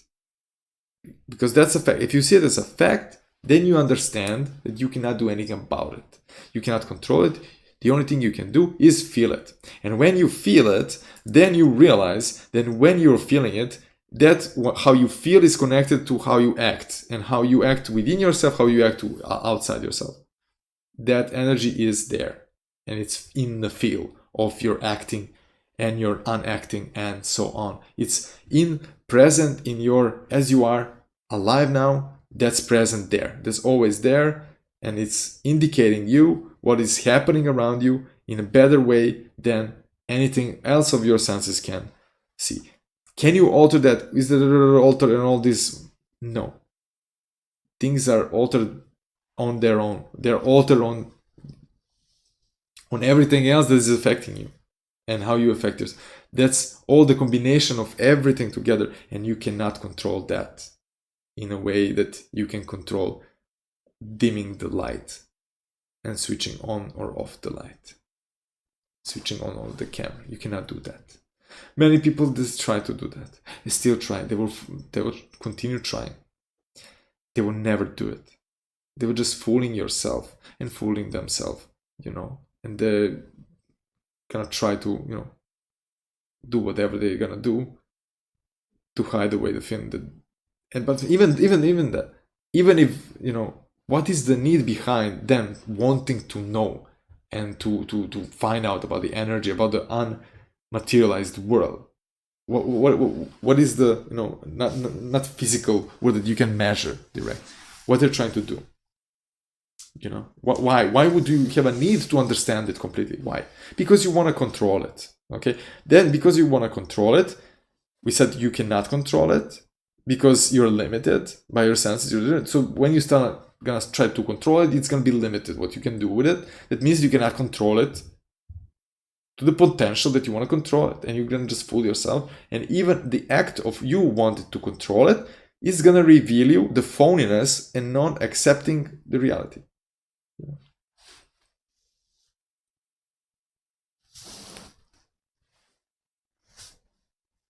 Because that's a fact. If you see it as a fact, then you understand that you cannot do anything about it. You cannot control it. The only thing you can do is feel it. And when you feel it, then you realize that when you're feeling it, that how you feel is connected to how you act. And how you act within yourself, how you act outside yourself. That energy is there. And it's in the feel of your acting and your unacting and so on. It's present in your, as you are alive now, that's present there. That's always there. And it's indicating you what is happening around you in a better way than anything else of your senses can see. Can you alter that? Is that altered and all this? No. Things are altered on their own. They're altered on everything else that is affecting you and how you affect yourself. That's all the combination of everything together, and you cannot control that in a way that you can control dimming the light and switching on or off the light, switching on or the camera. You cannot do that. Many people just try to do that. They still try. They will continue trying. They will never do it. They were just fooling yourself and fooling themselves, you know. And they're gonna try to, you know, do whatever they're gonna do to hide away the feeling that. But even that, even if, you know, what is the need behind them wanting to know and to find out about the energy, about the unmaterialized world? What is the, you know, not physical world that you can measure direct? What they're trying to do? You know, why would you have a need to understand it completely? Why? Because you want to control it. Okay, then because you want to control it, we said you cannot control it because you're limited by your senses. So when you start gonna try to control it, it's gonna be limited what you can do with it. That means you cannot control it to the potential that you want to control it, and you're gonna just fool yourself. And even the act of you wanting to control it is gonna reveal you the phoniness and not accepting the reality.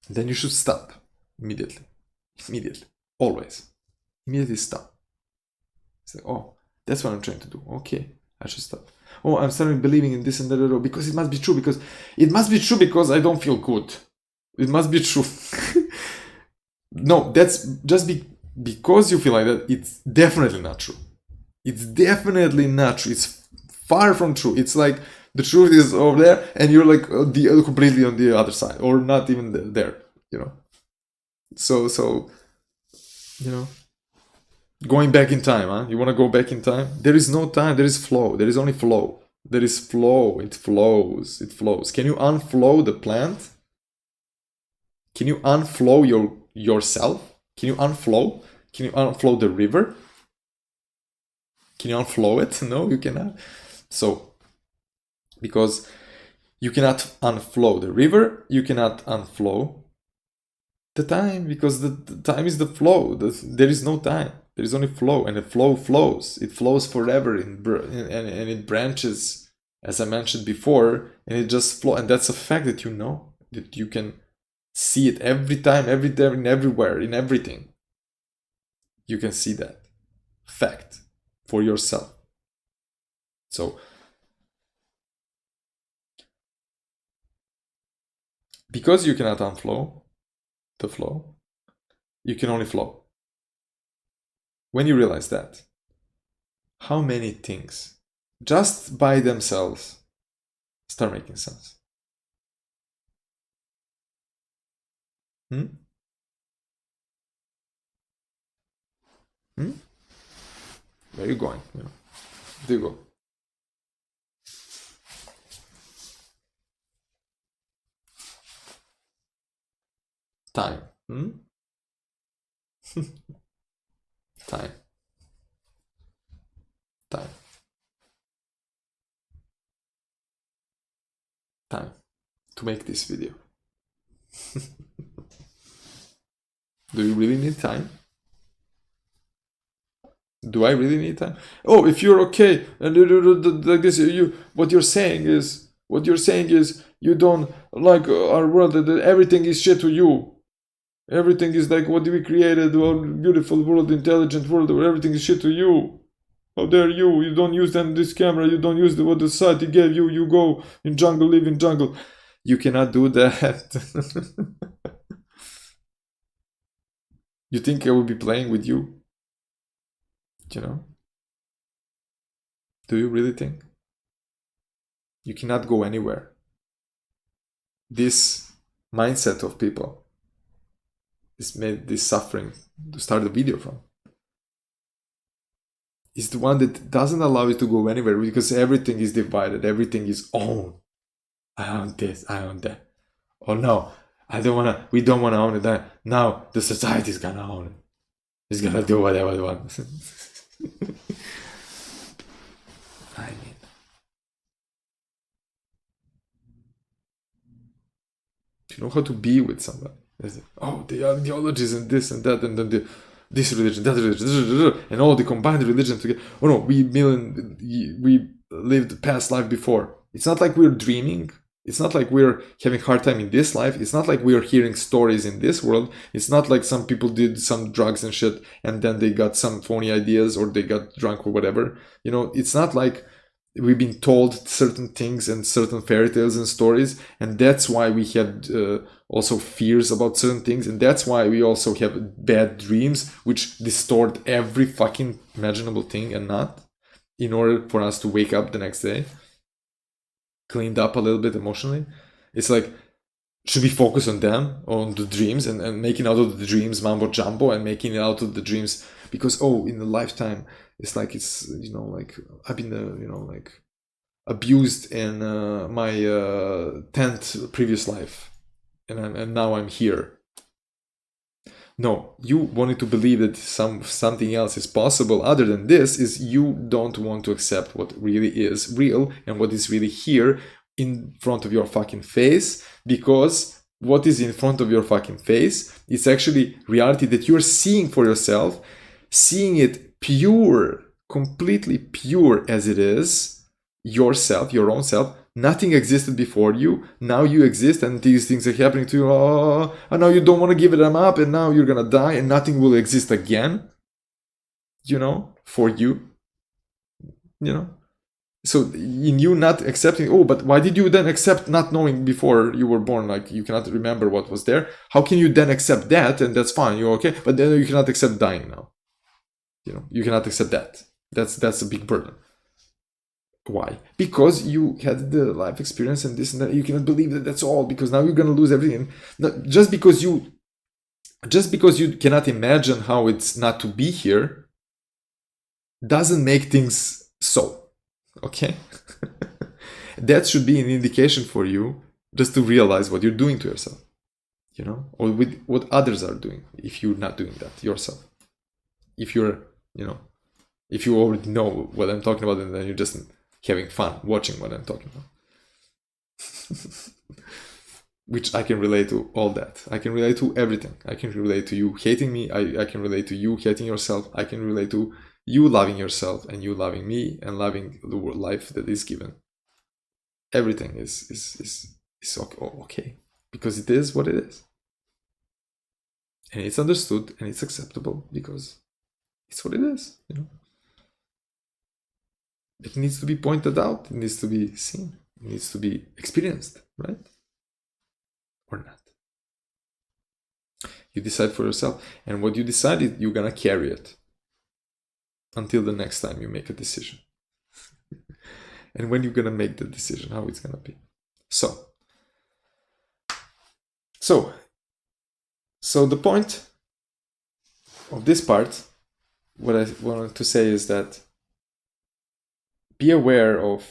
Then you should stop immediately, always, immediately stop. Say, oh, that's what I'm trying to do. Okay, I should stop. Oh, I'm starting believing in this and that because it must be true. Because it must be true because I don't feel good. It must be true. No, that's just because you feel like that. It's definitely not true. It's definitely not true. It's far from true. It's like the truth is over there, and you're like completely on the other side, or not even there. You know. So you know. Going back in time, huh? You want to go back in time? There is no time. There is flow. There is only flow. There is flow. It flows. It flows. Can you unflow the plant? Can you unflow yourself? Can you unflow? Can you unflow the river? Can you unflow it? No, you cannot. So, because you cannot unflow the river, you cannot unflow the time, because the time is the flow. There is no time. There is only flow, and the flow flows. It flows forever, and it branches, as I mentioned before, and it just flows. And that's a fact that you know, that you can see it every time, every day, and everywhere, in everything. You can see that fact for yourself. So, because you cannot unflow the flow, you can only flow. When you realize that, how many things just by themselves start making sense? Where are you going? There you go. Time. Time. Time. Time to make this video. Do you really need time? Do I really need time? Oh, if you're okay and like this, what you're saying is you don't like our world. That everything is shit to you. Everything is like what we created, our beautiful world, intelligent world, where everything is shit to you. How dare you? You don't use this camera. You don't use what the society gave you. You go in jungle, live in jungle. You cannot do that. You think I will be playing with you? You know? Do you really think? You cannot go anywhere. This mindset of people is made this suffering to start the video from. Is the one that doesn't allow you to go anywhere, because everything is divided, everything is owned. I own this, I own that. Oh no, we don't wanna own it. Now the society is gonna own it. It's gonna do whatever it wants. I mean, you know how to be with somebody. Oh, the ideologies and this and that, and then this religion, that religion, and all the combined religion together. Oh no, we lived past life before. It's not like we're dreaming. It's not like we're having a hard time in this life. It's not like we're hearing stories in this world. It's not like some people did some drugs and shit and then they got some phony ideas or they got drunk or whatever. You know, it's not like we've been told certain things and certain fairy tales and stories, and that's why we had also fears about certain things, and that's why we also have bad dreams which distort every fucking imaginable thing and not, in order for us to wake up the next day cleaned up a little bit emotionally. It's like, should we focus on them, on the dreams, and making out of the dreams mambo jumbo, and making it out of the dreams because, oh, in the lifetime It's like like I've been like abused in my 10th previous life, and now I'm here. No, you wanted to believe that something else is possible other than this. Is you don't want to accept what really is real and what is really here in front of your fucking face, because what is in front of your fucking face is actually reality that you're seeing for yourself, seeing it pure, completely pure as it is, yourself, your own self. Nothing existed before you. Now you exist, and these things are happening to you. Oh, and now you don't want to give them up, and now you're gonna die, and nothing will exist again. For you. So in you not accepting, oh, but why did you then accept not knowing before you were born? Like you cannot remember what was there. How can you then accept that? And that's fine. You're okay, but then you cannot accept dying now. You cannot accept that. That's a big burden. Why? Because you had the life experience and this and that. You cannot believe that that's all, because now you're gonna lose everything. Just because you cannot imagine how it's not to be here doesn't make things so. Okay? That should be an indication for you just to realize what you're doing to yourself. Or with what others are doing if you're not doing that yourself. If you're, if you already know what I'm talking about, and then you're just having fun watching what I'm talking about. Which I can relate to all that. I can relate to everything. I can relate to you hating me. I can relate to you hating yourself. I can relate to you loving yourself and you loving me and loving the life that is given. Everything is okay. Because it is what it is. And it's understood and it's acceptable because it's what it is, It needs to be pointed out, it needs to be seen, it needs to be experienced, right? Or not. You decide for yourself, and what you decided, you're gonna carry it until the next time you make a decision. And when you're gonna make the decision, how it's gonna be. So the point of this part, what I wanted to say is that be aware of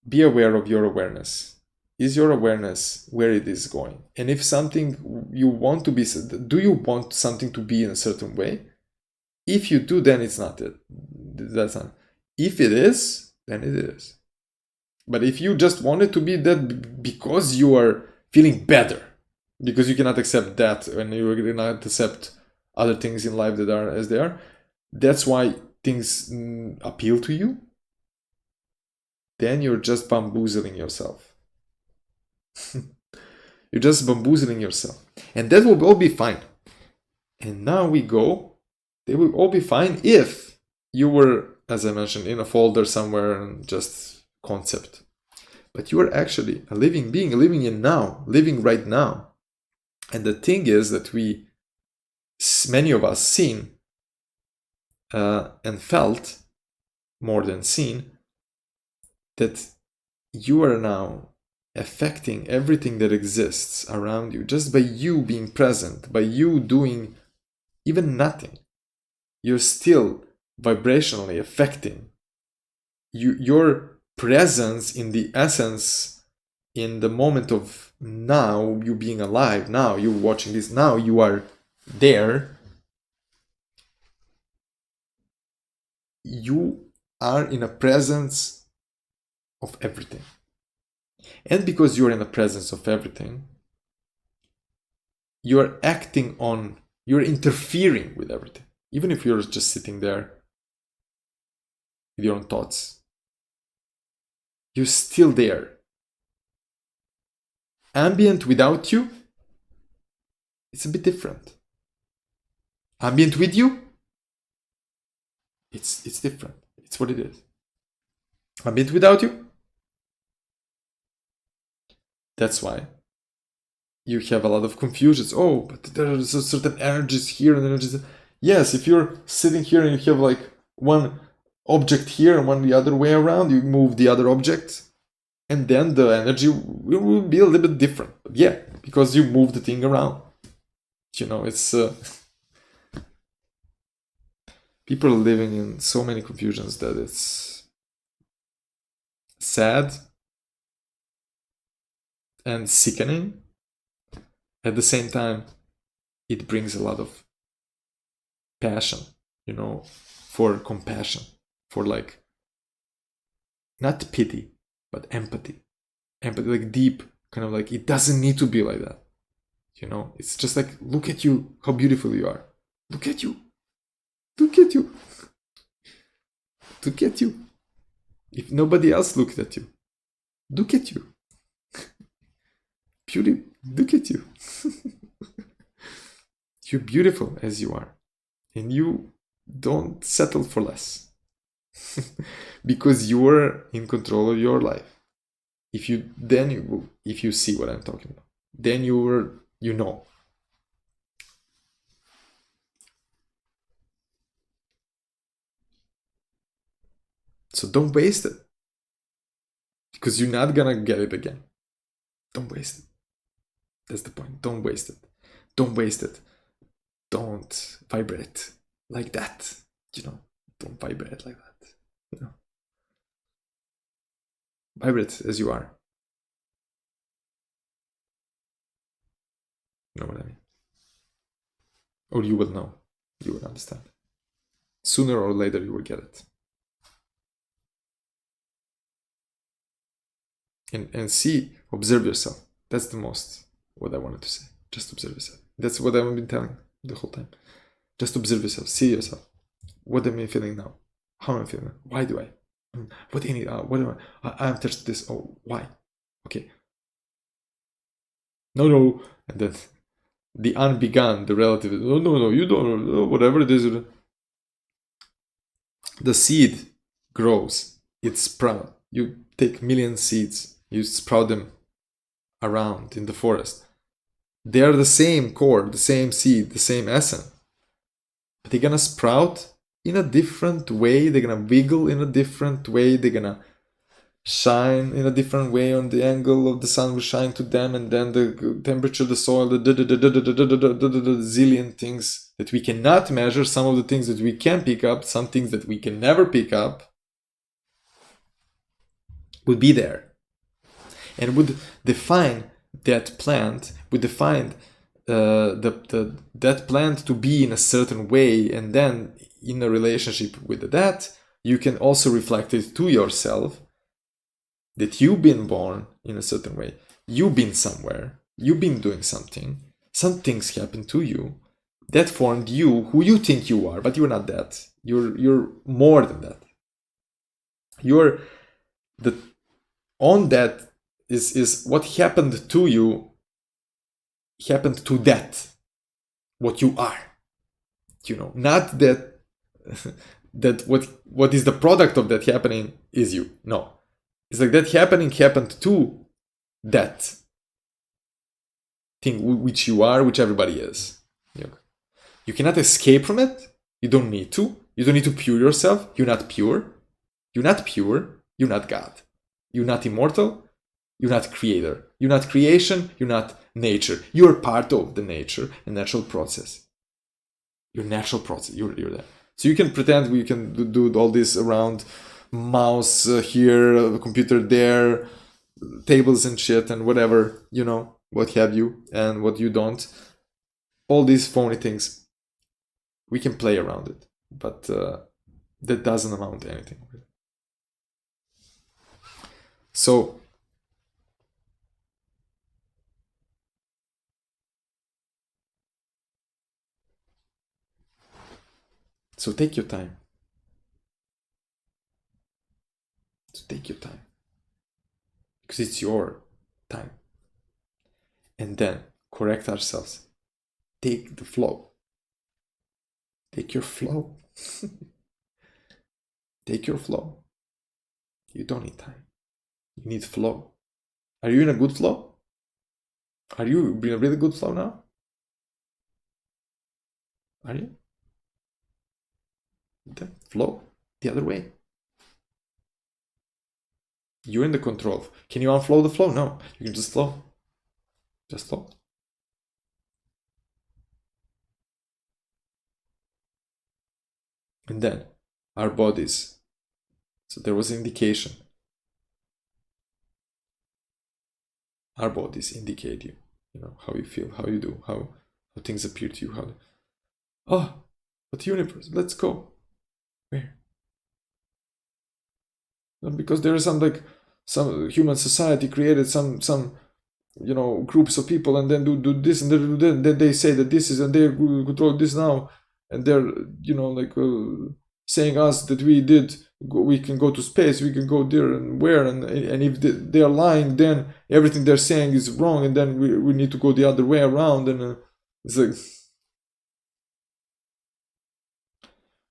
your awareness. Is your awareness where it is going? And if something you want to be, do you want something to be in a certain way? If you do, then it's not it. That's not. If it is, then it is. But if you just want it to be that because you are feeling better, because you cannot accept that, and you cannot accept other things in life that are as they are, that's why things appeal to you, then you're just bamboozling yourself. You're just bamboozling yourself. And that will all be fine. And now we go, they will all be fine if you were, as I mentioned, in a folder somewhere and just concept. But you are actually a living being, living in now, living right now. And the thing is that many of us seen and felt more than seen that you are now affecting everything that exists around you just by you being present, by you doing even nothing. You're still vibrationally affecting your presence in the essence, in the moment of now, you being alive, now you're watching this, now you are there. You are in a presence of everything. And because you're in the presence of everything, you're you're interfering with everything. Even if you're just sitting there with your own thoughts, you're still there. Ambient without you, it's a bit different. Ambient with you, it's different. It's what it is. Ambient without you, that's why you have a lot of confusions. Oh, but there are certain energies here and energies there. Yes, if you're sitting here and you have like one object here and one the other way around, you move the other object, and then the energy will be a little bit different. But yeah, because you move the thing around. It's People are living in so many confusions that it's sad and sickening. At the same time, it brings a lot of passion, you know, for compassion, for like, not pity, but empathy. Empathy, like deep, kind of like, it doesn't need to be like that. You know, it's just like, look at you, how beautiful you are. Look at you. Look at you. Look at you. If nobody else looked at you, look at you. Beauty, look at you. You're beautiful as you are. And you don't settle for less. Because you're in control of your life. If you see what I'm talking about, then you know. So don't waste it. Because you're not gonna get it again. Don't waste it. That's the point. Don't waste it. Don't waste it. Don't vibrate like that. You know, don't vibrate like that. You know, vibrate as you are. You know what I mean? Or you will know. You will understand. Sooner or later, you will get it. And see, observe yourself. That's the most what I wanted to say. Just observe yourself. That's what I've been telling the whole time. Just observe yourself. See yourself. What am I feeling now? How am I feeling? Why do I? What do you need? What do I'm touched this. Oh, why? Okay. No. And then the unbegun, the relative. No, you don't know. Whatever it is. The seed grows. It sprouts. You take million seeds. You sprout them around in the forest. They are the same core, the same seed, the same essence. But they're gonna sprout in a different way. They're gonna wiggle in a different way. They're gonna shine in a different way on the angle of the sun will shine to them, and then the temperature, the soil, the zillion things that we cannot measure, some of the things that we can pick up, some things that we can never pick up, would be there and would define that plant, would define that plant to be in a certain way, and then in a relationship with that, you can also reflect it to yourself that you've been born in a certain way, you've been somewhere, you've been doing something, some things happened to you that formed you, who you think you are, but you're not that. You're more than that. You're the on that is what happened to you happened to that what you are, you know, not that that what is the product of that happening is you. No, it's like that happening happened to that thing which you are, which everybody is. You cannot escape from it. You don't need to. You don't need to pure yourself. You're not pure. You're not pure. You're not God. You're not immortal. You're not creator. You're not creation. You're not nature. You're part of the nature and natural process. Your natural process. You're there. So you can pretend we can do all this around mouse here, computer there, tables and shit and whatever, you know, what have you and what you don't. All these phony things. We can play around it, but that doesn't amount to anything. So take your time. So take your time. Because it's your time. And then correct ourselves. Take the flow. Take your flow. Take your flow. You don't need time. You need flow. Are you in a good flow? Are you in a really good flow now? Are you? Then flow the other way. You're in the control. Can you unflow the flow? No. You can just flow. Just flow. And then our bodies. So there was an indication. Our bodies indicate you, how you feel, how you do, how things appear to you. Oh, but universe, let's go. Where? Because there is some human society created some groups of people, and then do this and do that, and then they say that this is, and they control this now, and they're saying us that we can go to space, we can go there and where, and if they are lying, then everything they're saying is wrong, and then we need to go the other way around, and it's like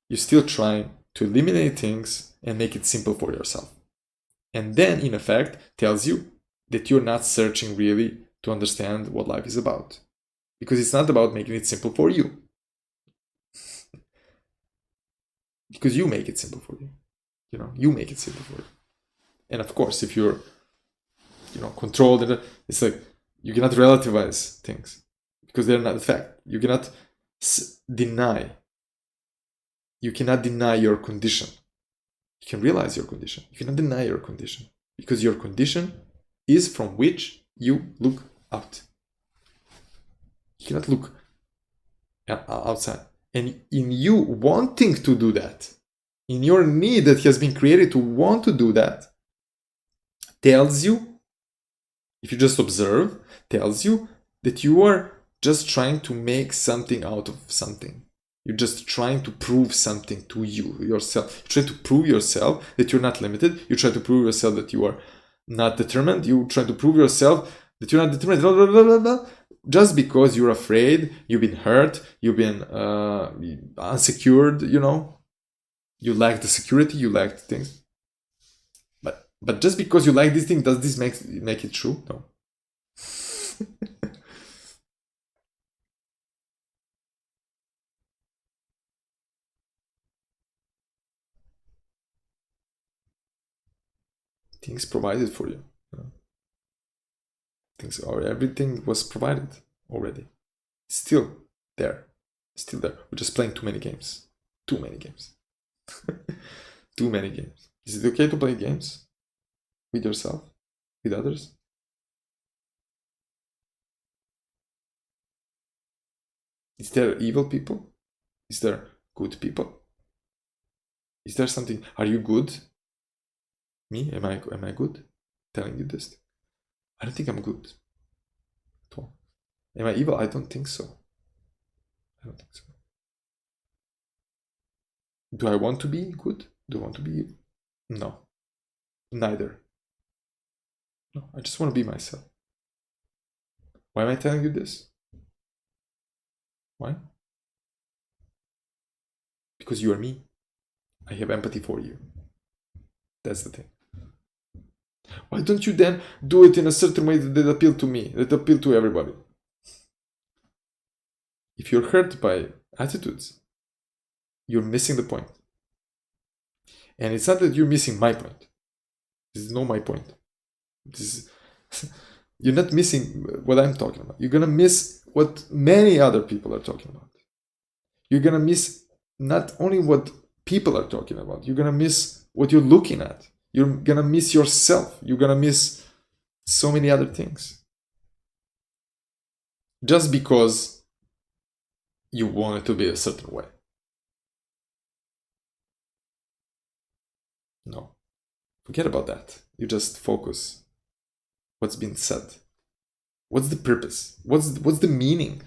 you're still trying to eliminate things and make it simple for yourself, and then in effect tells you that you're not searching really to understand what life is about, because it's not about making it simple for you, because you make it simple for you. You make it simple for you. And of course, if you're controlled, it's like you cannot relativize things because they're not a fact. You cannot deny your condition. You can realize your condition. You cannot deny your condition, because your condition is from which you look out. You cannot look outside. And in you wanting to do that, in your need that has been created to want to do that, tells you, if you just observe, tells you that you are just trying to make something out of something. You're just trying to prove something to yourself. You're trying to prove yourself that you're not limited. You try to prove yourself that you are not determined. You try to prove yourself that you're not determined. Blah, blah, blah, blah, blah. Just because you're afraid, you've been hurt, you've been unsecured, you lack the security, you lack the things. But just because you like this thing, does this make it true? No. Things provided for you. Things, or everything was provided already. Still there. We're just playing too many games. Too many games. Too many games. Is it okay to play games with yourself, with others? Is there evil people? Is there good people? Is there something? Are you good? Me? Am I good? Telling you this? I don't think I'm good at all. Am I evil? I don't think so. I don't think so. Do I want to be good? Do I want to be evil? No. Neither. No, I just want to be myself. Why am I telling you this? Why? Because you are me. I have empathy for you. That's the thing. Why don't you then do it in a certain way that appeal to me, that appeal to everybody? If you're hurt by attitudes, you're missing the point. And it's not that you're missing my point. This is not my point. You're not missing what I'm talking about. You're gonna miss what many other people are talking about. You're gonna miss not only what people are talking about, you're gonna miss what you're looking at. You're gonna miss yourself. You're gonna miss so many other things. Just because you want it to be a certain way. No. Forget about that. You just focus. What's been said? What's the purpose? What's the meaning?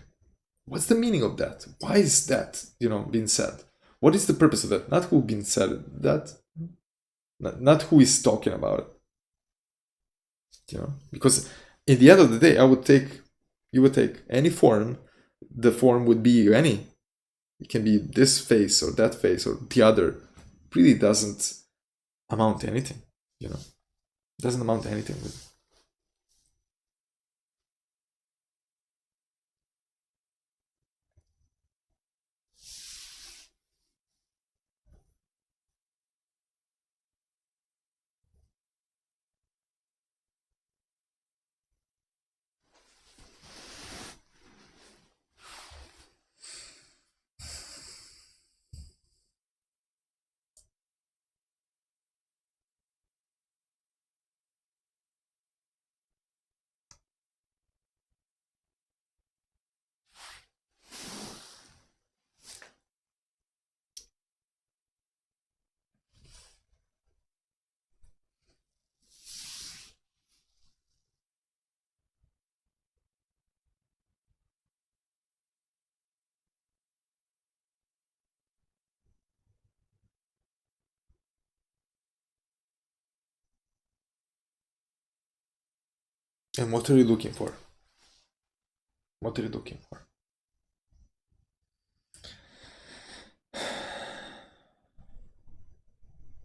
What's the meaning of that? Why is that, being said? What is the purpose of that? Not who been said that. Not who is talking about it. Because in the end of the day, you would take any form. The form would be any. It can be this face or that face or the other. It really doesn't amount to anything. It doesn't amount to anything. And what are you looking for? What are you looking for?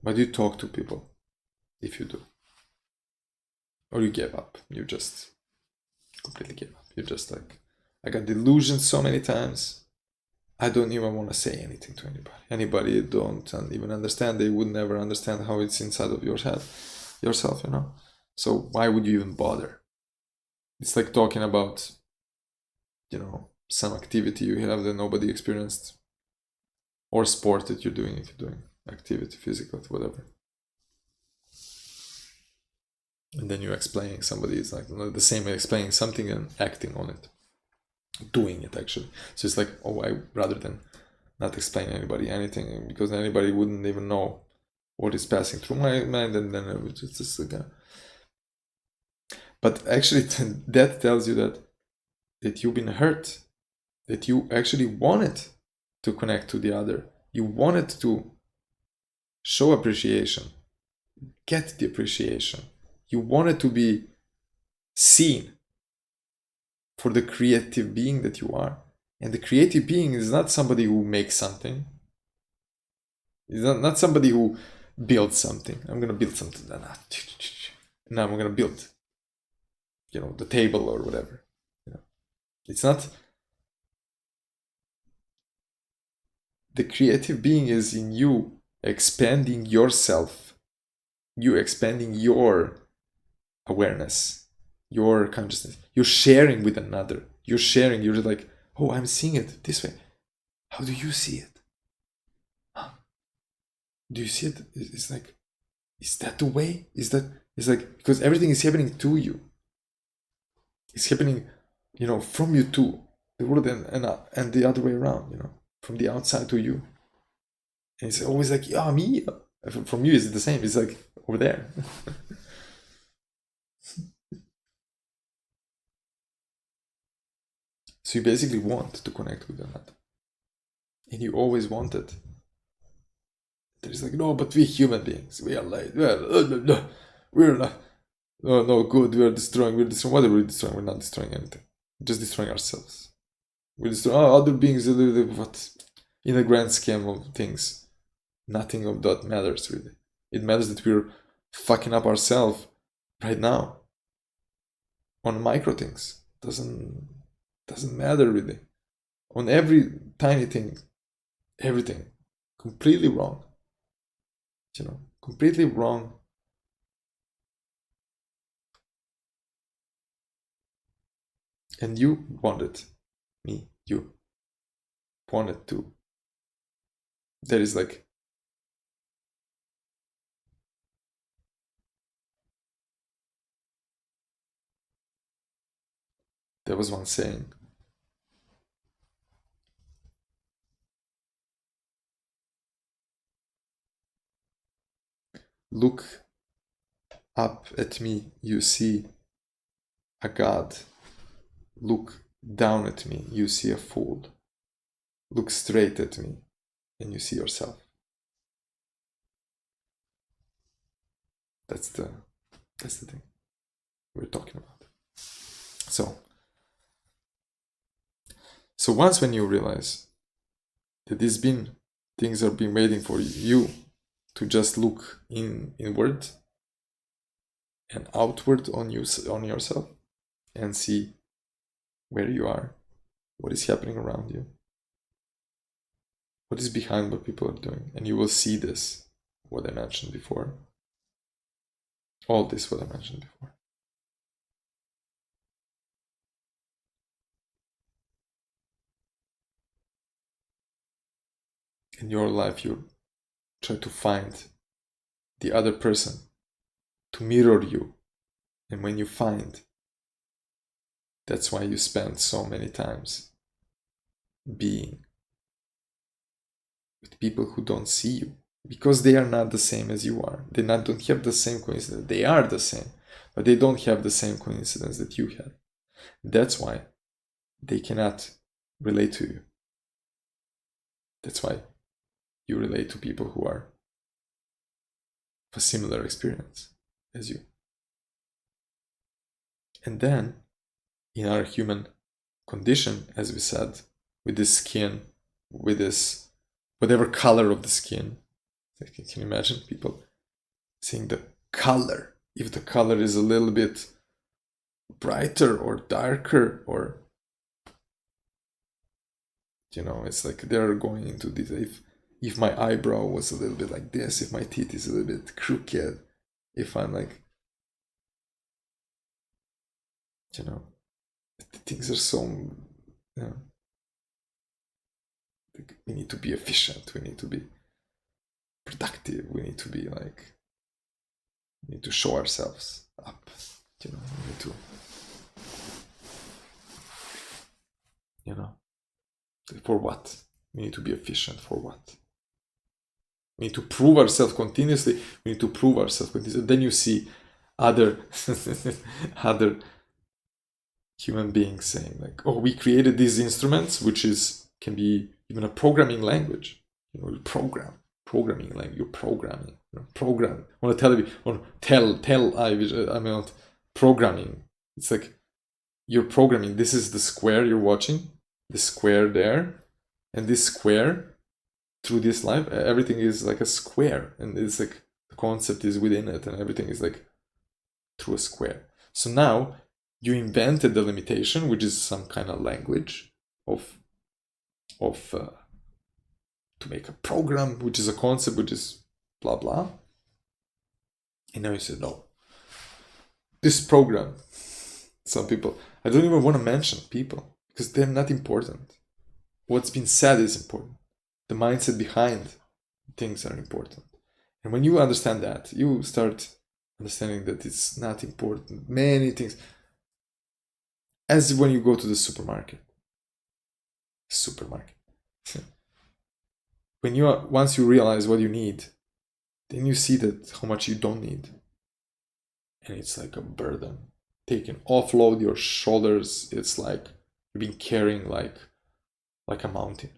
But you talk to people, if you do. Or you give up. You just completely give up. You're just like, I got delusions so many times. I don't even want to say anything to anybody. Anybody don't even understand. They would never understand how it's inside of your head, yourself, you know. So why would you even bother? It's like talking about, you know, some activity you have that nobody experienced, or sport that you're doing if you're doing activity, physical, whatever. And then you're explaining somebody is like the same explaining something and acting on it, doing it actually. So it's like, oh, I rather than not explain anybody anything because anybody wouldn't even know what is passing through my mind, and then it was just like but actually that tells you that you've been hurt, that you actually wanted to connect to the other, you wanted to show appreciation, get the appreciation, you wanted to be seen for the creative being that you are. And the creative being is not somebody who makes something. It's not somebody who builds something. I'm gonna build something. Now I'm gonna build, you know, the table or whatever. You know, it's not. The creative being is in you expanding yourself, you expanding your awareness, your consciousness. You're sharing with another. You're sharing. You're like, oh, I'm seeing it this way. How do you see it? Huh? Do you see it? It's like, is that the way? Is that? It's like, because everything is happening to you. It's happening, you know, from you to the world, and the other way around, you know, from the outside to you. And it's always like, yeah, me. From you is the same. It's like over there. So you basically want to connect with another, and you always wanted. There's like, no, but we human beings, we are like, we're not, no, good. We're destroying. What are we destroying? We're not destroying anything. We're just destroying ourselves. We destroy other beings. What? In the grand scheme of things, nothing of that matters really. It matters that we're fucking up ourselves right now on micro things. Doesn't matter really. On every tiny thing, everything completely wrong. You know, completely wrong. And you wanted me, you wanted to. There is like, there was one saying, look up at me, you see a god. Look down at me, you see a fool. Look straight at me, and you see yourself. That's the thing we're talking about. So once when you realize that things are being waiting for you to just look inward and outward on yourself and see where you are, what is happening around you, what is behind what people are doing, and you will see this, what I mentioned before, all this what I mentioned before. In your life, you try to find the other person to mirror you, and when you find, that's why you spend so many times being with people who don't see you, because they are not the same as you are. They don't have the same coincidence. They are the same, but they don't have the same coincidence that you have. That's why they cannot relate to you. That's why you relate to people who are of a similar experience as you. And then in our human condition, as we said, with this skin, with this whatever color of the skin, can you imagine people seeing the color? If the color is a little bit brighter or darker, or it's like they're going into this. If my eyebrow was a little bit like this, if my teeth is a little bit crooked, if I'm like, things are so, we need to be efficient, we need to be productive, we need to be like, we need to show ourselves up, we need to, for what? We need to be efficient for what? We need to prove ourselves continuously. We need to prove ourselves continuously. Then you see other other human beings saying like, "Oh, we created these instruments, which can be even a programming language. Programming language. You're programming. Program on a television, on programming. It's like you're programming. This is the square you're watching. The square there, and this square." Through this life, everything is like a square, and it's like the concept is within it, and everything is like through a square. So now you invented the limitation, which is some kind of language to make a program, which is a concept, which is blah blah. And now you say no. This program, some people, I don't even want to mention people because they're not important. What's been said is important. The mindset behind things are important. And when you understand that, you start understanding that it's not important. Many things. As when you go to the supermarket. Once you realize what you need, then you see that how much you don't need. And it's like a burden. Offload your shoulders. It's like you've been carrying like a mountain,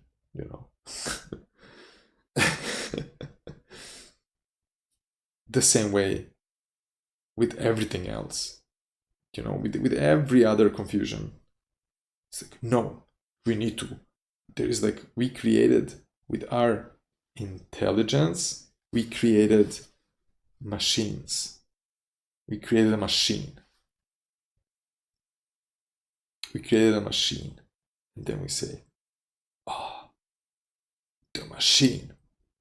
The same way with everything else, with every other confusion. It's like, no, we created with our intelligence, we created machines. We created a machine. And then we say, the machine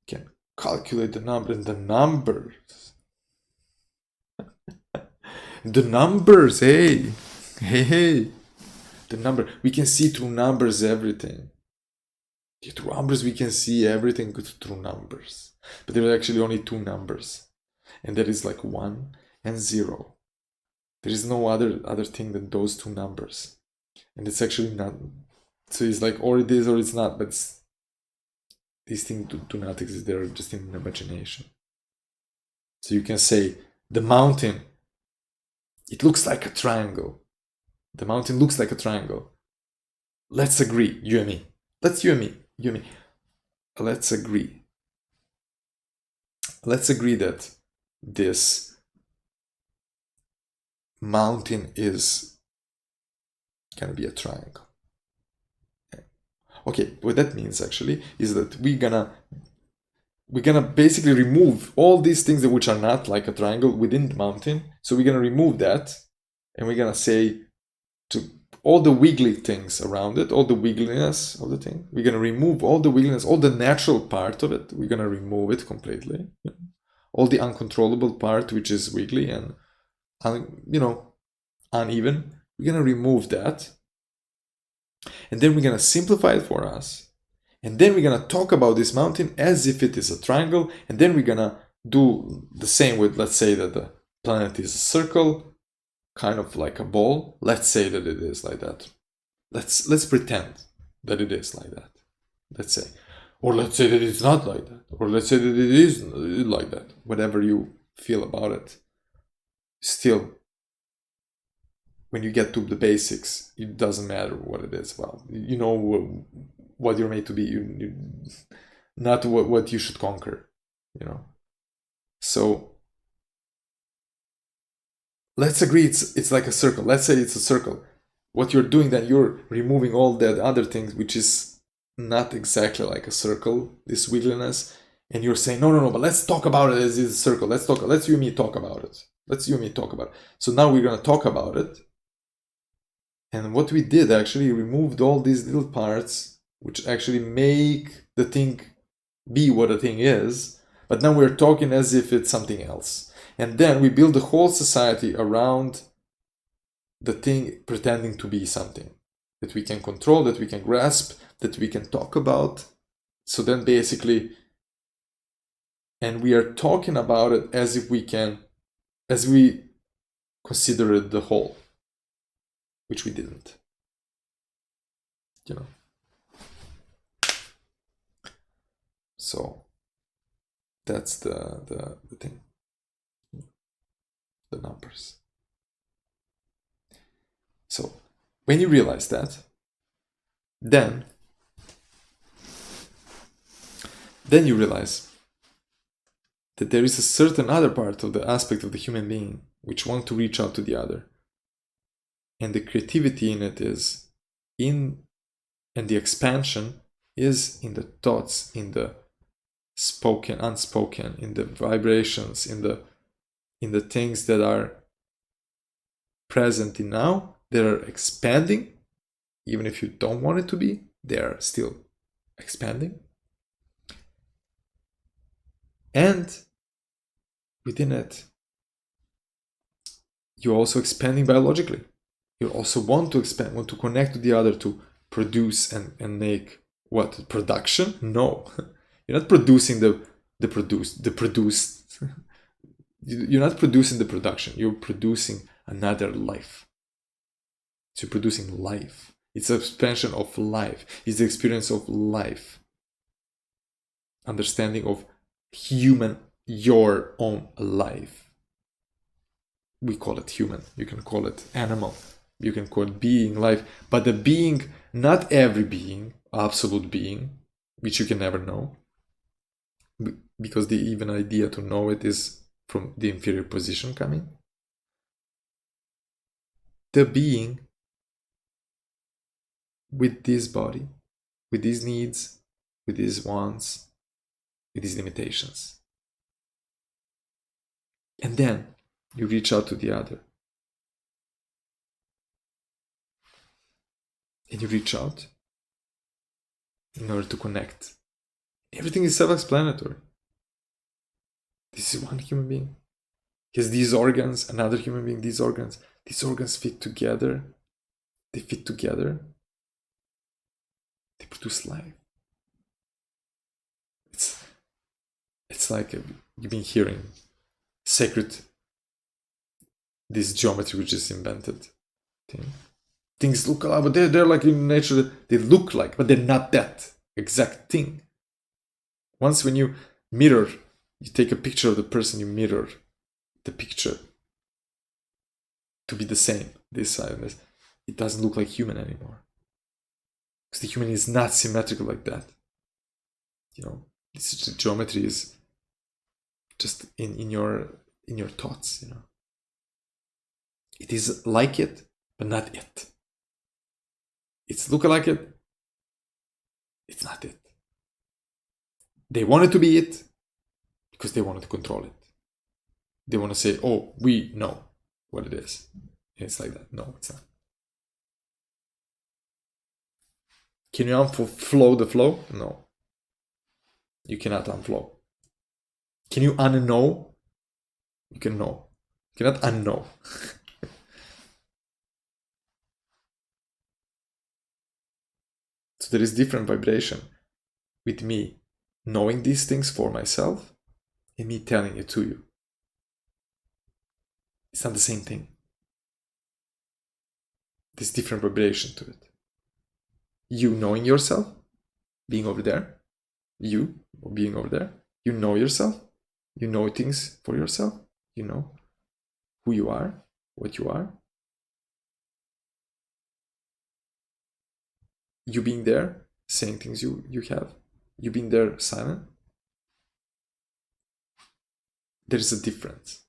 can calculate the number, and the numbers. The numbers, hey. The number, we can see through numbers everything. Through numbers, we can see everything through numbers. But there are actually only two numbers. And that is like 1 and 0. There is no other thing than those two numbers. And it's actually not. So it's like, or it is or it's not, but these things do not exist. They're just in imagination. So you can say, the mountain, it looks like a triangle. The mountain looks like a triangle. Let's agree, you and me. Let's agree. Let's agree that this mountain is gonna be a triangle. Okay, what that means actually is that we're gonna basically remove all these things which are not like a triangle within the mountain. So we're gonna remove that, and we're gonna say to all the wiggly things around it, all the wiggliness of the thing, we're gonna remove all the wiggliness, all the natural part of it, we're gonna remove it completely. All the uncontrollable part, which is wiggly and uneven, we're gonna remove that. And then we're gonna simplify it for us. And then we're gonna talk about this mountain as if it is a triangle. And then we're gonna do the same with, let's say that the planet is a circle, kind of like a ball. Let's say that it is like that. Let's pretend that it is like that. Let's say. Or let's say that it's not like that. Or let's say that it is like that. Whatever you feel about it. Still, when you get to the basics, it doesn't matter what it is about. You know what you're made to be. Not what you should conquer. So let's agree it's like a circle. Let's say it's a circle. What you're doing, then you're removing all that other things, which is not exactly like a circle, this wiggliness, and you're saying, no, but let's talk about it as it's a circle. Let's you and me talk about it. Let's you and me talk about it. So now we're gonna talk about it. And what we did actually removed all these little parts which actually make the thing be what a thing is, but now we're talking as if it's something else. And then we build the whole society around the thing pretending to be something that we can control, that we can grasp, that we can talk about. So then basically, and we are talking about it as if we can, as we consider it the whole, which we didn't, you know. So that's the thing, the numbers. So when you realize that, then you realize that there is a certain other part of the aspect of the human being which want to reach out to the other. And the creativity in it is and the expansion is in the thoughts, in the spoken, unspoken, in the vibrations, in the things that are present in now, that are expanding, even if you don't want it to be, they are still expanding. And within it, you're also expanding biologically. You also want to expand, want to connect to the other, to produce and make what? Production? No. You're not producing the produced. You're not producing the production. You're producing another life. So you're producing life. It's an expansion of life. It's the experience of life. Understanding of human, your own life. We call it human. You can call it animal. You can call it being, life. But the being, not every being, absolute being, which you can never know. Because the even idea to know it is from the inferior position coming. The being with this body, with these needs, with these wants, with these limitations. And then you reach out to the other. And you reach out in order to connect. Everything is self-explanatory. This is one human being. He has these organs, another human being, these organs. These organs fit together. They fit together. They produce life. It's like you've been hearing sacred, this geometry which is invented. Things look alike, but they're like in nature, they look like, but they're not that exact thing. Once when you mirror, you take a picture of the person, you mirror the picture to be the same, this side and this, it doesn't look like human anymore. Because the human is not symmetrical like that. You know, this geometry is just in your thoughts, you know. It is like it, but not it. It's look like it, it's not it. They wanted to be it because they wanted to control it. They want to say, oh, we know what it is. And it's like that. No, it's not. Can you unflow the flow? No. You cannot unflow. Can you unknow? You can know. You cannot unknow. So there is different vibration with me knowing these things for myself and me telling it to you. It's not the same thing. There's different vibration to it. You knowing yourself, being over there, you being over there, you know yourself, you know things for yourself, you know who you are, what you are. You being there, saying things you have, you being there silent. There is a difference.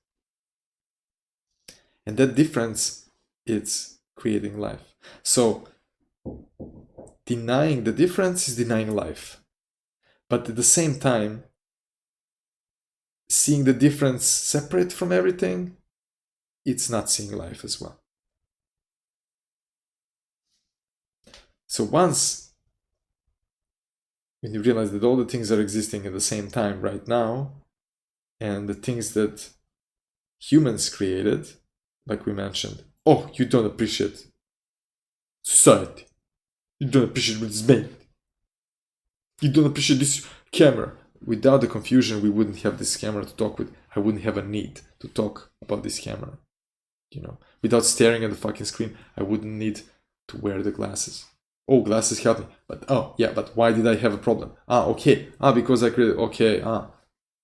And that difference, it's creating life. So denying the difference is denying life. But at the same time, seeing the difference separate from everything, it's not seeing life as well. So once, when you realize that all the things are existing at the same time right now, and the things that humans created, like we mentioned, oh, you don't appreciate society. You don't appreciate what is made. You don't appreciate this camera. Without the confusion, we wouldn't have this camera to talk with. I wouldn't have a need to talk about this camera. You know, without staring at the fucking screen, I wouldn't need to wear the glasses. Oh, glasses help me. But oh, yeah, but why did I have a problem? Ah, okay. Ah, because I created. Okay,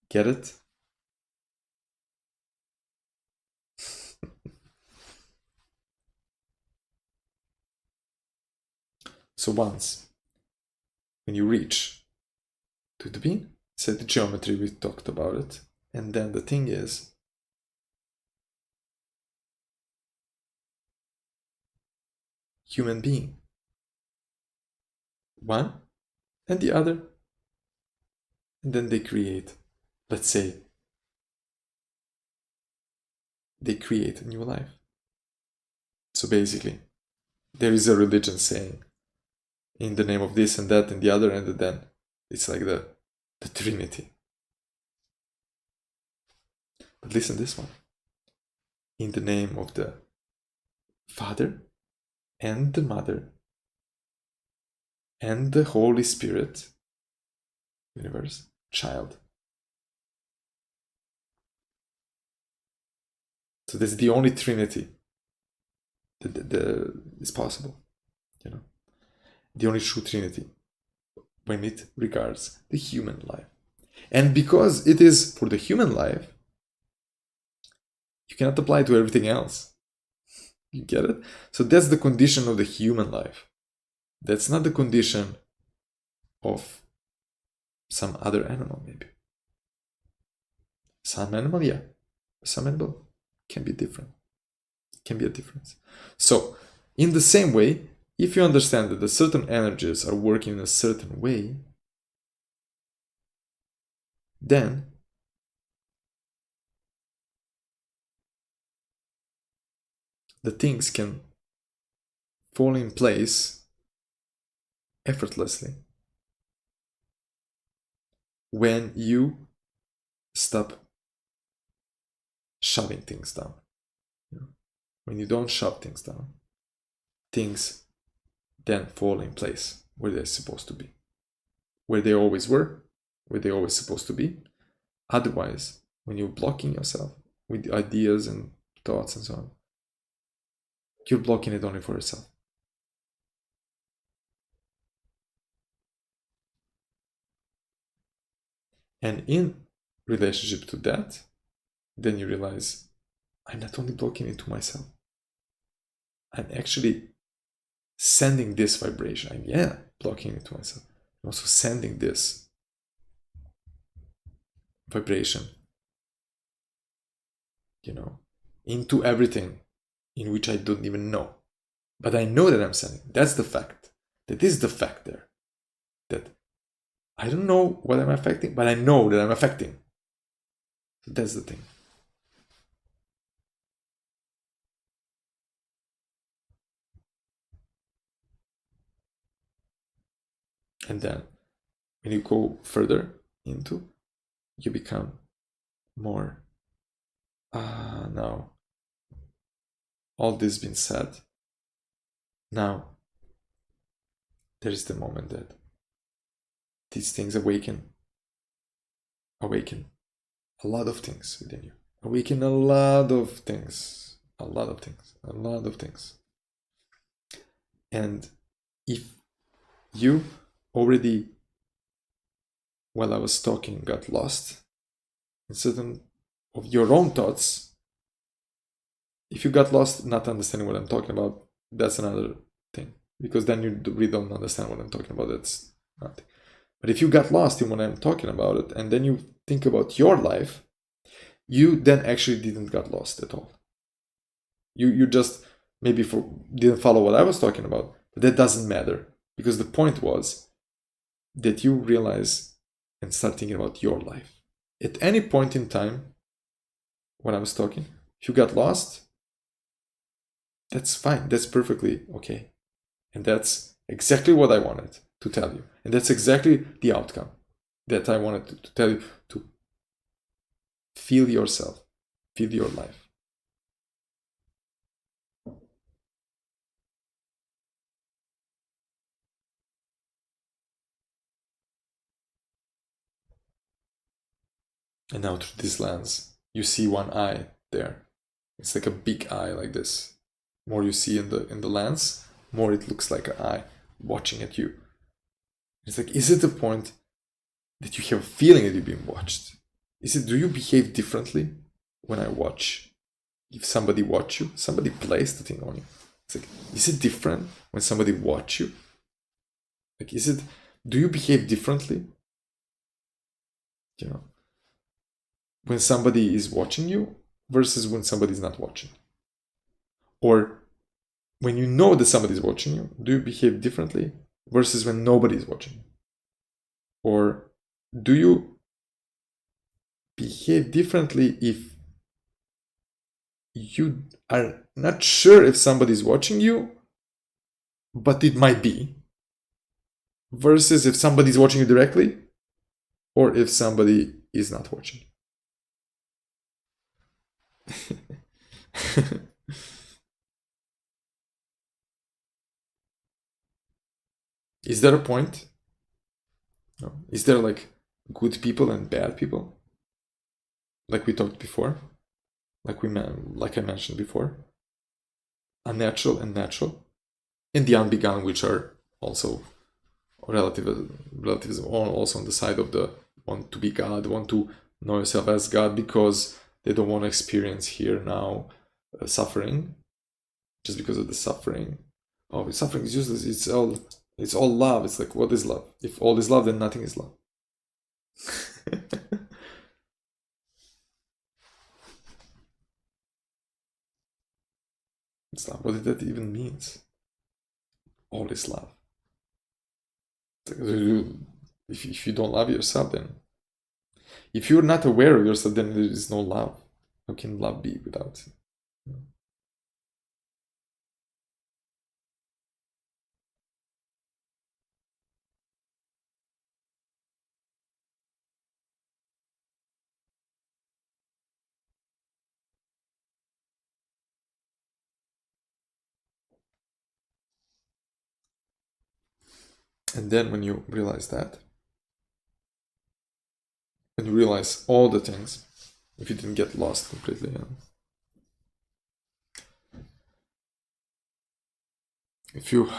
get it? So once, when you reach to the bean, set the geometry, we talked about it. And then the thing is, human being. One and the other. And then they create, let's say, they create a new life. So basically, there is a religion saying, in the name of this and that and the other, and then it's like the Trinity. But listen this one. In the name of the Father and the Mother and the Holy Spirit, universe, child. So that's the only Trinity that is possible, you know, the only true Trinity when it regards the human life. And because it is for the human life, you cannot apply it to everything else. You get it? So that's the condition of the human life. That's not the condition of some other animal, maybe. Some animal, yeah. Some animal can be different. Can be a difference. So, in the same way, if you understand that the certain energies are working in a certain way, then the things can fall in place effortlessly when you stop shoving things down. You know? When you don't shove things down, things then fall in place where they're supposed to be, where they always were, where they're always supposed to be. Otherwise, when you're blocking yourself with ideas and thoughts and so on, you're blocking it only for yourself. And in relationship to that, then you realize, I'm not only blocking it to myself, I'm actually sending this vibration. I'm blocking it to myself. I'm also sending this vibration, you know, into everything in which I don't even know. But I know that I'm sending. That's the fact. That is the fact there. That I don't know what I'm affecting, but I know that I'm affecting. So that's the thing. And then when you go further into, you become more, now, all this being said, now there is the moment that these things awaken a lot of things within you. Awaken a lot of things. And if you already, while I was talking, got lost in certain of your own thoughts, if you got lost not understanding what I'm talking about, that's another thing. Because then you really don't understand what I'm talking about. That's nothing. But if you got lost in what I'm talking about it, and then you think about your life, you then actually didn't get lost at all. You just maybe didn't follow what I was talking about, but that doesn't matter, because the point was that you realize and start thinking about your life. At any point in time when I was talking, if you got lost, that's fine. That's perfectly okay. And that's exactly what I wanted to tell you. And that's exactly the outcome that I wanted to tell you, to feel yourself, feel your life. And now through this lens, you see one eye there. It's like a big eye like this. More you see in the lens, more it looks like an eye watching at you. It's like, is it the point that you have a feeling that you're being watched? Do you behave differently when I watch? If somebody watch you, somebody plays the thing on you. It's like, is it different when somebody watch you? Like, do you behave differently? You know, when somebody is watching you versus when somebody is not watching? Or when you know that somebody is watching you, do you behave differently versus when nobody is watching you? Or do you behave differently if you are not sure if somebody is watching you, but it might be, versus if somebody is watching you directly, or if somebody is not watching? Is there a point? No. Is there like good people and bad people? Like we talked before? Like I mentioned before? Unnatural and natural? And the unbegun, which are also relativism, also on the side of the want to be God, want to know yourself as God, because they don't want to experience here now suffering, just because of the suffering. Oh, suffering is useless. It's all love. It's like, what is love? If all is love, then nothing is love. It's love. What did that even means? All is love. If you don't love yourself, then if you're not aware of yourself, then there is no love. How can love be without it? And then when you realize that, when you realize all the things, if you didn't get lost completely, if you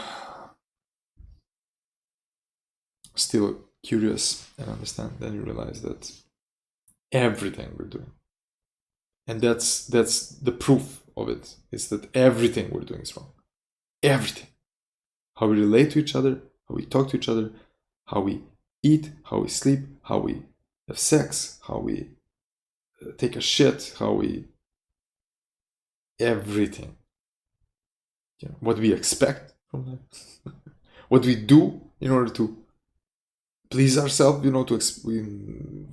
still curious and understand, then you realize that everything we're doing, and that's the proof of it, is that everything we're doing is wrong. Everything. How we relate to each other, how we talk to each other, how we eat, how we sleep, how we have sex, how we take a shit, how we... everything. You know, what we expect from them. What we do in order to please ourselves, you know, to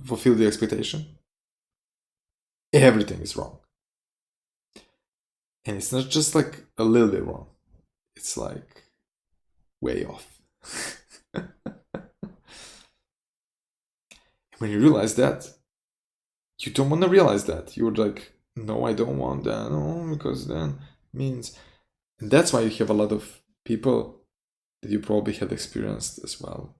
fulfill the expectation. Everything is wrong. And it's not just like a little bit wrong. It's like way off. When you realize that, you don't want to realize that. You're like, no, I don't want that. No, because then means... And that's why you have a lot of people that you probably had experienced as well.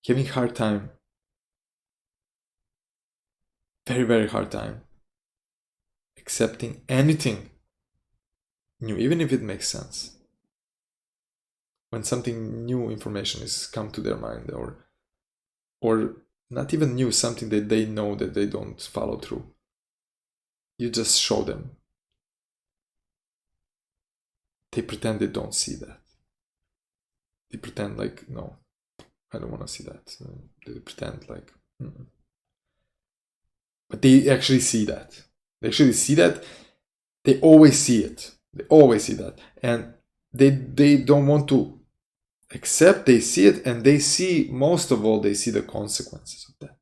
Having hard time, very, very hard time, accepting anything new, even if it makes sense. When something new information is come to their mind, or not even new, something that they know that they don't follow through, you just show them. They pretend they don't see that. They pretend like, no, I don't want to see that. They pretend like, But they actually see that. They actually see that. They always see it. They always see that. And they don't want to accept they see it, and they see, most of all, they see the consequences of that.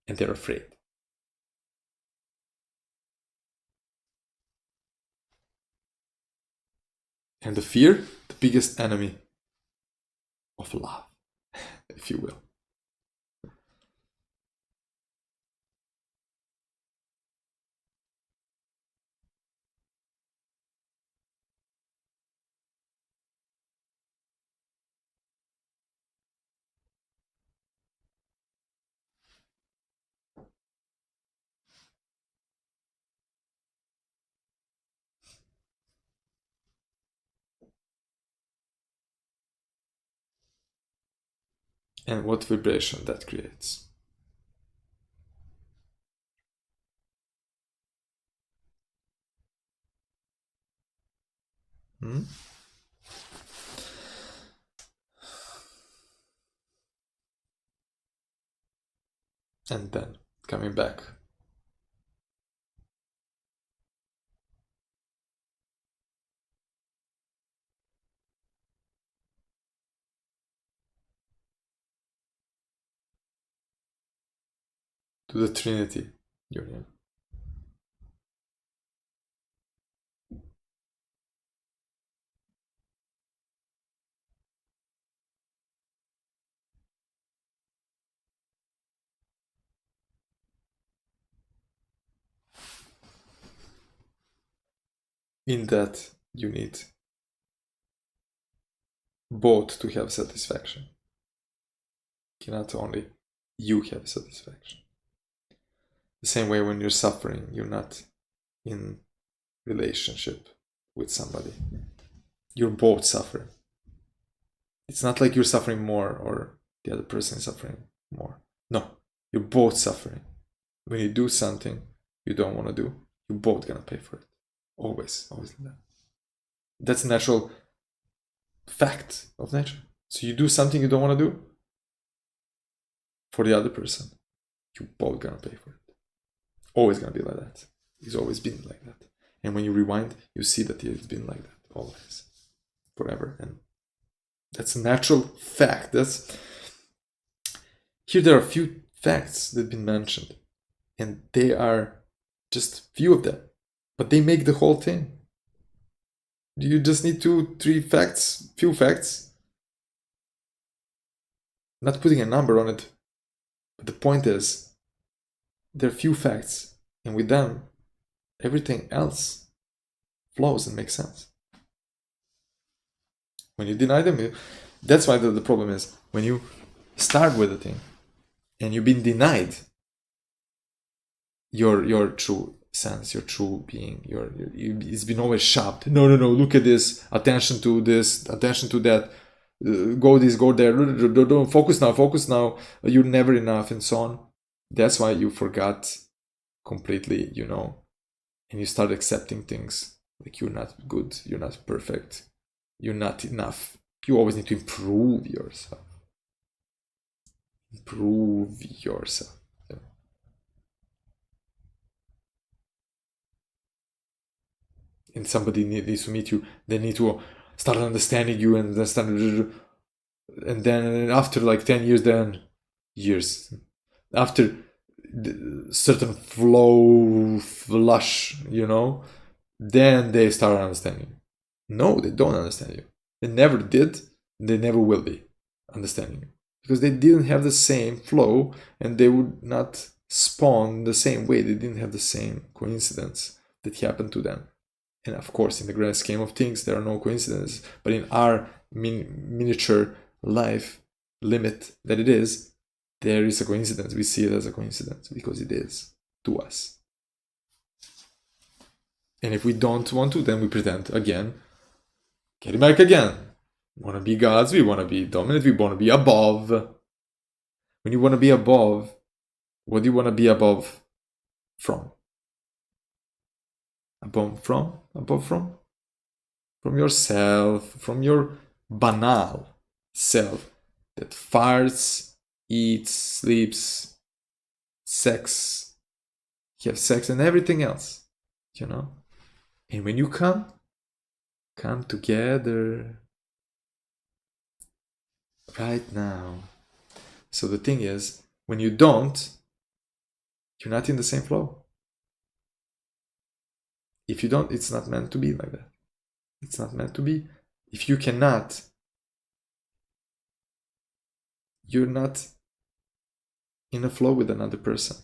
And they're afraid. And the fear, the biggest enemy of love, if you will. And what vibration that creates. Hmm? And then coming back. To the Trinity union. In that you need both to have satisfaction. Cannot only you have satisfaction. The same way when you're suffering, you're not in relationship with somebody. You're both suffering. It's not like you're suffering more or the other person is suffering more. No, you're both suffering. When you do something you don't want to do, you're both gonna pay for it. Always, always like that. That's a natural fact of nature. So you do something you don't want to do for the other person, you're both gonna pay for it. Always gonna be like that. It's always been like that. And when you rewind, you see that it's been like that always, forever. And that's a natural fact. Here there are a few facts that have been mentioned, and they are just few of them, but they make the whole thing. You just need 2-3 facts, few facts, not putting a number on it, but the point is there are few facts, and with them everything else flows and makes sense. When you deny them, that's why the problem is when you start with a thing and you've been denied your true sense, your true being, it's been always shoved. No, look at this, attention to that, go this, go there, focus now, you're never enough, and so on. That's why you forgot completely, and you start accepting things like you're not good, you're not perfect, you're not enough. You always need to improve yourself. And somebody needs to meet you, they need to start understanding you and understand, and then after like 10 years, then years after certain flush, then they start understanding you. No, they don't understand you. They never did, they never will be understanding you, because they didn't have the same flow, and they would not spawn the same way. They didn't have the same coincidence that happened to them. And of course, in the grand scheme of things, there are no coincidences. But in our miniature life limit that it is, there is a coincidence. We see it as a coincidence because it is to us. And if we don't want to, then we pretend again. Get back again. We want to be gods. We want to be dominant. We want to be above. When you want to be above, what do you want to be above from? Above from? From yourself, from your banal self. that farts, eats, sleeps, sex, have sex and everything else, you know? And when you come together right now. So the thing is, when you don't, you're not in the same flow. If you don't, it's not meant to be like that. It's not meant to be. If you cannot, you're not in a flow with another person,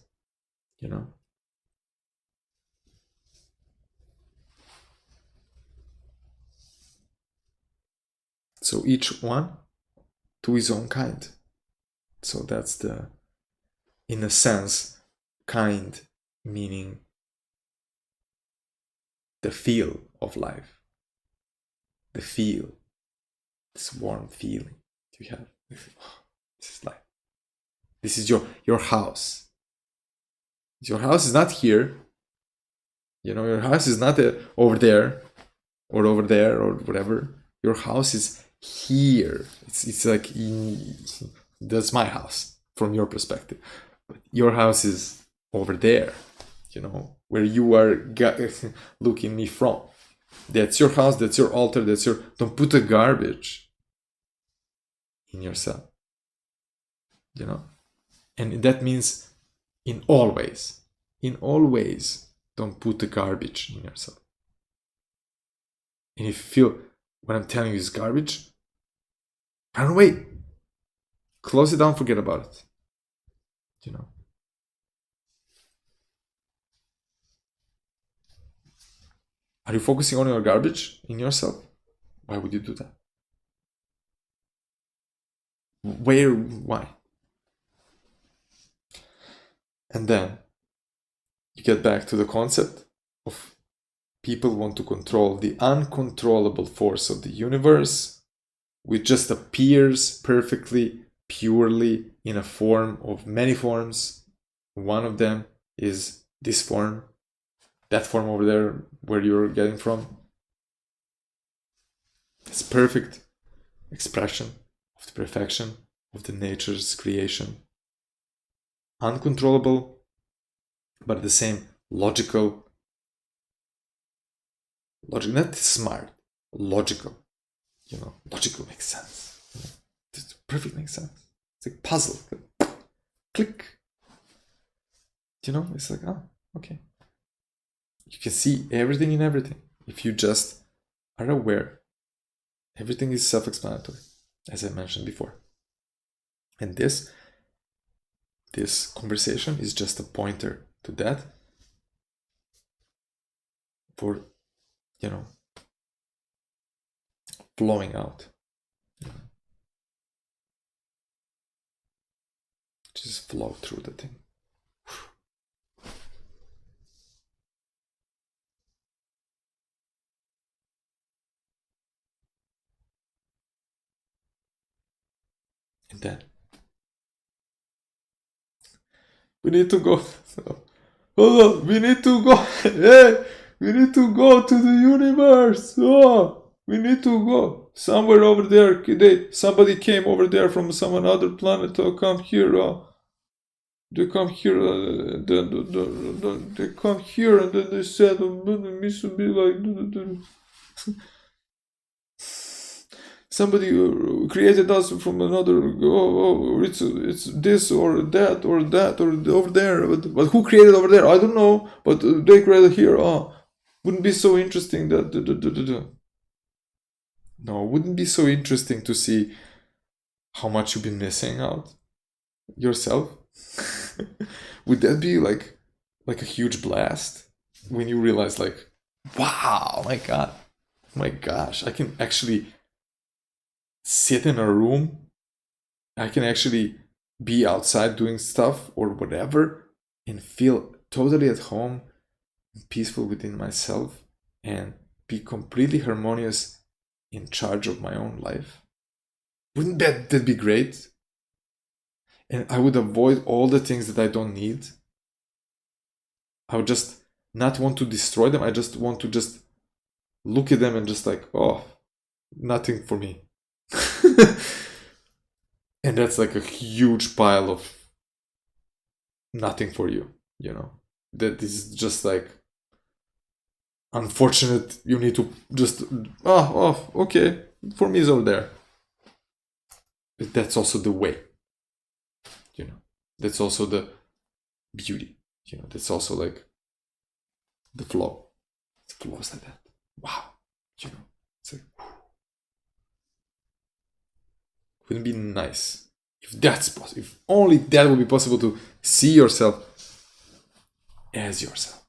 you know? So each one to his own kind. So that's the, in a sense, kind meaning the feel of life. The feel, this warm feeling you have. This is life. This is your house. Your house is not here. You know, your house is not over there or over there or whatever. Your house is here. It's like, that's my house from your perspective. But your house is over there, you know, where you are looking me from. That's your house, that's your altar, that's your... Don't put the garbage in yourself, you know? And that means in all ways, don't put the garbage in yourself. And if you feel what I'm telling you is garbage, run away. Close it down, forget about it, you know? Are you focusing on your garbage in yourself? Why would you do that? Why? And then you get back to the concept of people want to control the uncontrollable force of the universe, which just appears perfectly, purely in a form of many forms. One of them is this form, that form over there where you're getting from. It's perfect expression of the perfection of the nature's creation. Uncontrollable, but the same logical, not smart, logical. You know, logical makes sense. You know, it perfect makes sense. It's like puzzle. Click. You know, it's like, oh, okay. You can see everything in everything. If you just are aware, everything is self-explanatory, as I mentioned before. And this conversation is just a pointer to that for, you know, flowing out. You know. Just flow through the thing. And then we need to go. Hold on, we need to go. Hey, we need to go to the universe. Oh, we need to go somewhere over there. Somebody came over there from some another planet to come here. They come here. They come here, and then they said, "It needs to be like." Somebody created us from another. It's this or that or that or over there. But who created over there? I don't know. But they created here. Wouldn't be so interesting that. No, wouldn't be so interesting to see how much you've been missing out yourself. Would that be like a huge blast when you realize, like, wow, my God, my gosh, I can actually sit in a room, I can actually be outside doing stuff or whatever and feel totally at home and peaceful within myself and be completely harmonious in charge of my own life. Wouldn't that be great? And I would avoid all the things that I don't need. I would just not want to destroy them. I just want to just look at them and just like, oh, nothing for me. And that's like a huge pile of nothing for you, you know. That is just like unfortunate. You need to just, okay, for me it's over there. But that's also the way, you know. That's also the beauty, you know. That's also like the flow. The flow is like that. Wow, you know. It's like, wouldn't it be nice if that's possible? If only that would be possible, to see yourself as yourself.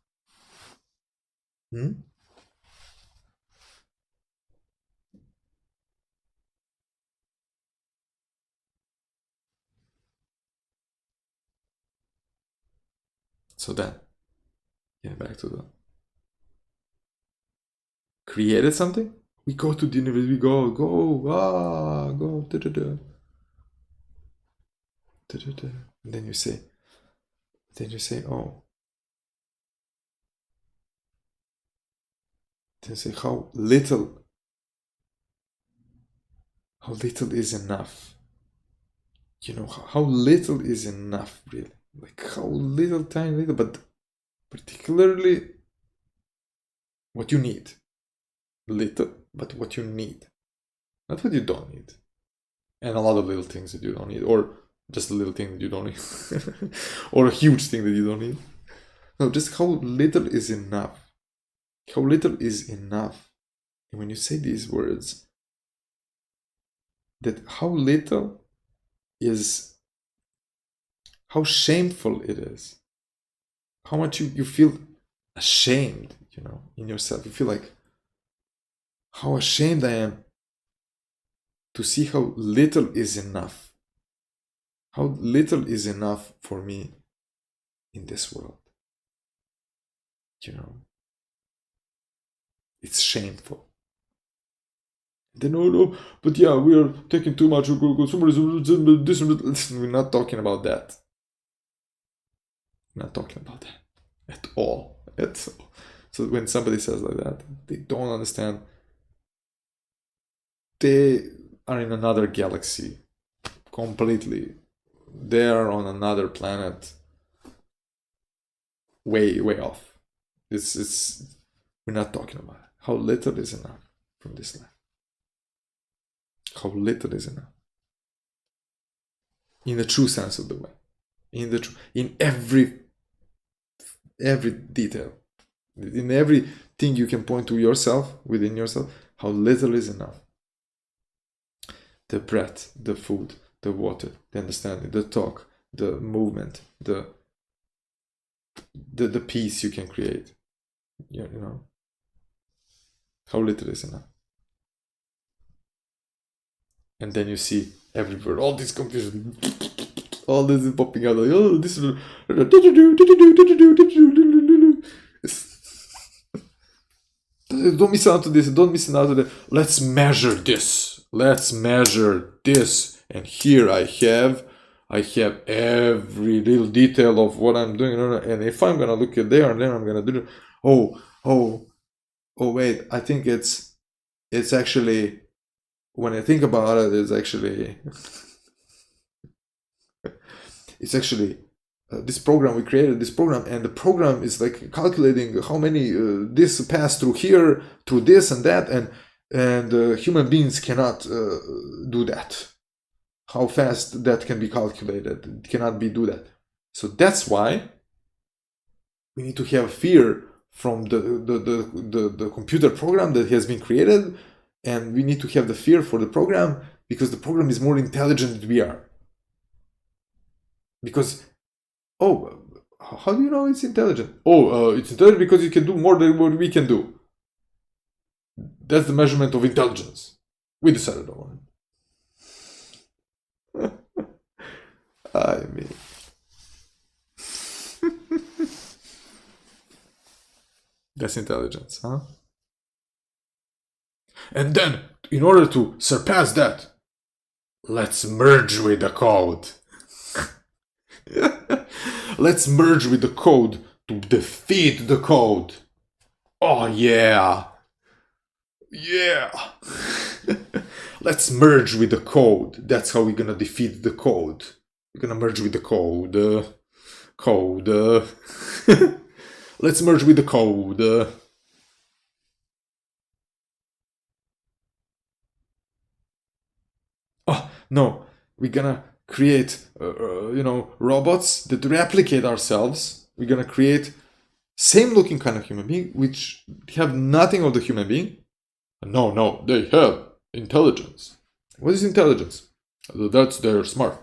So then, back to the created something. We go to the universe. We go, go, da da da, da da da. And then you say, oh. Then you say, how little is enough. You know, how little is enough, really. Like how little, tiny little, but particularly what you need. Little, but what you need. Not what you don't need. And a lot of little things that you don't need. Or just a little thing that you don't need. Or a huge thing that you don't need. No, just how little is enough. How little is enough. And when you say these words, that how little is, how shameful it is. How much you feel ashamed, you know, in yourself. You feel like, how ashamed I am to see how little is enough. How little is enough for me in this world. You know, it's shameful. Then, no, but yeah, we are taking too much. We're not talking about that. We're not talking about that at all. So when somebody says like that, they don't understand. They are in another galaxy completely. They are on another planet, way off. We're not talking about it. How little is enough from this life. How little is enough. In the true sense of the way. In every detail. In everything you can point to yourself, within yourself, how little is enough. The breath, the food, the water, the understanding, the talk, the movement, the peace you can create. You know, how little is enough. And then you see everywhere all this confusion, all this is popping out. Like, oh, this is. Don't miss out to this. Don't miss out to that. Let's measure this. And here I have every little detail of what I'm doing. And if I'm gonna look at there, and then I'm gonna do. Oh, wait. I think it's actually. When I think about it, it's actually this program. We created this program, and the program is like calculating how many this pass through here, through this and that, and human beings cannot do that. How fast that can be calculated, it cannot be do that. So that's why we need to have fear from the computer program that has been created. And we need to have the fear for the program, because the program is more intelligent than we are. Because, how do you know it's intelligent? It's intelligent because it can do more than what we can do. That's the measurement of intelligence. We decided on it. I mean... That's intelligence, huh? And then, in order to surpass that, let's merge with the code. Let's merge with the code to defeat the code. Oh yeah. let's merge with the code. That's how we're gonna defeat the code. We're gonna merge with the code. Let's merge with the code. Oh no, we're gonna create robots that replicate ourselves. We're gonna create same looking kind of human being which have nothing of the human being. No, they have intelligence. What is intelligence? That's they're smart.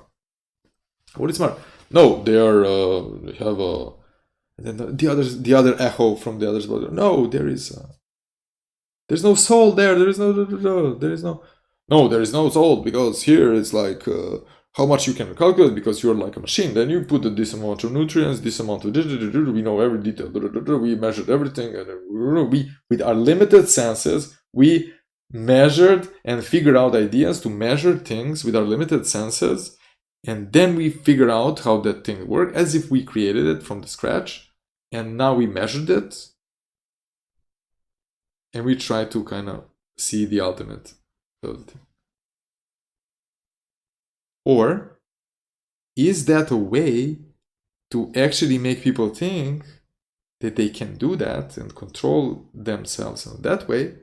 What is smart? No, they are they have a and then the other echo from the others. No, there's no soul there. There is no soul, because here it's like how much you can calculate, because you're like a machine. Then you put this amount of nutrients, this amount of we know every detail. We measured everything, and we with our limited senses we measured and figured out ideas to measure things with our limited senses, and then we figure out how that thing works as if we created it from the scratch, and now we measured it and we try to kind of see the ultimate ability. Or is that a way to actually make people think that they can do that and control themselves in that way,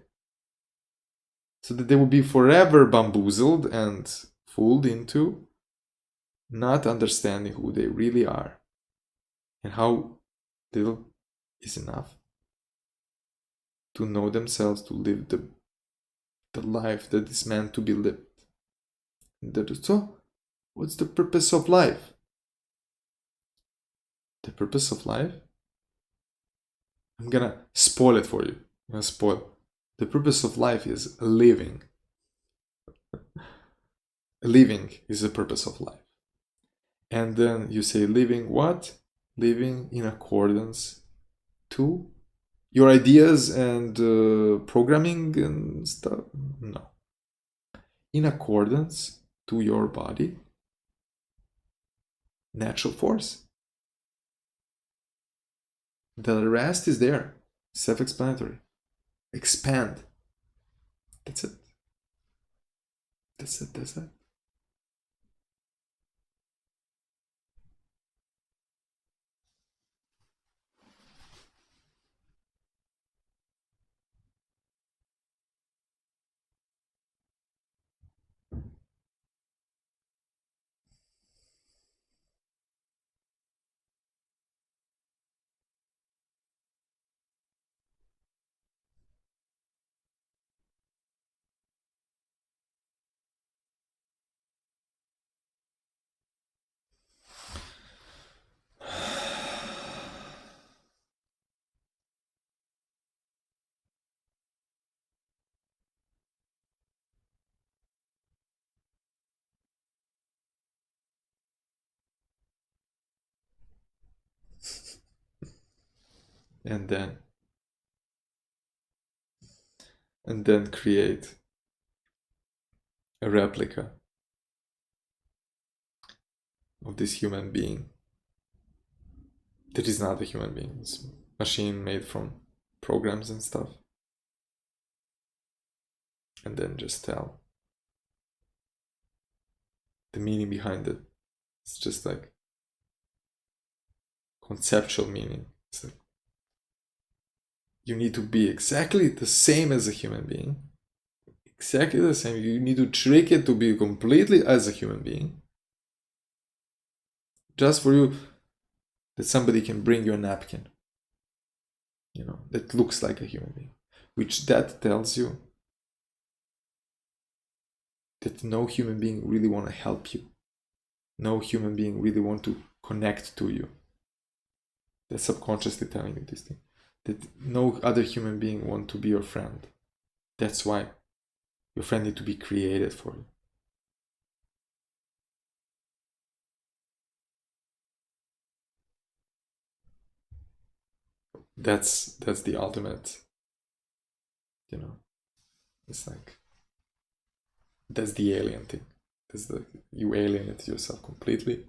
so that they will be forever bamboozled and fooled into not understanding who they really are and how little is enough to know themselves, to live the life that is meant to be lived. So, what's the purpose of life? The purpose of life? I'm gonna spoil it for you. I'm gonna spoil. The purpose of life is living. Living is the purpose of life. And then you say living what? Living in accordance to your ideas and programming and stuff? No. In accordance to your body, natural force. The rest is there, self-explanatory. Expand. That's it. That's it. And then create a replica of this human being that is not a human being. It's a machine made from programs and stuff. And then just tell the meaning behind it. It's just like conceptual meaning. It's like you need to be exactly the same as a human being. Exactly the same. You need to trick it to be completely as a human being. Just for you, that somebody can bring you a napkin, that looks like a human being. Which that tells you that no human being really want to help you. No human being really want to connect to you. They're subconsciously telling you this thing. That no other human being want to be your friend. That's why your friend need to be created for you. That's the ultimate, it's like, that's the alien thing. You alienate yourself completely.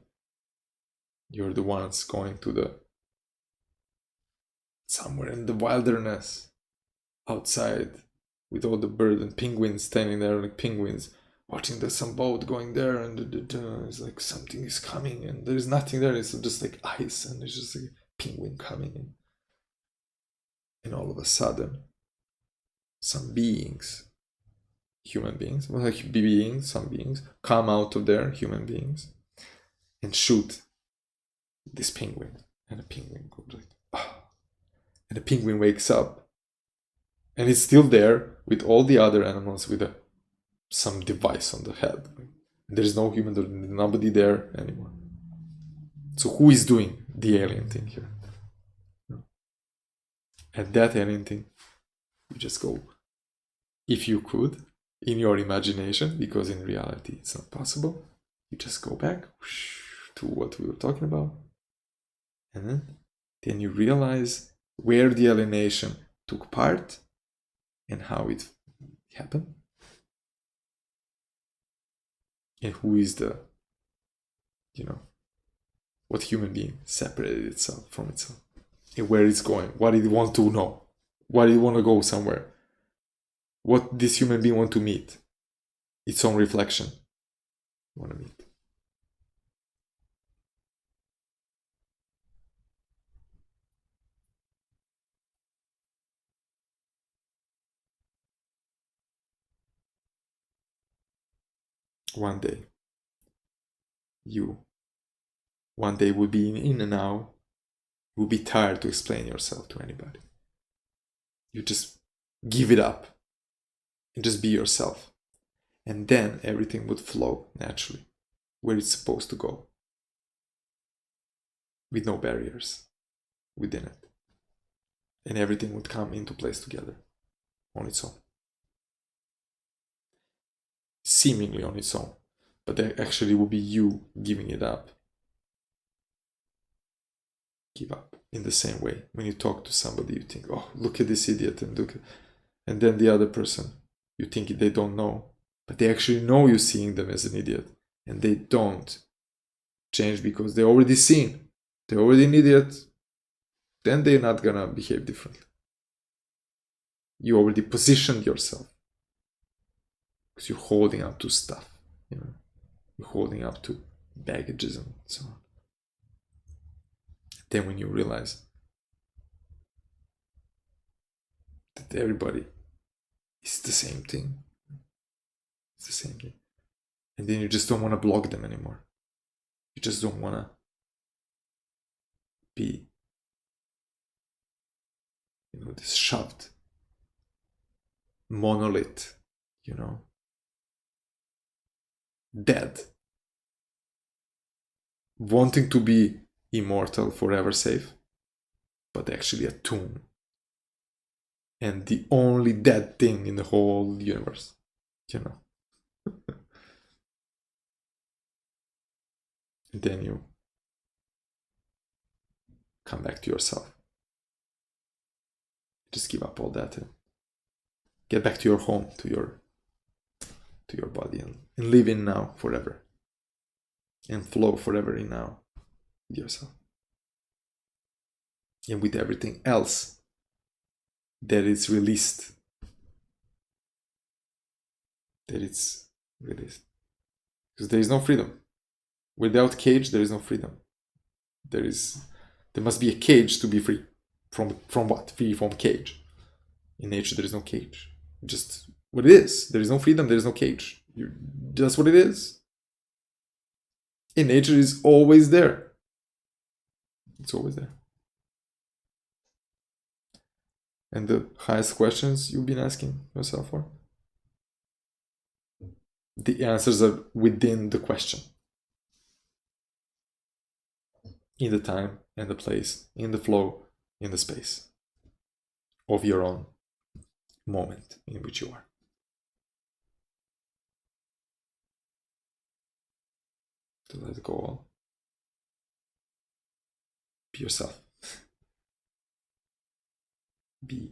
You're the ones going to somewhere in the wilderness outside with all the birds and penguins standing there like penguins, watching some boat going there, and it's like something is coming, and there's nothing there. It's just like ice, and there's just like a penguin coming in. And all of a sudden, some beings, human beings, well, like beings, some beings, come out of there, human beings, and shoot this penguin. And the penguin goes like, ah. And the penguin wakes up, and it's still there with all the other animals with some device on the head. There's no human, there's nobody there anymore. So who is doing the alien thing here? And that alien thing, you just go, if you could, in your imagination, because in reality it's not possible, you just go back to what we were talking about, and then you realize where the alienation took part and how it happened, and who is the, what human being separated itself from itself, and where it's going, what it wants to know, what it want to go somewhere, what this human being want to meet, its own reflection want to meet. One day will be in and out, will be tired to explain yourself to anybody. You just give it up and just be yourself, and then everything would flow naturally where it's supposed to go, with no barriers within it, and everything would come into place together on its own, seemingly on its own, but that actually will be you giving it up. Give up in the same way when you talk to somebody, you think, oh, look at this idiot, and then the other person, you think they don't know, but they actually know you seeing them as an idiot, and they don't change because they're already seen, they're already an idiot, then they're not gonna behave differently. You already positioned yourself because you're holding up to stuff, you're holding up to baggages and so on. Then when you realize that everybody is the same thing, it's the same thing, and then you just don't want to block them anymore. You just don't want to be, this shoved monolith, dead, wanting to be immortal, forever safe, but actually a tomb, and the only dead thing in the whole universe, And then you come back to yourself. Just give up all that and get back to your home, to your body, and live in now forever, and flow forever in now with yourself and with everything else that is released, because there is no freedom without cage. There is no freedom. There must be a cage to be free from what? Free from cage. In nature there is no cage, just what it is. There is no freedom, there is no cage. Just what it is. In nature is always there. It's always there. And the highest questions you've been asking yourself for, the answers are within the question, in the time and the place, in the flow, in the space of your own moment in which you are. To let it go all. Be yourself. Be.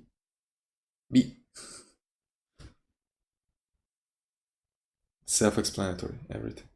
Self-explanatory, everything.